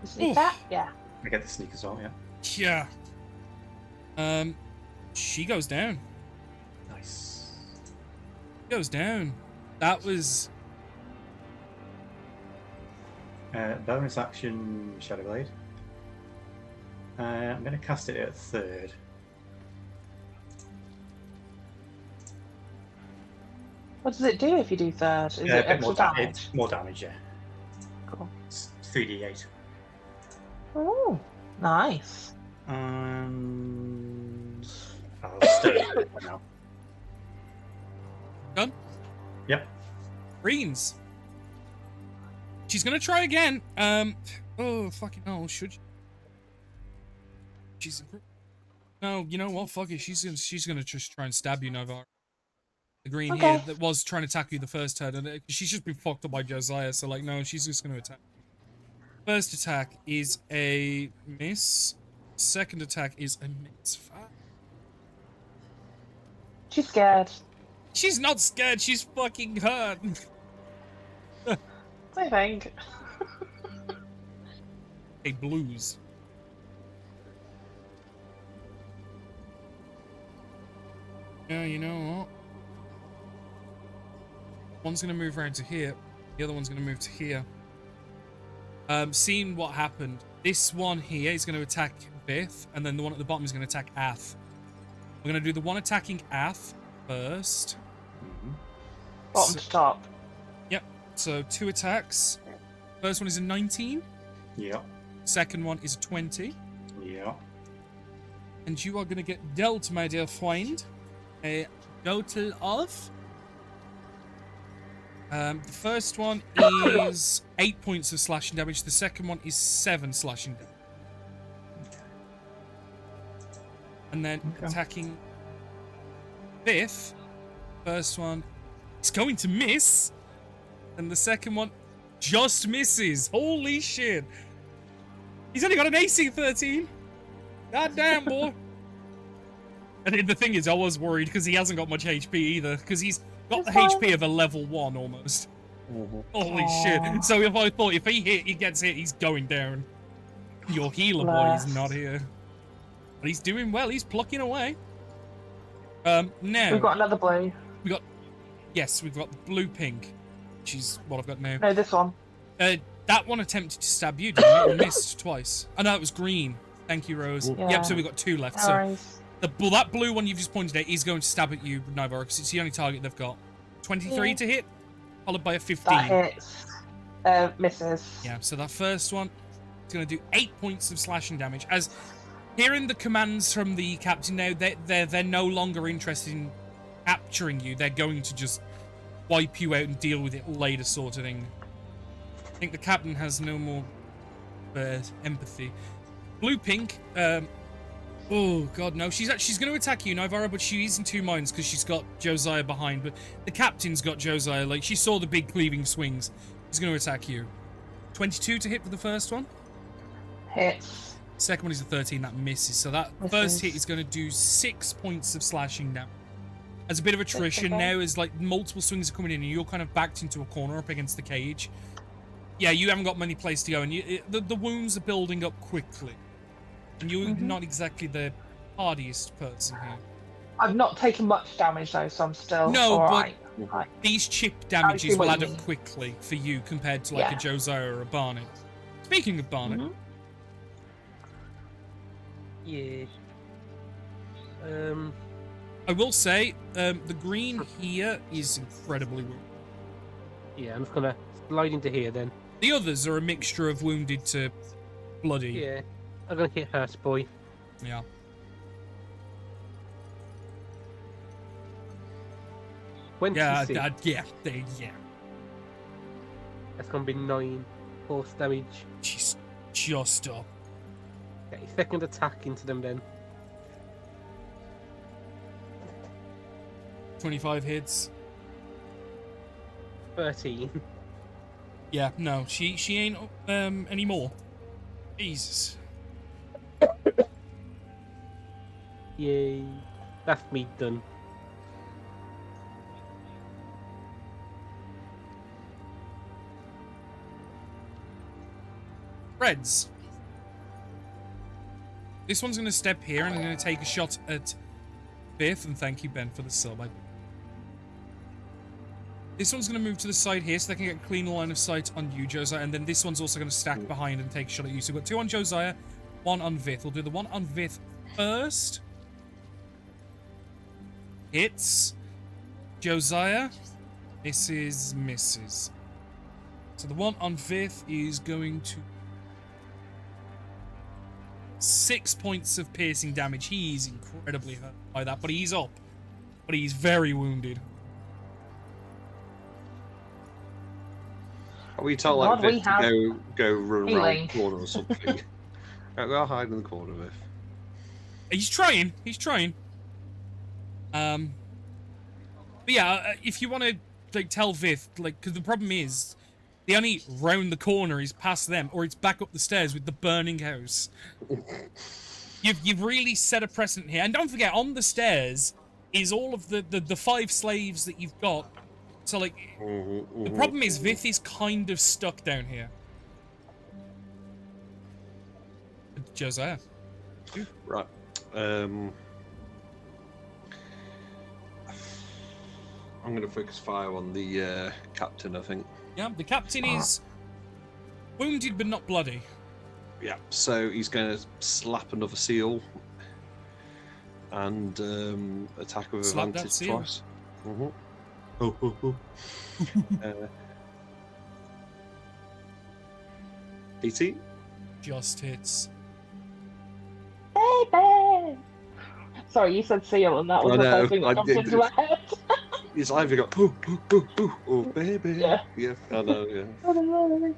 Sneak that? Yeah. I get the sneak as well, yeah. Yeah. She goes down. Nice. Goes down. That was... bonus action, Shadow Blade. I'm going to cast it at 3rd. What does it do if you do 3rd? Is it extra damage? More damage, yeah. Cool. It's 3d8. Oh, nice. I'll stay now. Done? Yep. Greens. She's gonna try again. Oh, fucking hell, should she? No, you know what? Fuck it. She's gonna just try and stab you, Navarre. The green here that was trying to attack you the first turn, and she's just been fucked up by Josiah. So like, no, she's just gonna attack. First attack is a miss. Second attack is a miss. She's scared. She's not scared. She's fucking hurt. I think. Hey, blues. Yeah, you know what? One's gonna move around to here. The other one's gonna move to here. Seeing what happened, this one here is going to attack Bith, and then the one at the bottom is going to attack Ath. We're going to do the one attacking Ath first. Bottom to top. Yep. So 2 attacks. First one is a 19. Yeah. Second one is a 20. Yeah. And you are going to get dealt, my dear friend, a total of... the first one is 8 points of slashing damage. The second one is 7 slashing damage. And then attacking Biff. First one is going to miss. And the second one just misses. Holy shit. He's only got an AC 13. God damn, boy. And the thing is, I was worried because he hasn't got much HP either. Because he's got the HP of a level 1 almost. Holy shit. So if I thought if he gets hit, he's going down. Your healer boy is not here. But he's doing well. He's plucking away. Now we've got another blue. We've got the blue pink, which is what I've got now. No, this one. That one attempted to stab you, didn't it? Missed twice. Oh no, it was green. Thank you, Rose. Yeah. Yep, so we've got 2 left. So that blue one you've just pointed at is going to stab at you, Navarre, because it's the only target they've got. 23 to hit, followed by a 15. That hits. Misses. Yeah, so that first one is going to do 8 points of slashing damage. As hearing the commands from the captain now, they're no longer interested in capturing you. They're going to just wipe you out and deal with it later, sort of thing. I think the captain has no more empathy. Blue Pink, oh god no, she's going to attack you, Nivara, but she's in two minds because she's got Josiah behind. But the captain's got Josiah. Like, she saw the big cleaving swings. She's going to attack you. 22 to hit for the first one. Hits. Second one is a 13, that misses. So that first hit is going to do 6 points of slashing damage. As a bit of attrition now, as like multiple swings are coming in and you're kind of backed into a corner up against the cage. Yeah, you haven't got many places to go, and the wounds are building up quickly. And you're not exactly the hardiest person here. I've not taken much damage though, so I'm still but right. These chip damages will add up quickly for you compared to like a Josiah or a Barnet. Speaking of Barnet. Yeah. I will say, the green here is incredibly wounded. Yeah, I'm just gonna slide into here then. The others are a mixture of wounded to bloody. Yeah, I'm gonna hit Hurst Boy. Yeah. Yeah. That's gonna be 9 force damage. Jeez, just up. Okay, second attack into them then. 25 hits. 13. Yeah, no, she ain't anymore. Jesus. Yay. That's me done. Reds. This one's going to step here and I'm going to take a shot at Biff, and thank you, Ben, for the sub. This one's going to move to the side here so they can get a clean line of sight on you, Josiah, and then this one's also going to stack behind and take a shot at you. So we've got 2 on Josiah, 1 on Vith. We'll do the 1 on Vith first. Hits. Josiah. This is misses. So the 1 on Vith is going to 6 points of piercing damage. He's incredibly hurt by that, but he's up. But he's very wounded. Are we told like Viv to go run around the corner or something? Go hide in the corner, Viv. He's trying. He's trying. But yeah, if you want to like tell Viv, like, because the problem is, the only round the corner is past them, or it's back up the stairs with the burning house. You've really set a precedent here, and don't forget, on the stairs is all of the 5 slaves that you've got. So like, the problem is Vith is kind of stuck down here. Josiah. Right. I'm going to focus fire on the captain, I think. Yeah, the captain is wounded but not bloody. Yeah, so he's going to slap another seal and attack with advantage twice. Oh, oh, oh. 18? Just hits. Baby! Sorry, you said seal, and that was the first thing that comes into my head. He's either got oh baby. Yeah, I know, yeah.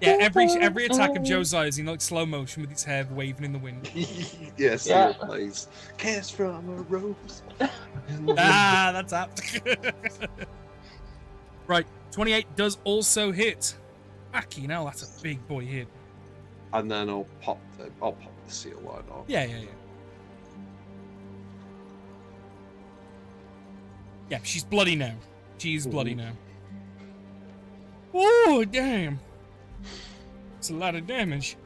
Yeah, every attack of Josiah is in like slow motion with his hair waving in the wind. Yes, yeah. Plays Kiss from a Rose. That's apt. Right, 28 does also hit. Fucking hell, that's a big boy hit. And then I'll pop the seal, why not? Yeah. Yeah, she's bloody now. She's bloody now. Oh, damn. It's a lot of damage.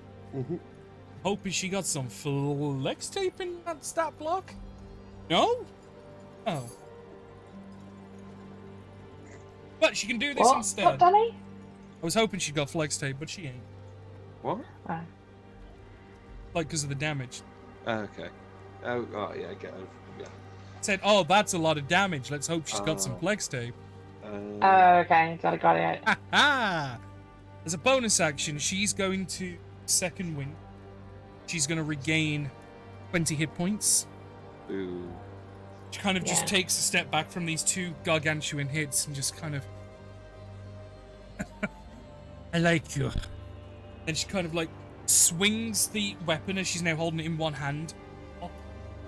Hoping she got some flex tape in that stat block. No? Oh. But she can do this instead. What, Danny? I was hoping she got flex tape, but she ain't. What? Like, because of the damage. Okay. Oh, yeah, I get it. Yeah. Said, oh, that's a lot of damage. Let's hope she's got some flex tape. Okay, got it. Ha! As a bonus action, she's going to second wind. She's going to regain 20 hit points. Ooh. She kind of just takes a step back from these two gargantuan hits and just kind of... I like you. And she kind of like swings the weapon as she's now holding it in one hand up,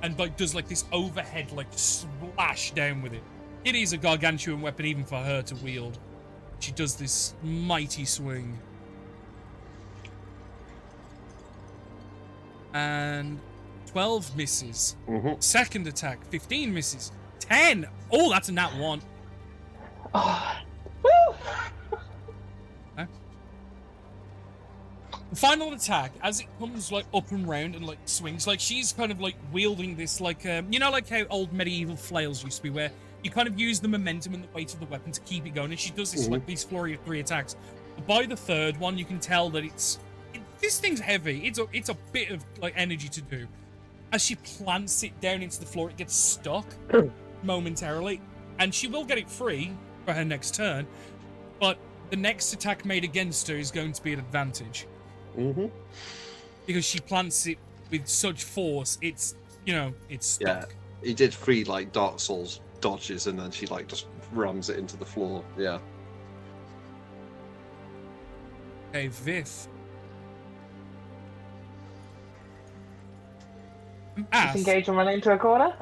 and like does like this overhead like splash down with it. It is a gargantuan weapon even for her to wield. She does this mighty swing. And 12 misses. Second attack, 15 misses. 10! Oh, that's a nat 1. Oh. Woo! Okay. Final attack, as it comes like up and round and like swings, like she's kind of like wielding this like, you know, like how old medieval flails used to be, where you kind of use the momentum and the weight of the weapon to keep it going, and she does this like these flurry of 3 attacks. By the third one, you can tell that this thing's heavy. It's a bit of like energy to do. As she plants it down into the floor, it gets stuck momentarily, and she will get it free for her next turn, but the next attack made against her is going to be an advantage. Because she plants it with such force, it's, you know, it's stuck. Yeah, he did 3 like Dark Souls dodges, and then she like just rams it into the floor. Yeah. Okay, Vith. Disengage and run into a corner.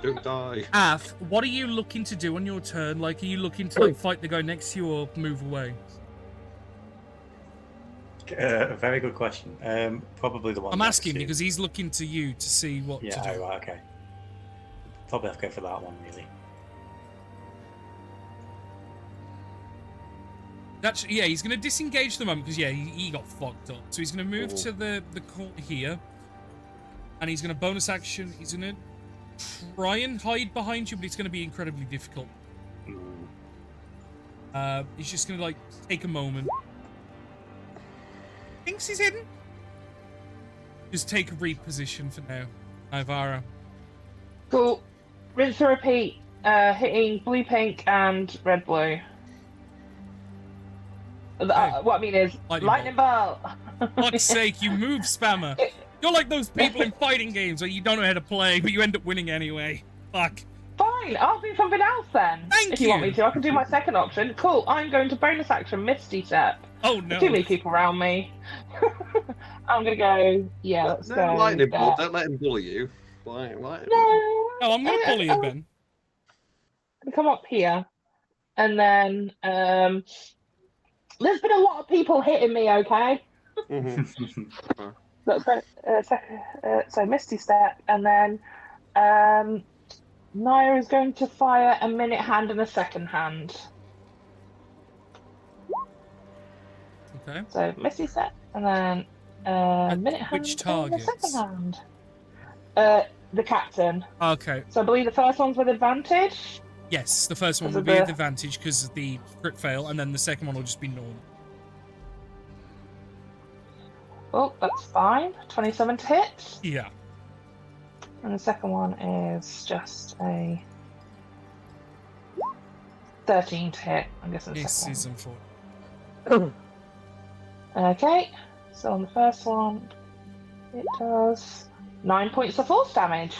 Don't die. Af, what are you looking to do on your turn? Like, are you looking to like fight the guy next to you or move away? A very good question. Probably the one. I'm next asking to- because he's looking to you to see what Yeah, to do. right, okay. Probably have to go for that one, really. That's, yeah, he's going to disengage the moment because, yeah, he got fucked up. So he's going to move to the corner here. And he's going to bonus action. He's going to try and hide behind you, but it's going to be incredibly difficult. He's just going to, like, take a moment. Thinks he's hidden. Just take a reposition for now. Ivara. Cool. Rinse and repeat. Hitting blue, pink, and red, blue. What I mean is lightning bolt. Fuck's sake, you move spammer. You're like those people in fighting games where you don't know how to play, but you end up winning anyway. Fuck. Fine, I'll do something else then. Thank if you want me to, I can do my second option. Cool, I'm going to bonus action Misty Step. Oh no. Too many people around me. I'm gonna go. Yeah, let's No, go. lightning there. bolt. Don't let him bully you. Lightning. No. Oh, I'm gonna bully you, Ben. I'm gonna come up here, and then there's been a lot of people hitting me. Okay. So Misty Step, and then Naya is going to fire a minute hand and a second hand. Okay. So Misty Step, and then minute hand which and a targets? second hand. The captain. Okay. So I believe the first one's with advantage. Yes, the first one Because will of be the- with advantage because of the crit fail, and then the second one will just be normal. Oh, that's fine. 27 to hit. Yeah. And the second one is just a 13 to hit. I'm guessing the This second is unfortunate. one. Okay, so on the first one, it does 9 points of force damage.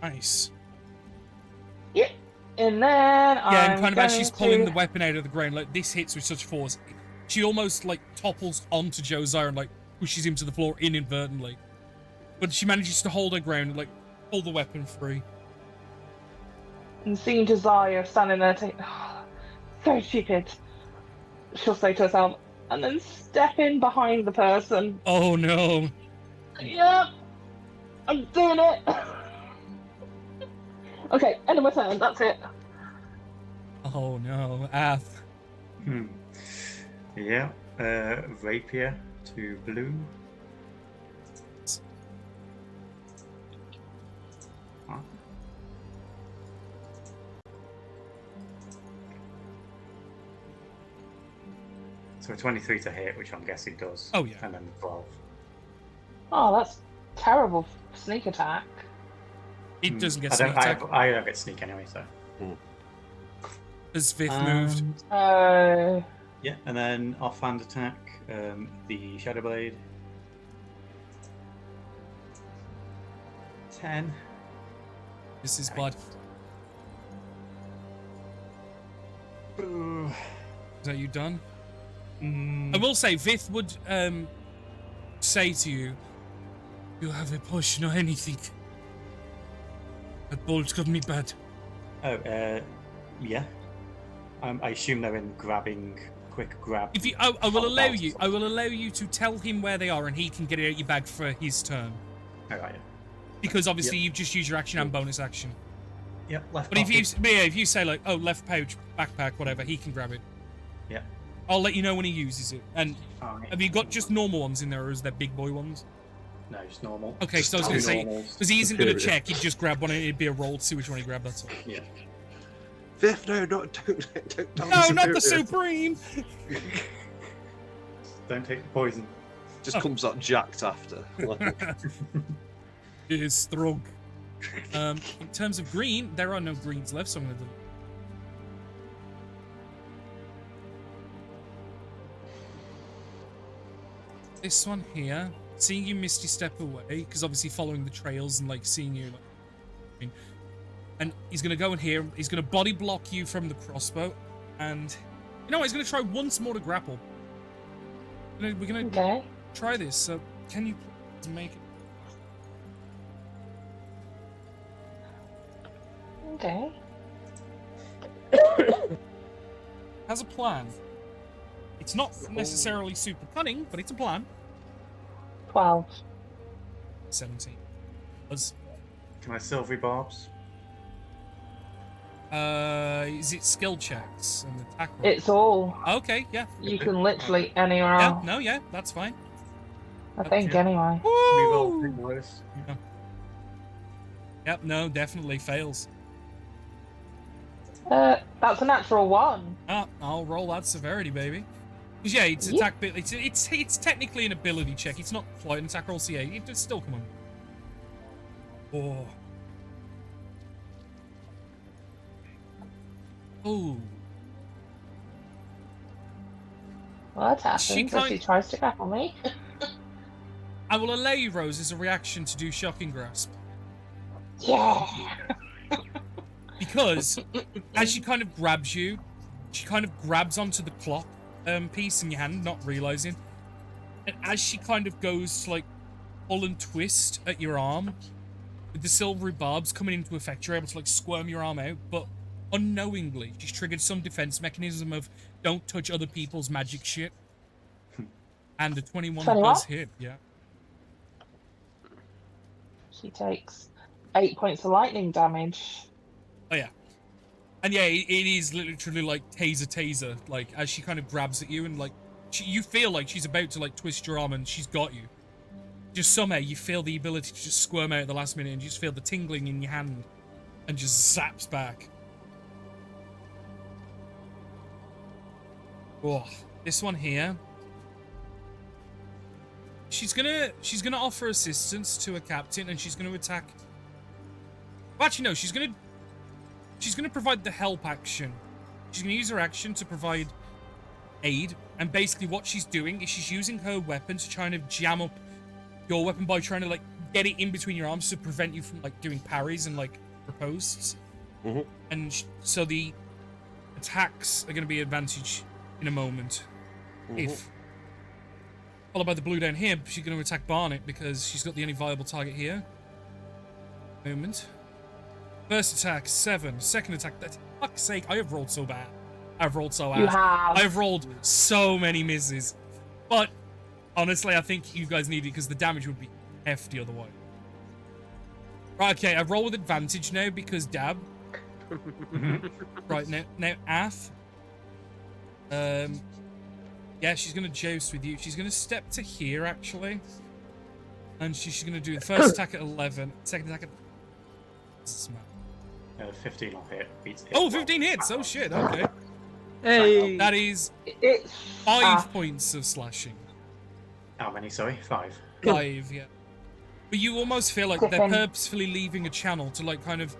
Nice. Yep. And then Yeah, and kind of as going she's pulling to- the weapon out of the ground, like this hits with such force, she almost like topples onto Josiah and like pushes him to the floor inadvertently. But she manages to hold her ground and like pull the weapon free. And seeing Josiah standing there, so stupid. She'll say to herself, and then step in behind the person. Oh no. Yep, I'm doing it. Okay, end of my turn. That's it. Oh no. Ath. Yeah, rapier to blue. So a 23 to hit, which I'm guessing does. Oh, yeah. And then 12. Oh, that's terrible sneak attack. It doesn't get I sneak don't, attack. I don't get sneak anyway, so. Has Vith moved? Yeah, and then offhand attack, the Shadow Blade. 10. This is bad. Is that you done? Mm, I will say, Vith would say to you, "You have a potion or anything? That bolt got me bad." yeah. I assume they're in quick grab. If you, I will allow you. I will allow you to tell him where they are, and he can get it out your bag for his turn. Alright. Because obviously you've just used your action and bonus action. Yep, left But pocket. if you say like, oh, left pouch, backpack, whatever, he can grab it. Yeah. I'll let you know when he uses it. And Alright. have you got just normal ones in there, or is there big boy ones? No, it's normal. Okay, so I was going to say, because he isn't going to check, he'd just grab one and it'd be a roll to see which one he grabbed, that's all. Yeah. Viv, no, don't No, not the Supreme! Don't take the poison. Just comes up jacked after. It is Throg. In terms of green, there are no greens left, so I'm going to do this one here. Seeing you misty step away, because obviously following the trails and like seeing you, and he's gonna go in here. He's gonna body block you from the crossbow, and you know what, he's gonna try once more to grapple. We're gonna Okay. try this. So can you please make it? Okay. Has a plan. It's not necessarily super cunning, but it's a plan. 12. 17. Can I silvery barbs? Is it skill checks and attack roll? It's all. Okay, yeah. You can literally anywhere Yeah, else. no, yeah, that's fine. I think, yeah. anyway. Woo! Reroll worse. Yep, no, definitely fails. That's a natural 1. Ah, I'll roll that severity, baby. 'Cause yeah, it's Yeah. attack. It's technically an ability check. It's not quite an attack roll. So yeah, it does still come on. Oh. Oh. Well, that She happens if he can't- tries to grapple me. I will allow you, Rose, as a reaction to do shocking grasp. Yeah. Because as she kind of grabs you, she kind of grabs onto the clock piece in your hand, not realizing. And as she kind of goes to like pull and twist at your arm, with the silvery barbs coming into effect, you're able to like squirm your arm out, but unknowingly, she's triggered some defense mechanism of don't touch other people's magic shit. And the 21 does hit, yeah. She takes 8 points of lightning damage. Oh yeah. And yeah, it is literally like taser, like as she kind of grabs at you and like you feel like she's about to like twist your arm and she's got you. Just somehow you feel the ability to just squirm out at the last minute and you just feel the tingling in your hand and just zaps back. Oh, this one here. She's gonna offer assistance to a captain and she's gonna attack. Well, actually no, she's gonna provide the help action. She's going to use her action to provide aid. And basically what she's doing is she's using her weapon to try and jam up your weapon by trying to like get it in between your arms to prevent you from like doing parries and like ripostes. Mhm. And so the attacks are going to be advantage in a moment. If followed by the blue down here, she's going to attack Barnet because she's got the only viable target here. Moment. First attack, 7. Second attack, that's fuck's sake, I have rolled so bad. I've rolled so You ass. have. I've rolled so many misses. But, honestly, I think you guys need it because the damage would be hefty otherwise. Right, okay, I roll with advantage now because dab. Right, now Ath. Yeah, she's going to joust with you. She's going to step to here, actually. And she's going to do the first attack at 11, second attack at... 15 will hit. Beats it. Oh, 15 hits! Oh shit, okay. Hey! That is It's 5 points of slashing. How many? Sorry, 5. 5, yeah. But you almost feel like they're Griffin. purposefully leaving a channel to like kind of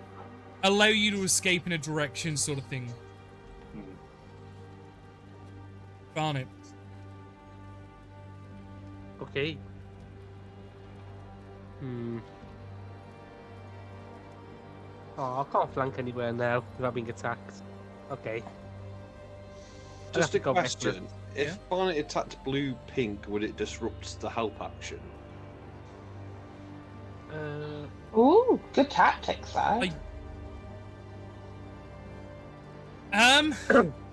allow you to escape in a direction sort of thing. Barnet. Okay. Oh, I can't flank anywhere now without being attacked. Okay. Just a go back to question. If Barnet attacked blue pink, would it disrupt the help action? Ooh, good tactics, though.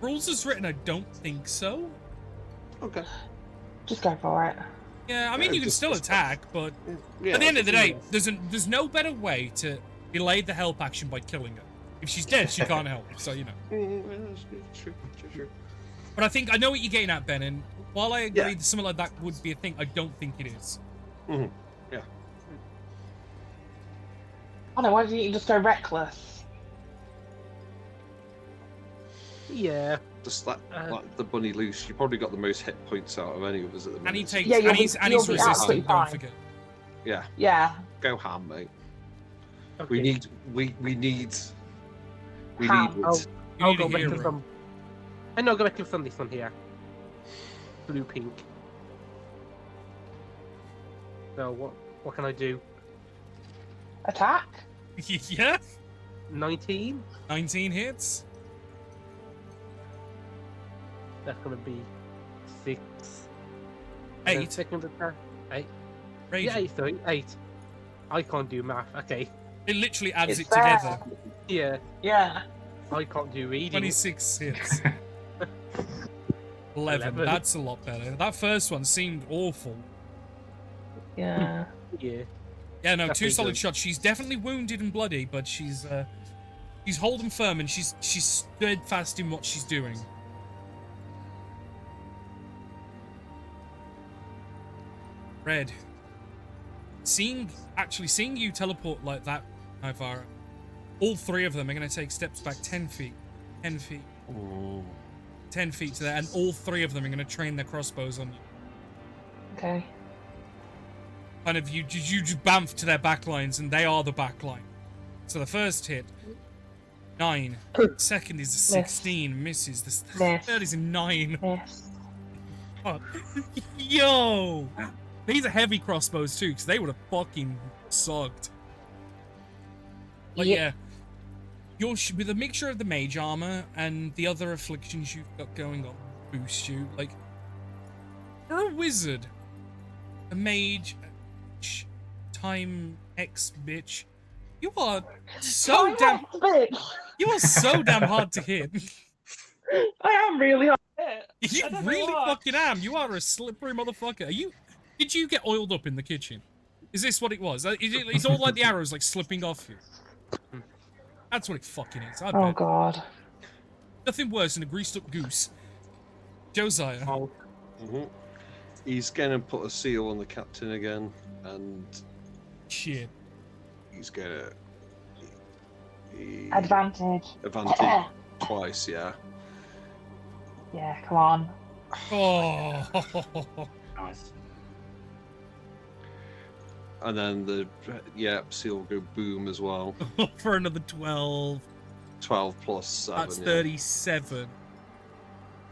Rules as written, I don't think so. Okay. Just go for it. Yeah, I mean, you can still attack, but Yeah, at the end of the day, there's no better way to delay the help action by killing her. If she's dead, she can't help, so you know. True. But I know what you're getting at, Ben, and while I agree that something like that would be a thing, I don't think it is. Mm-hmm. Yeah. I don't know, why didn't you just go reckless? Yeah. Just like the bunny loose, you probably got the most hit points out of any of us at the minute. And he takes, Yeah, and he's you'll be resistant, absolutely don't fine. forget. Yeah. Yeah. Go ham, mate. Okay. We need Ham. it. I'll need go a back hero. to some. I know, go back to some this one here. Blue pink. So what can I do? Attack? Yeah, 19. 19 hits. That's gonna be 6. 8. Second attack. 8. Raging. Yeah, 8. Sorry, 8. I can't do math. Okay. It literally adds It's it together. Yeah, Yeah. I can't do reading. 26 hits. 11. That's a lot better. That first one seemed awful. Yeah. Yeah. Yeah, no, That's 2 pretty solid good. shots. She's definitely wounded and bloody, but she's holding firm and she's steadfast in what she's doing. Red. Seeing you teleport like that, Ivara, all 3 of them are going to take steps back 10 feet. 10 feet. Ooh. 10 feet to there, and all 3 of them are going to train their crossbows on you. Okay. Kind of, you just bamf to their backlines, and they are the backline. So the first hit, 9. Second is a 16, misses. The Miss. third is a 9. Yes. Oh. Yo! These are heavy crossbows too, because they would have fucking sucked. But yeah, you're with a mixture of the mage armor and the other afflictions you've got going on boost you. Like, you're a wizard, a mage, time X bitch. You are so damn. Bitch. You are so damn hard to hit. I am really hard to hit. You I don't know really why. fucking am. You are a slippery motherfucker. Are you? Did you get oiled up in the kitchen? Is this what it was? It's all like the arrows like slipping off you. That's what it fucking is. I Oh bet. god. Nothing worse than a greased up goose. Josiah. Oh, Mm-hmm. He's gonna put a seal on the captain again, and Shit. he's gonna Advantage. advantage twice. Yeah. Yeah, come on. Oh. Nice. And then the seal will go boom as well. For another 12. 12 plus 7. That's 37.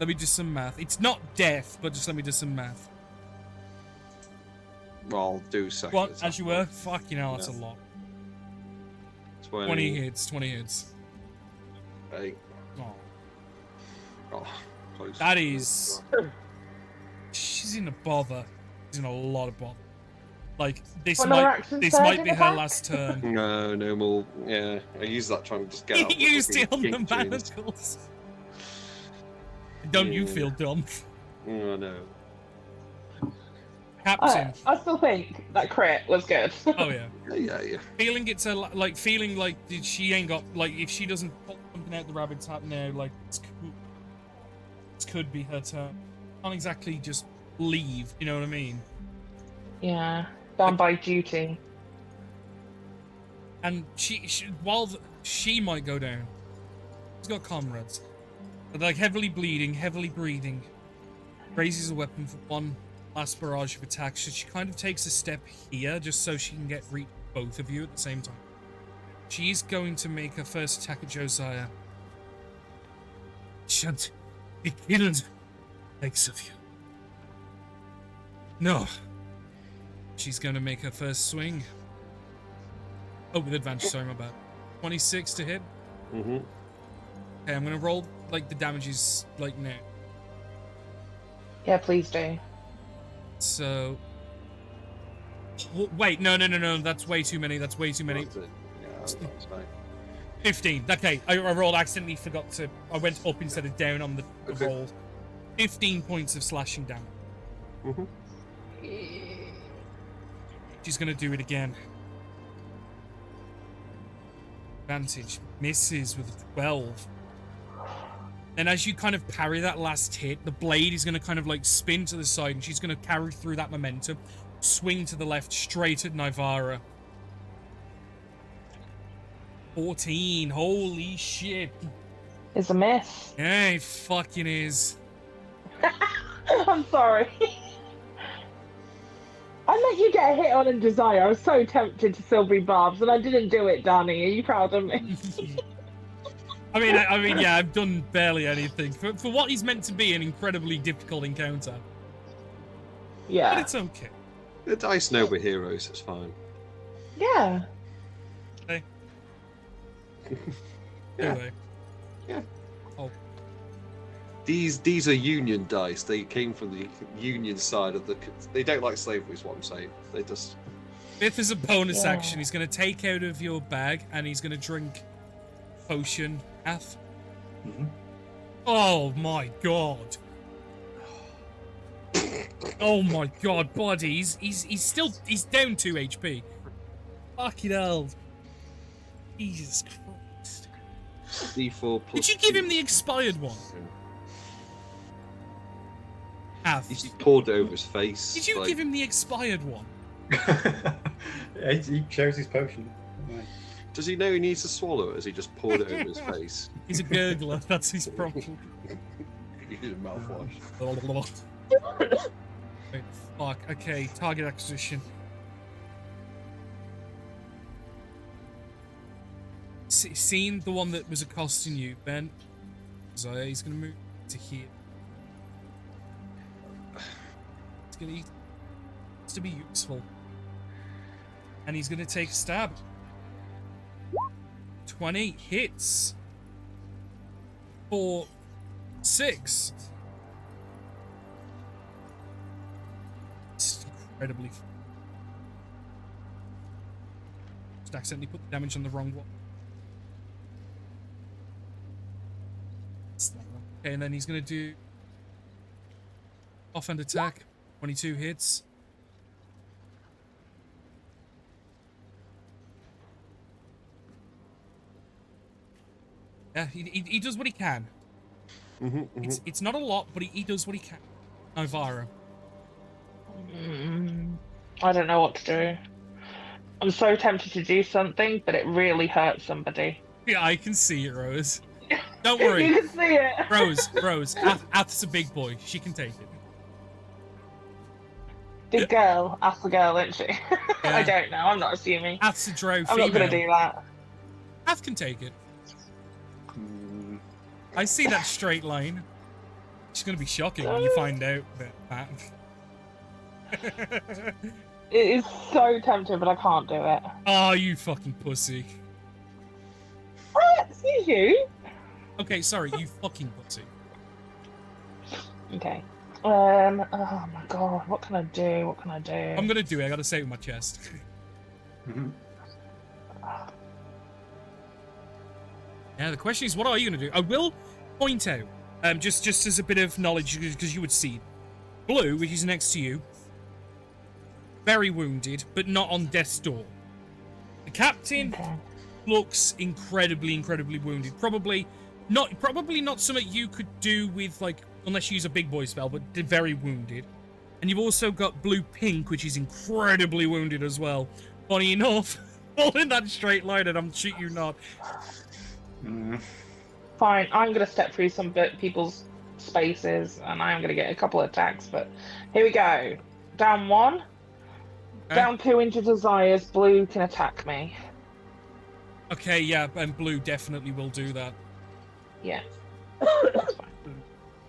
Let me do some math. It's not death, but just let me do some math. Well, I'll do second. What? attack. As you were? Fucking hell, that's a Yeah. lot. 20 hits. 20 hits. 8. Oh. Oh, close. That is. She's in a bother. She's in a lot of bother. Like this Well, no might actions this there, might did be it her back? last turn. No more. Yeah, I used that trying to just get out. He used it on the kink chains. manacles. Don't you Yeah. feel dumb, Oh, no. Captain? I still think that crit was good. Oh yeah. Yeah. Feeling it's a feeling like she ain't got if she doesn't pull something out the rabbit's hat now, like this could be her turn. Can't exactly just leave. You know what I mean? Yeah. Done by duty. And she might go down. She's got comrades. But like heavily bleeding, heavily breathing. Raises a weapon for one last barrage of attacks. So she kind of takes a step here just so she can reach both of you at the same time. She's going to make her first attack at Josiah. Shan't be killed, likes of you. No. She's going to make her first swing. Oh, with advantage, sorry, my bad. 26 to hit. Mm-hmm. Okay, I'm going to roll, like, the damages, like, now. Yeah, please do. So. Wait, no. That's way too many. That's way too many. Yeah, that's fine. 15. Okay, I rolled. Accidentally forgot to. I went up instead of down on the Okay. roll. 15 points of slashing damage. Mm-hmm. She's gonna do it again. Advantage misses with a 12. Then as you kind of parry that last hit, the blade is gonna kind of like spin to the side, and she's gonna carry through that momentum, swing to the left, straight at Nivara. 14. Holy shit. It's a miss. Yeah, it fucking is. I'm sorry. I let you get a hit on in Desire. I was so tempted to Silvery Barbs, and I didn't do it, Danny. Are you proud of me? I mean, yeah, I've done barely anything for what is meant to be an incredibly difficult encounter. But Yeah. it's okay. The dice know we're heroes. It's fine. Yeah. Okay. Yeah. Anyway. Yeah. Oh, These are Union dice. They came from the Union side of the. They don't like slavery, is what I'm saying. They just. Fifth is a bonus Yeah. action. He's going to take out of your bag and he's going to drink potion. Ath. Mhm. Oh my god. Oh my god, buddy. He's down 2 HP. Fucking hell. Jesus Christ. D4 plus. Did you give him the expired one? Ath. He just poured it over his face. Did you like- give him the expired one? He chose his potion. Right. Does he know he needs to swallow it? As he just poured it over his face? He's a gurgler. That's his problem. He did a mouthwash. Wait, fuck. Okay, target acquisition. Seeing the one that was accosting you, Ben. So he's gonna move to here. It's to be useful. And he's gonna take a stab. 20 hits. For 6. It's incredibly. Just accidentally put the damage on the wrong one. Okay, and then he's gonna do offhand attack. 22 hits. Yeah, he does what he can. It's not a lot, but he does what he can. Nivara. I don't know what to do. I'm so tempted to do something, but it really hurts somebody. Yeah, I can see it, Rose. Don't worry. You can see it. Rose. Ath's a big boy. She can take it. Big girl. Ask the girl, isn't she? Yeah. I don't know. I'm not assuming. Ath's a drow I'm female. not going to do that. Ath can take it. Mm, I see that straight line. It's going to be shocking when you find out that. It is so tempting, but I can't do it. Oh, you fucking pussy. Excuse you. Okay, sorry, you fucking pussy. Okay. Oh my god, what can I do? What can I do? I'm gonna do it. I gotta say it with my chest. mhm. Now the question is, what are you gonna do? I will point out, just as a bit of knowledge, because you would see, Blue, which is next to you, very wounded, but not on death's door. The captain Okay. looks incredibly wounded. Probably not something you could do with, like, unless you use a big boy spell, but very wounded. And you've also got Blue Pink, which is incredibly wounded as well. Funny enough, all in that straight line, and I'm shit you not. Mm. Fine, I'm going to step through some people's spaces, and I am going to get a couple of attacks, but here we go. Down 1. Okay. Down 2 into Desires. Blue can attack me. Okay, yeah, and Blue definitely will do that. Yeah. That's fine.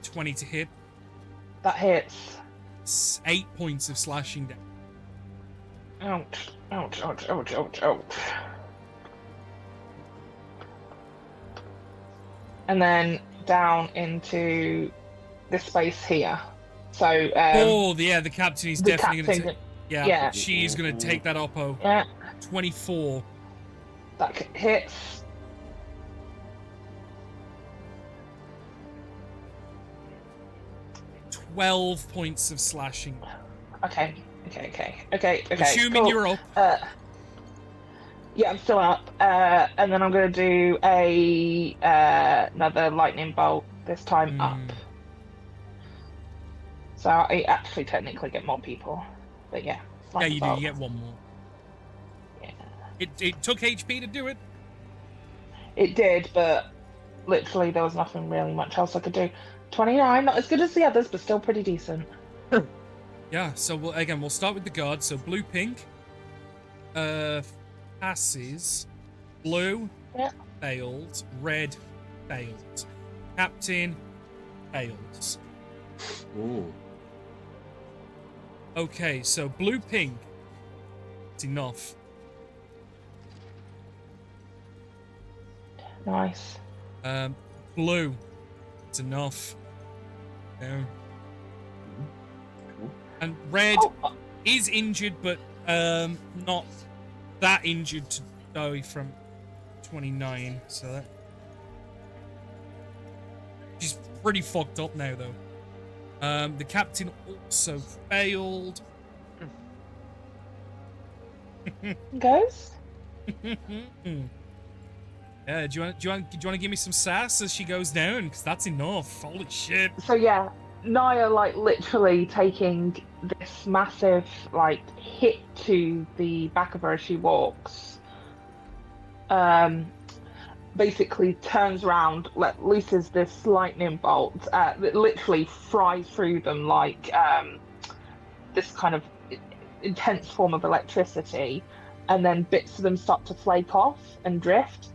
20 to hit. That hits. It's 8 points of slashing damage. Ouch. Ouch, ouch, ouch, ouch, ouch. And then down into this space here. So the captain is the definitely captain, going to. yeah. She's going to take that oppo. Yeah, 24. that hits. $12 points of slashing. Okay. Assuming cool. you're up. Yeah, I'm still up. And then I'm going to do another lightning bolt, this time up. So I actually technically get more people. But yeah. Yeah, you do. Bolt. You get one more. Yeah. It took HP to do it. It did, but literally there was nothing really much else I could do. 29, not as good as the others, but still pretty decent. Yeah, so we'll start with the guard. So blue, pink. Passes. Blue. Yeah. Failed. Red. Failed. Captain. Fails. Ooh. Okay, so blue, pink. It's enough. Nice. Blue. It's enough. No. Cool. And red Oh, is injured, but not that injured to die from 29. So that she's pretty fucked up now, though. The captain also failed. Goes. Yeah, do you want to give me some sass as she goes down? Because that's enough. Holy shit. So yeah, Naya like literally taking this massive like hit to the back of her as she walks. Basically turns around, looses this lightning bolt that literally fries through them like this kind of intense form of electricity, and then bits of them start to flake off and drift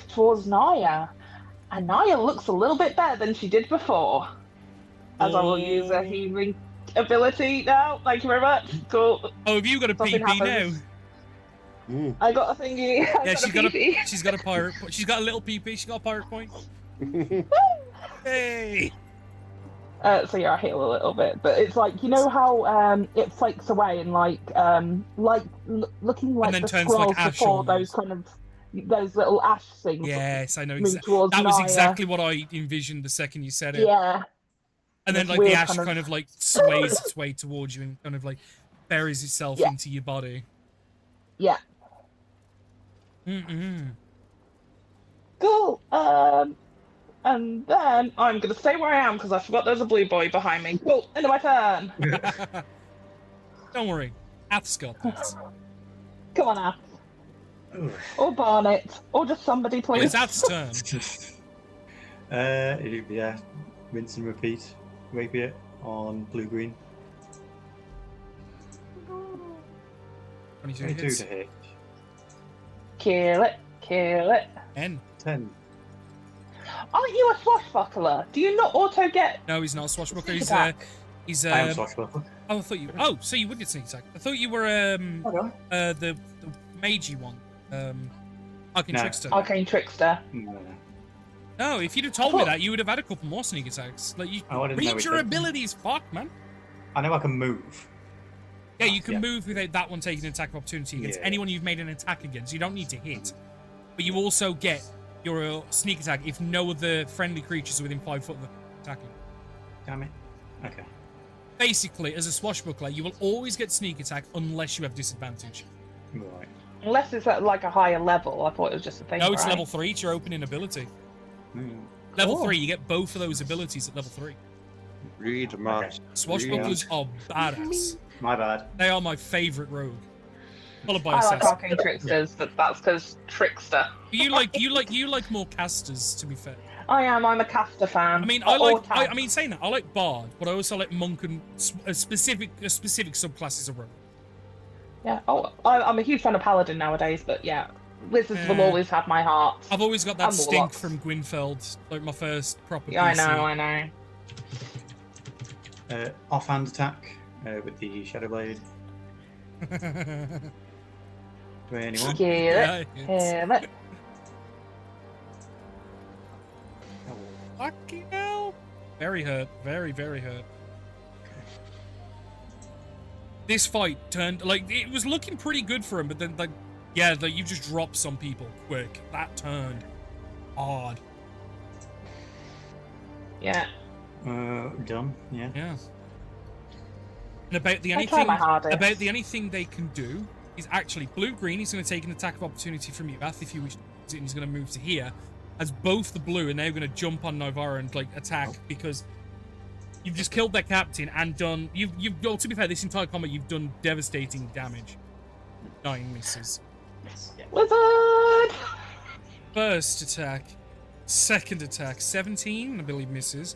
towards Naya. And Naya looks a little bit better than she did before. As I will use a healing ability now. Thank you very much. Cool. Oh, have you got a Something PP happens. now? I got a thingy. Yeah, PP. she's got a pirate. She's got a little PP. She's got a pirate point. Hey. So yeah, I heal a little bit, but it's like, you know how it flakes away and looking like then the turns scrolls like ash before almost. those little ash things. Yes, I know move exactly. towards That was Naya. exactly what I envisioned the second you said it. Yeah. And then This like the weird ash kind of- kind of like sways its way towards you and kind of like buries itself Yeah. into your body. Yeah. Mm-mm. Cool. And then I'm gonna stay where I am because I forgot there's a blue boy behind me. Cool. End of my turn. Don't worry, Ath's got this. Come on, Ath. Ooh. Or Barnet. Or just somebody, Well, please. it's Ath's turn. Yeah, rinse and repeat. Rapier on blue-green. 22 22 hits. to hit. Kill it. Kill it. 10. 10. Aren't you a swashbuckler? Do you not auto get? No, he's not a swashbuckler. Sneak He's attack. he's I am swashbuckler. Oh, I thought you. Oh, so you would get sneak attack. I thought you were Okay. the magey one. Arcane No. Trickster. Arcane Trickster. No. No, if you'd have told me thought- that, you would have had a couple more sneak attacks. Like you Oh, I didn't know read it your did. abilities, fuck man. I know I can move. Yeah, you can Yeah. move without that one taking an attack of opportunity against Yeah. anyone you've made an attack against. You don't need to hit, but you also get your sneak attack if no other friendly creatures are within 5 foot of the attacking. Damn it. Okay. Basically, as a swashbuckler, you will always get sneak attack unless you have disadvantage. Right. Unless it's at like a higher level. I thought it was just a thing. No, it's right? level 3. It's your opening ability. Hmm. Level Cool. 3, you get both of those abilities at level 3. Read maps. Swashbucklers are badass. My bad. They are my favorite rogue. Followed by I like assassin. Arcane Tricksters, but that's because Trickster. You like more casters, to be fair. I'm a caster fan. I mean, Or tank. I mean, saying that, I like bard, but I also like monk and a specific subclasses of rogue. Yeah. Oh, I'm a huge fan of Paladin nowadays, but yeah, wizards will always have my heart. I've always got that And stink warlocks. from Gwynfeld, like my first proper. Yeah, PC. I know. Offhand attack with the Shadow Blade. 21. Kill Yeah, it. it's- Kill it. Fucking hell. Very hurt. Very, very hurt. this fight turned like it was looking pretty good for him, but then like yeah, like you just dropped some people quick. That turned hard. Yeah. Done. Yeah. Yeah. And about the I try only my hardest. thing they can do is actually blue-green. He's going to take an attack of opportunity from you, Bath, if you wish to use it, and he's going to move to here. As both the blue are now going to jump on Nivara and like attack because you've just killed their captain and done. Well, to be fair, this entire combat you've done devastating damage. 9 misses. Wizard! First attack, second attack, 17, I believe misses.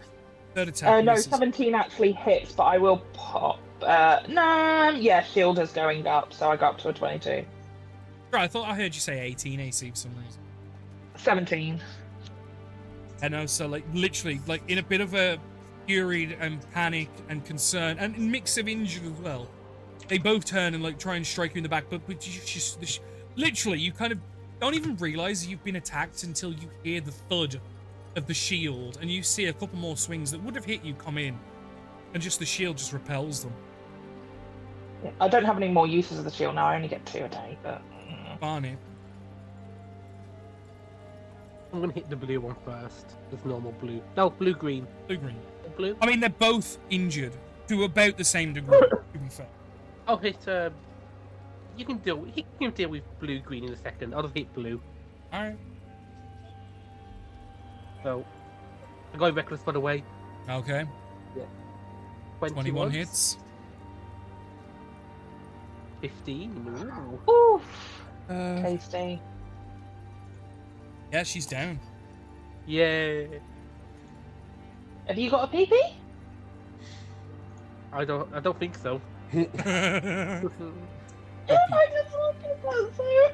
Third attack No, misses. 17 actually hits, but I will pop. No, yeah, shield is going up, so I got up to a 22. Right, I thought I heard you say 18 AC for some reason. 17. And also, like, literally, like, in a bit of a fury and panic and concern, and a mix of injured as well, they both turn and, like, try and strike you in the back, but literally, you kind of don't even realize you've been attacked until you hear the thud of the shield, and you see a couple more swings that would have hit you come in, and just the shield just repels them. Yeah, I don't have any more uses of the shield now, I only get 2 a day, but... Barney. I'm gonna hit the blue one first. With normal blue. No, blue-green. Blue-green. Blue? I mean, they're both injured to about the same degree, to be fair. I'll hit, he can deal with blue-green in a second. I'll just hit blue. Alright. So, I'm going reckless, by the way. Okay. 21 hits. 15. Ooh. Oof! Uh, Tasty. yeah, she's down. Yeah. Have you got a PP? I don't think so. I just wanted that, so...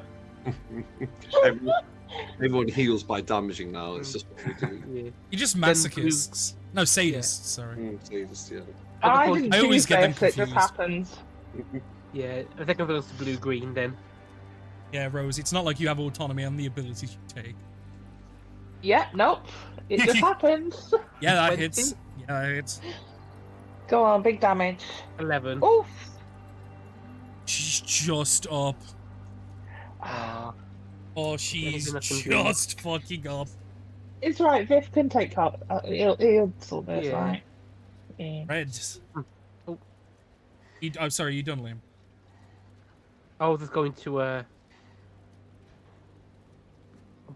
Everyone heals by damaging now. It's just what we do. Yeah. You're just masochists. No, sadists, sorry. So you just, yeah. I didn't I always choose get them this, it just confused. happens. Yeah, I think I'm going to blue-green then. Yeah, Rose, it's not like you have autonomy on the abilities you take. Yeah, nope. It just happens. Yeah, that 20? hits. Yeah, that hits. Go on, big damage. 11. Oof! She's just up. Ah. Oh, she's Anything I can do. just fucking up. It's right, Viv can take cover. He'll sort this, Yeah. right? Yeah. Reds. Oh. I'm sorry, you done, Liam. I was just going to,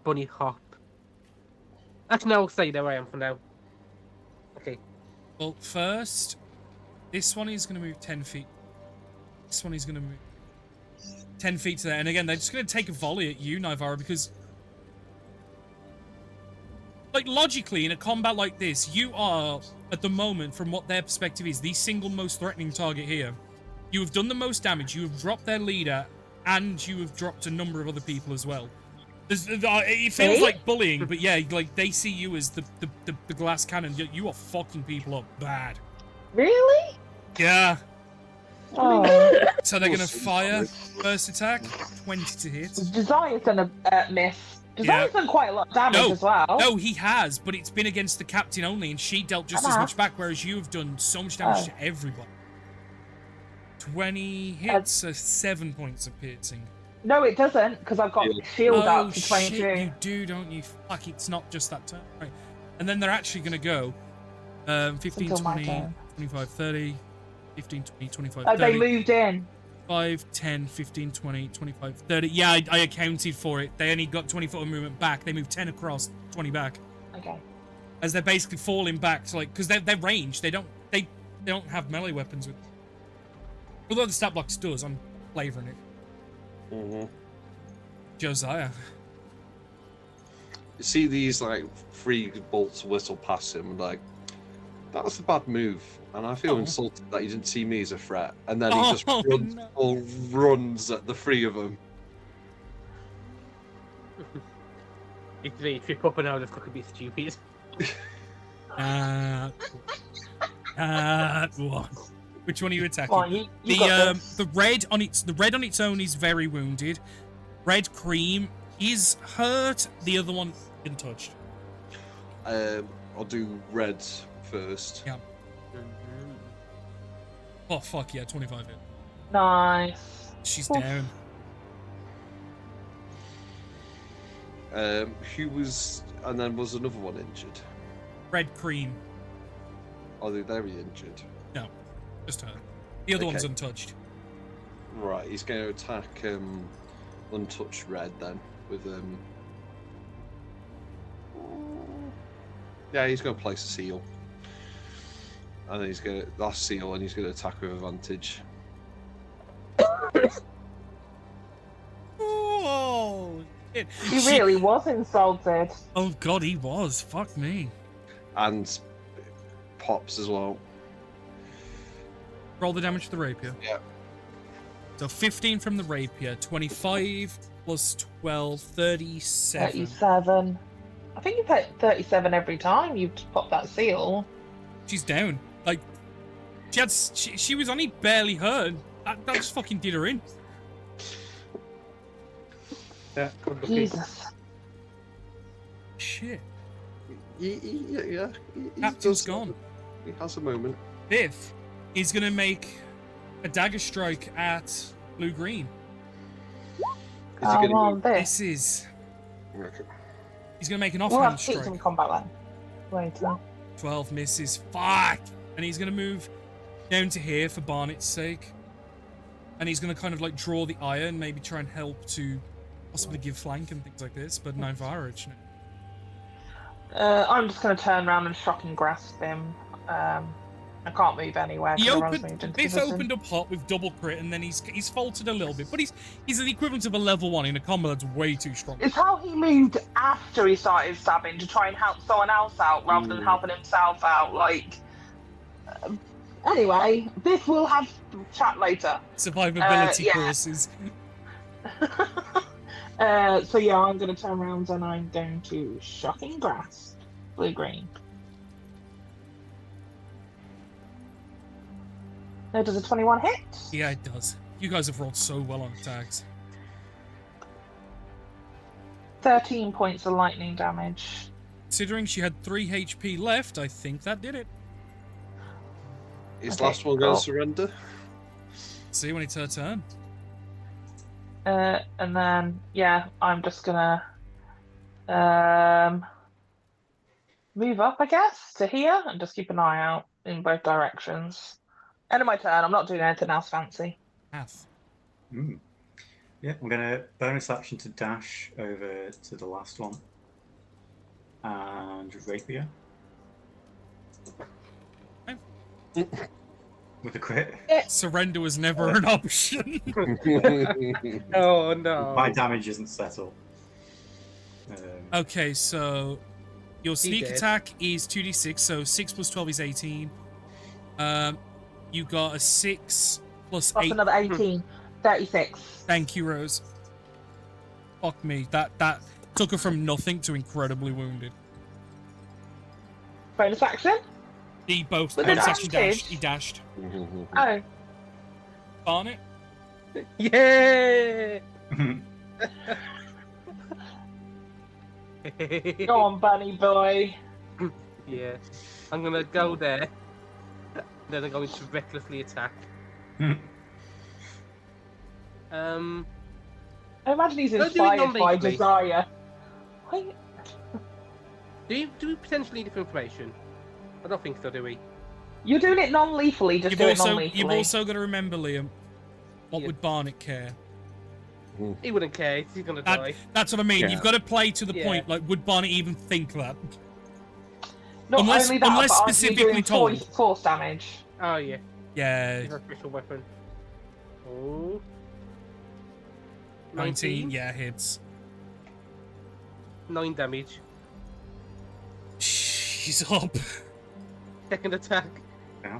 bunny hop. Actually, no, I'll stay there I am for now. Okay. Well, first, this one is going to move 10 feet. This one is going to move 10 feet to there. And again, they're just going to take a volley at you, Nivara, because... like, logically, in a combat like this, you are, at the moment, from what their perspective is, the single most threatening target here. You have done the most damage, you have dropped their leader, and you have dropped a number of other people as well. It feels like bullying, but yeah, like, they see you as the glass cannon. You are fucking people up bad. Really? Yeah. Oh. So they're going to fire. First attack, 20 to hit. Desire's gonna miss. Desire's done quite a lot of damage as well. No, he has, but it's been against the captain only, and she dealt just as much back, whereas you have done so much damage to everybody. 20 hits, so 7 points of piercing. No, it doesn't, because I've got shield up to 22. Shit, you do, don't you? Fuck, it's not just that turn. Right. And then they're actually going to go 15, Until my 20, turn. 25, 30, 15, 20, 25, Oh, 30. they moved in. 5, 10, 15, 20, 25, 30. Yeah, I accounted for it. They only got 20-foot of movement back. They moved 10 across, 20 back. Okay. As they're basically falling back to, like, because they're ranged. They don't have melee weapons with them. Although the stat blocks does, I'm flavouring it. Mm-hmm. Josiah. You see these like 3 bolts whistle past him, and like, that's a bad move, and I feel insulted that you didn't see me as a threat. And then he just runs at the 3 of them. If they trip up and I'll just look a bit stupid. One. Which one are you attacking? Come on, you got this. The red on its own is very wounded. Red cream is hurt. The other one been touched. I'll do red first. Yeah. Oh fuck yeah, 25 hit. Nice. She's Oof. down. Who was, and then was another one injured? Red cream. Are they very injured? No, just her. The other one's Okay. untouched. Right, he's going to attack untouched red then with yeah, he's going to place a seal, and then he's going to that's seal, and he's going to attack with advantage. Oh, shit. He really was insulted. Oh god, he was. Fuck me. And pops as well. Roll the damage to the rapier. Yeah. So 15 from the rapier, 25 plus 12, 37. 37. I think you put 37 every time you pop that seal. She's down. Like, she was only barely hurt. That just fucking did her in. Yeah, good looking. Jesus. Shit. Yeah. Captain's gone. He has a moment. Viv is going to make a dagger strike at blue-green. Is he Oh, going on to this. This is... okay. He's going to make an We'll offhand have to keep strike. some combat then. Later. 12 misses. Fuck! And he's going to move down to here for Barnett's sake. And he's going to kind of like draw the iron, maybe try and help to possibly give flank and things like this, but no Varage. I'm just going to turn around and shocking grasp him. I can't move anywhere. He 'cause everyone's opened, moved into Biff position. opened up hot with double crit, and then he's faltered a little bit, but he's the equivalent of a level 1 in a combo that's way too strong. It's how he moved after he started stabbing to try and help someone else out rather than helping himself out. Like, anyway, this will have chat later. Survivability yeah. courses. So yeah, I'm going to turn around and I'm going to shocking grasp blue green. No, does a 21 hit? Yeah, it does. You guys have rolled so well on attacks. 13 points of lightning damage. Considering she had 3 HP left, I think that did it. Is Okay, last one going cool. to surrender? See when it's her turn. And then, yeah, I'm just gonna move up, I guess, to here and just keep an eye out in both directions. End of my turn. I'm not doing anything else fancy. Half. Yeah, I'm going to bonus action to dash over to the last one. And rapier. With a crit. Surrender was never an option. Oh no. My damage isn't settled. Okay, so your sneak did. attack is 2d6, so 6 plus 12 is 18. You got a 6 plus Plus 8. another 18. 36. Thank you, Rose. Fuck me. That took her from nothing to incredibly wounded. Bonus action? He both But bonus then action I dashed. He dashed. Oh. Barnet? Yeah. Go on, bunny boy. Yeah. I'm gonna go there. Then I'm going to recklessly attack. I imagine he's Don't do it inspired by non-lethally. desire. Wait. Do we potentially need for information? I don't think so, do we? You're doing it non-lethally, just do it non-lethally. You've also got to remember, Liam, what Yeah. would Barnet care? He wouldn't care. He's gonna die. That's what I mean. Yeah. You've got to play to the Yeah. point. Like, would Barnet even think that? Not unless- only that, unless but aren't you specifically doing told. force damage. Oh yeah. Yeah, He's a special weapon. Oh. 19. Yeah, hits. 9 damage. She's up. Second attack. Yeah.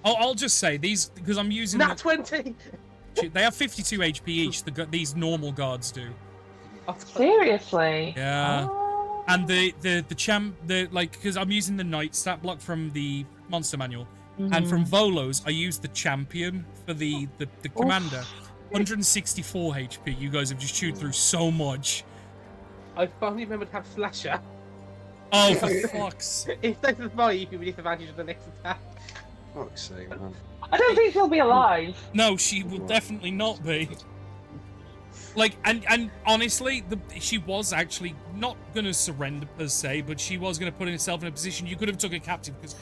I'll just say these because I'm using. Nat 20. They have 52 HP each. These normal guards do. Seriously? Yeah. Oh. And the because I'm using the knight stat block from the monster manual, and from Volo's I use the champion for the commander. 164 HP. You guys have just chewed through so much. I finally remembered to have slasher. Oh, for fuck's! If they survive, you will disadvantage of the next attack. Fuck's sake, man. I don't think she'll be alive. No, she will definitely not be. Like, and honestly, she was actually not going to surrender per se, but she was going to put herself in a position you could have took her captive, because,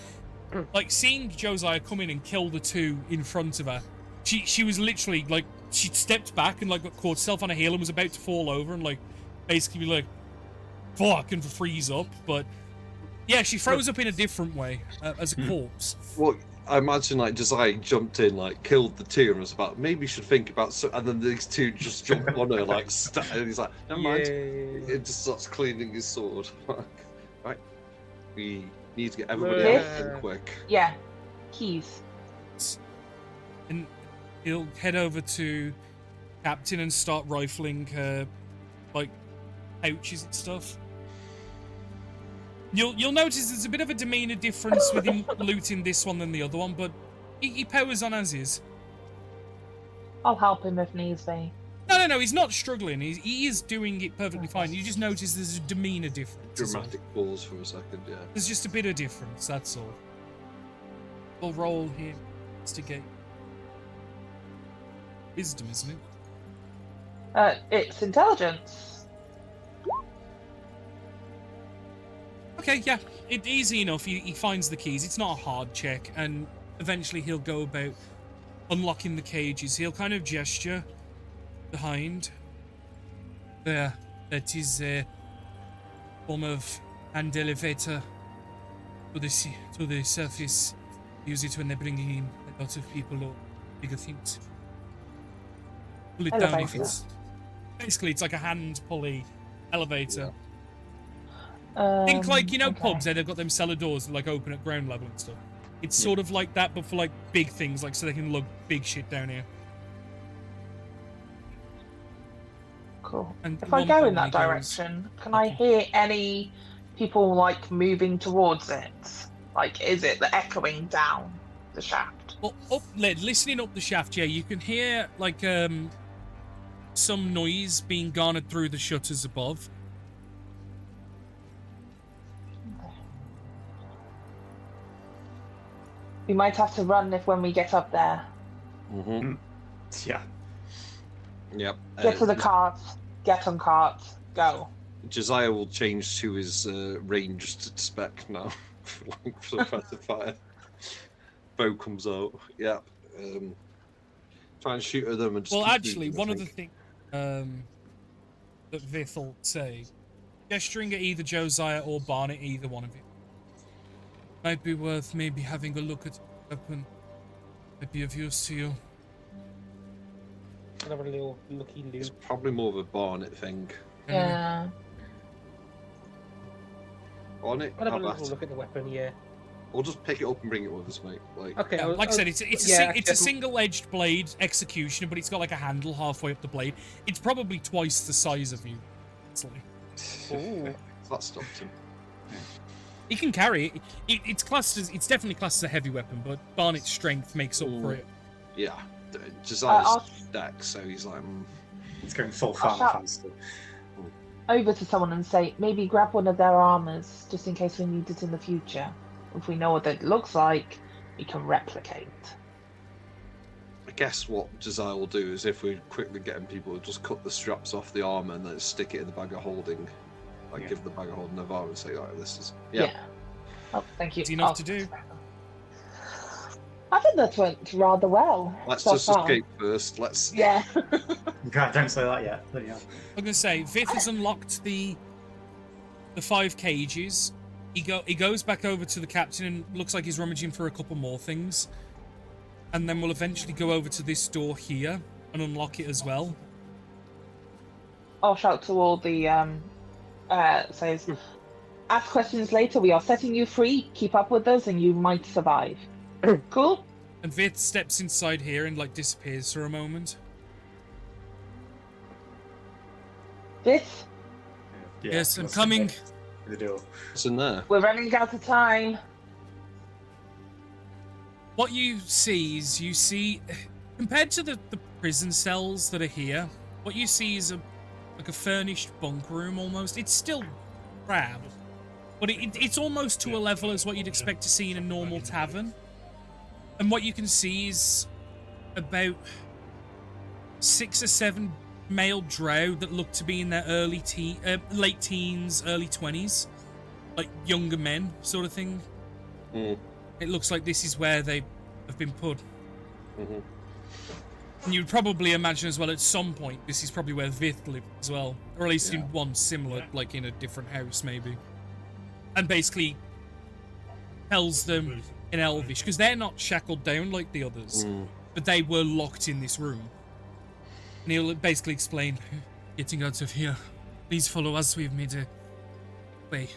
like, seeing Josiah come in and kill the two in front of her, she was literally, like, she stepped back and, like, got caught herself on a heel and was about to fall over and, like, basically be like, fuck, and freeze up, but, yeah, she froze up in a different way, as a corpse. Well, I imagine like Josiah jumped in, like killed the two, and was about maybe you should think about. And then these two just jump on her, like, and he's like, never mind. It just starts cleaning his sword. Right, we need to get everybody out in quick. Yeah, keys. And he'll head over to Captain and start rifling her, like, pouches and stuff. You'll notice there's a bit of a demeanor difference with him looting this one than the other one, but he powers on as is. I'll help him if needs be. No, he's not struggling. He is doing it perfectly fine. You just notice there's a demeanor difference. Dramatic pause for a second, yeah. There's just a bit of difference, that's all. We'll roll here. Instigate. Wisdom, isn't it? It's intelligence. Okay, yeah, it's easy enough. He finds the keys. It's not a hard check, and eventually he'll go about unlocking the cages. He'll kind of gesture behind. There, that is a form of hand elevator to the surface. Use it when they're bringing in a lot of people or bigger things. Pull it down if it's... Basically, it's like a hand pulley elevator. Yeah. Think like, you know, okay. pubs, they've got them cellar doors that like open at ground level and stuff. It's sort of like that, but for like big things, like so they can lug big shit down here. Cool. And If I one go in that probably goes- direction, can I hear any people like moving towards it? Like, is it the echoing down the shaft? Well, listening up the shaft, yeah, you can hear like some noise being garnered through the shutters above. We might have to run when we get up there. Mm-hmm. Yeah. Yep. Get to the cart. Get on cart. Go. Josiah will change to his ranged spec now for the better fire. Bow comes out. Yep. Try and shoot at them and just Well, keep actually, moving, one I of the think. things that Vith will say, gesturing at either Josiah or Barnet, either one of you, might be worth maybe having a look at the weapon. Might be of use to you. Another little lucky It's loot. probably more of a Barnet thing. Yeah. Barnet, I'll have how a little about? look at the weapon, yeah. We'll just pick it up and bring it with us, mate. Like, Okay. Yeah, like I said, it's a single-edged blade executioner, but it's got like a handle halfway up the blade. It's probably twice the size of you. Ooh. that stopped him. He can carry it. It's classed as, it's definitely classed as a heavy weapon, but Barnet's strength makes up for it. Yeah. Josiah's I'll- deck, so he's like, It's going full I'll Final shout- Fantasy. Over to someone and say, maybe grab one of their armors, just in case we need it in the future. If we know what it looks like, we can replicate. I guess what Josiah will do is if we're quickly getting people, just cut the straps off the armor and then stick it in the bag of holding. Like, give the bag of holding Navarro and say, like, this is... Yeah. Oh, thank you. It's enough to do. I think that went rather well. Let's so just far. escape first. Let's... Yeah. God, don't say that yet. But yeah. I'm gonna say Vith has unlocked the 5 cages. He goes back over to the captain and looks like he's rummaging for a couple more things, and then we'll eventually go over to this door here and unlock it as well. I'll shout to all the says, ask questions later. We are setting you free. Keep up with us, and you might survive. Cool. And Vith steps inside here and like disappears for a moment. This, Yeah, Yes, I'm that's coming. The door. What's in there? we're running out of time. What you see is compared to the prison cells that are here, what you see is like a furnished bunk room almost. It's still crap, but it's almost to a level as what you'd expect to see in a normal tavern. And what you can see is about 6 or 7 male drow that look to be in their late teens, early 20s, like younger men, sort of thing. Mm. It looks like this is where they have been put. Mm-hmm. And you'd probably imagine as well at some point this is probably where Vith lived as well, or at least in one similar, like in a different house maybe. And basically tells them in Elvish, because they're not shackled down like the others, but they were locked in this room. And he'll basically explain, getting out of here. Please follow us, we've made a way.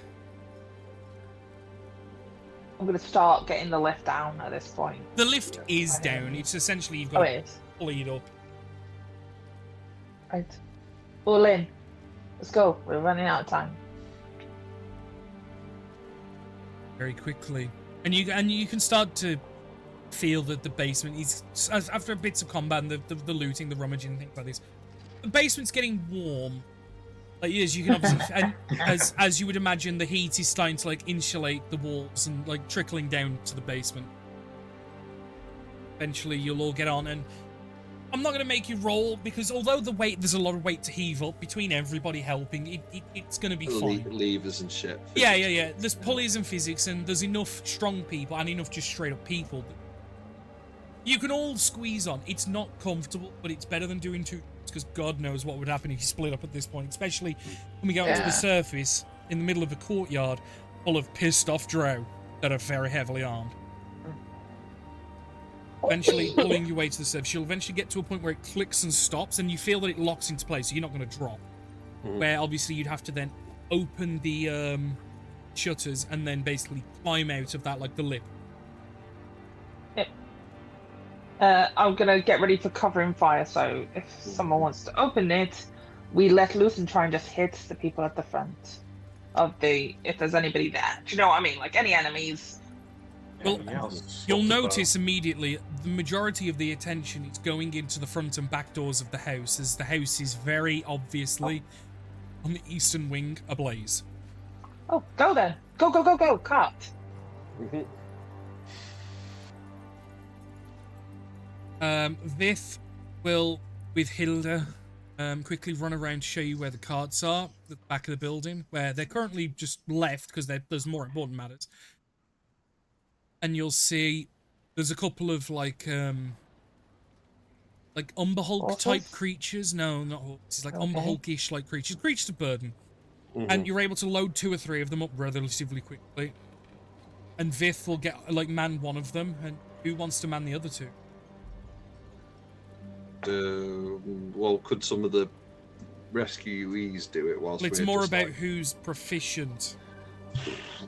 I'm going to start getting the lift down at this point. The lift is down. It's essentially you've got to pull it up. Right. All in. Let's go. We're running out of time. Very quickly. And you can start to feel that the basement is, after bits of combat and the looting, the rummaging, things like this, the basement's getting warm. Like, as you can obviously, and as you would imagine, the heat is starting to like insulate the walls and like trickling down to the basement. Eventually, you'll all get on, and I'm not going to make you roll because although there's a lot of weight to heave up between everybody helping, it's going to be fine. Levers and shit. Yeah. There's pulleys and physics, and there's enough strong people and enough just straight up people. You can all squeeze on. It's not comfortable, but it's better than doing two, because God knows what would happen if you split up at this point, especially when we get onto the surface in the middle of a courtyard full of pissed off drow that are very heavily armed. Eventually pulling your way to the surface, you'll eventually get to a point where it clicks and stops, and you feel that it locks into place, so you're not going to drop. Where obviously you'd have to then open the shutters and then basically climb out of that like the lip. Yep. I'm going to get ready for covering fire, so if someone wants to open it, we let loose and try and just hit the people at the front of if there's anybody there. Do you know what I mean? Like any enemies. Well, you'll notice immediately the majority of the attention is going into the front and back doors of the house, as the house is very obviously on the eastern wing ablaze. Oh, go then. Go, cut. Vith will, with Hilda, quickly run around to show you where the carts are, at the back of the building, where they're currently just left because there's more important matters. And you'll see there's a couple of like Umberhulk type creatures. No, not horses. Like Umberhulkish like creatures of burden. And you're able to load 2 or 3 of them up relatively quickly. And Vith will get man one of them, and who wants to man the other 2? Well, could some of the rescuees do it whilst it's more about who's proficient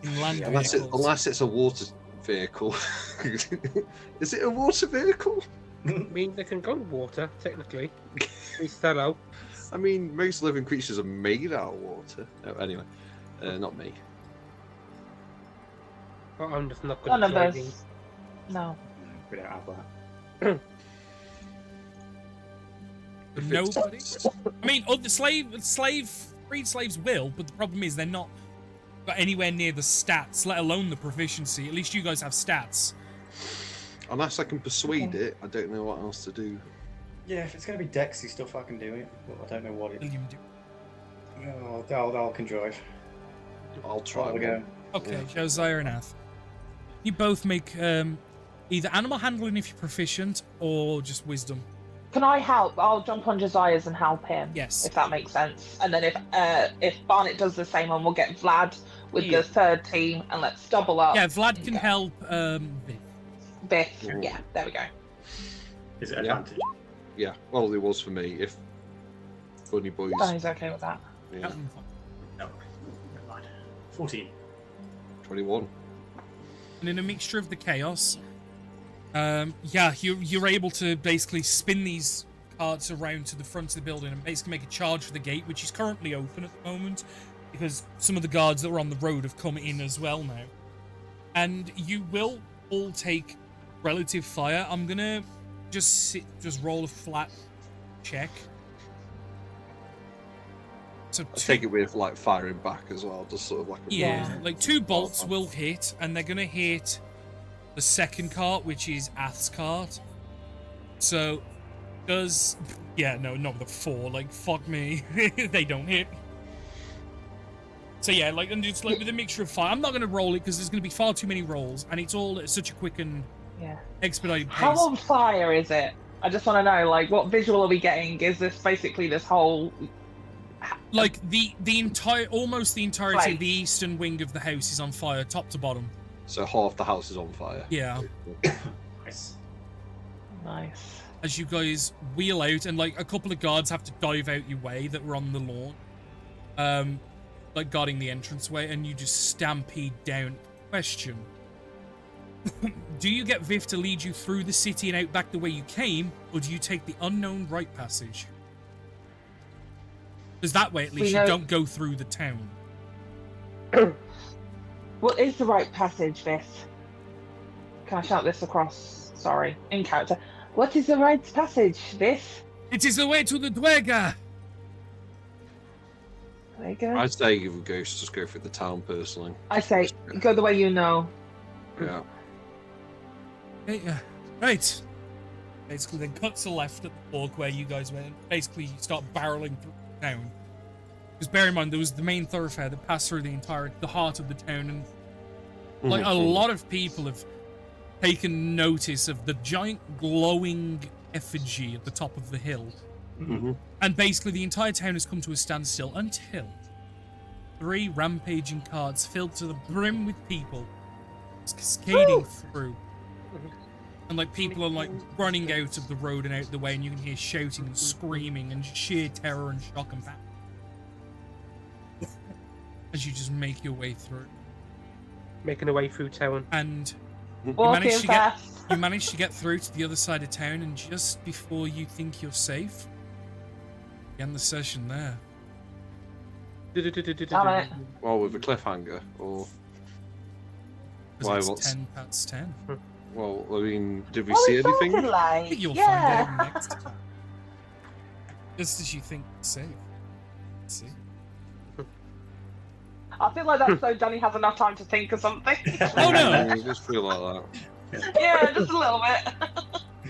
in land vehicles. Unless it's a water vehicle. Is it a water vehicle? I mean, they can go in water, technically. We start out. I mean, most living creatures are made out of water. Oh, anyway, not me. Oh, I'm just not good None at of driving. us. No. We don't have that. Nobody. I mean, freed slaves will, but the problem is they're not got anywhere near the stats, let alone the proficiency. At least you guys have stats. Unless I can persuade it, I don't know what else to do. Yeah, if it's going to be Dexy stuff, I can do it. But I don't know what it is. I can drive. I'll try again. Okay, Josiah and Ath. You both make either animal handling if you're proficient, or just wisdom. Can I help? I'll jump on Josiah's and help him. Yes. If that makes sense. And then if Barnett does the same one, we'll get Vlad with the third team, and let's double up. Yeah, Vlad can help Biff. Yeah, there we go. Is it advantage? Yeah, well, it was for me. If Bunny Boys. Bunny's okay with that. Yeah. No, never mind. 14. 21. And in a mixture of the chaos, you're able to basically spin these carts around to the front of the building and basically make a charge for the gate, which is currently open at the moment because some of the guards that were on the road have come in as well now. And you will all take relative fire. I'm gonna just roll a flat check. So I take it with like firing back as well, just sort of like like 2 bolts will hit, and they're gonna hit the second cart, which is Ath's cart. So, yeah, no, not the 4. Like, fuck me, they don't hit. So yeah, like, and it's like with a mixture of fire. I'm not gonna roll it because there's gonna be far too many rolls, and it's all at such a quick and expedited pace. How on fire is it? I just want to know, like, what visual are we getting? Is this basically this whole, like, the entire, almost the entirety Place. of the eastern wing of the house is on fire, top to bottom. So half the house is on fire. Yeah. Nice. Nice. As you guys wheel out, and like a couple of guards have to dive out your way that were on the lawn, like guarding the entranceway, and you just stampede down. Question: do you get Viv to lead you through the city and out back the way you came, or do you take the unknown right passage? Because that way, at least, you don't go through the town. What is the right passage, Viv? Can I shout this across? Sorry, in character. What is the right passage, Viv? It is the way to the Dwega! There you go. I'd say if we go, just go through the town personally. I say, go the way you know. Yeah. Hey, right. Basically, then cut to left at the fork where you guys went. Basically, you start barreling through the town. Because bear in mind, there was the main thoroughfare that passed through the heart of the town, and like a lot of people have taken notice of the giant glowing effigy at the top of the hill. And basically, the entire town has come to a standstill until 3 rampaging carts filled to the brim with people cascading through. And like people are like running out of the road and out the way, and you can hear shouting and screaming and sheer terror and shock and panic as you just make your way through. Making a way through town. And you Walking fast. manage to get through to the other side of town, and just before you think you're safe, you end the session there. Damn it. Well, with a cliffhanger, or Because why? it's What's 10 past 10. well? I mean, did we Oh, see it anything? started I late. think you'll Yeah. find out next time. Just as you think you're safe. Let's see. I feel like that's so Danny has enough time to think of something. Oh no! I just feel like that. Yeah, just a little bit.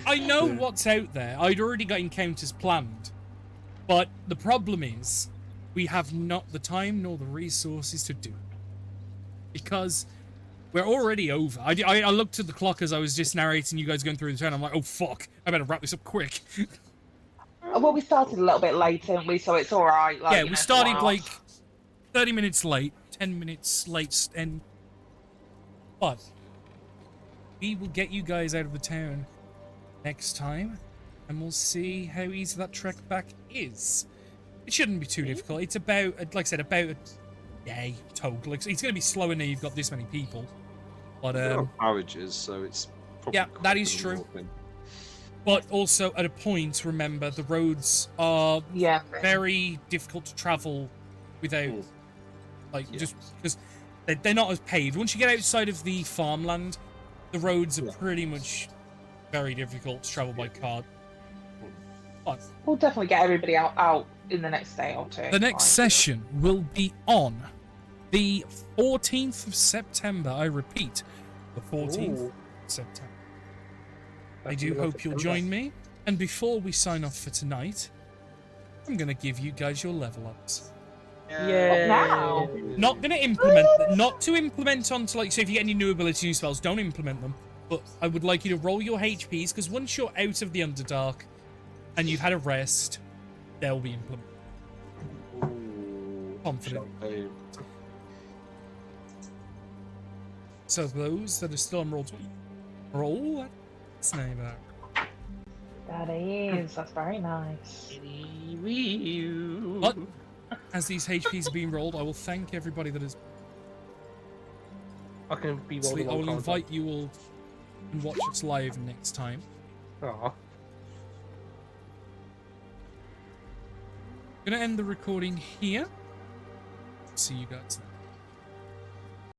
I know what's out there. I'd already got encounters planned. But the problem is, we have not the time nor the resources to do it. Because we're already over. I looked at the clock as I was just narrating you guys going through the town. I'm like, oh fuck, I better wrap this up quick. Well, we started a little bit late, didn't we? So it's all right. Like, Yeah, you we know, started one-off. like 30 minutes late, 10 minutes late, and but we will get you guys out of the town next time, and we'll see how easy that trek back is. It shouldn't be too difficult. It's about, like I said, about a day total. It's going to be slower now you've got this many people, but Carriages, so it's probably yeah, that is quicker than true. walking. But also at a point, remember the roads are very difficult to travel without, like, just because they're not as paved. Once you get outside of the farmland, the roads are pretty much very difficult to travel by car. But We'll definitely get everybody out in the next day or two. the next session will be on the 14th of September. I repeat, the 14th of September. I do hope you'll join me. And before we sign off for tonight, I'm going to give you guys your level ups. Yeah. Now. Not going to implement, not to implement onto, like, so if you get any new abilities, new spells, don't implement them. But I would like you to roll your HPs, because once you're out of the Underdark and you've had a rest, they'll be implemented. Confident. Champagne. So those that are still on roll that's name out. That is. That's very nice. But as these HPs are being rolled, I will thank everybody that has. I can be I will rolling. invite you all and watch us live next time. Aw. Gonna end the recording here. See you guys then.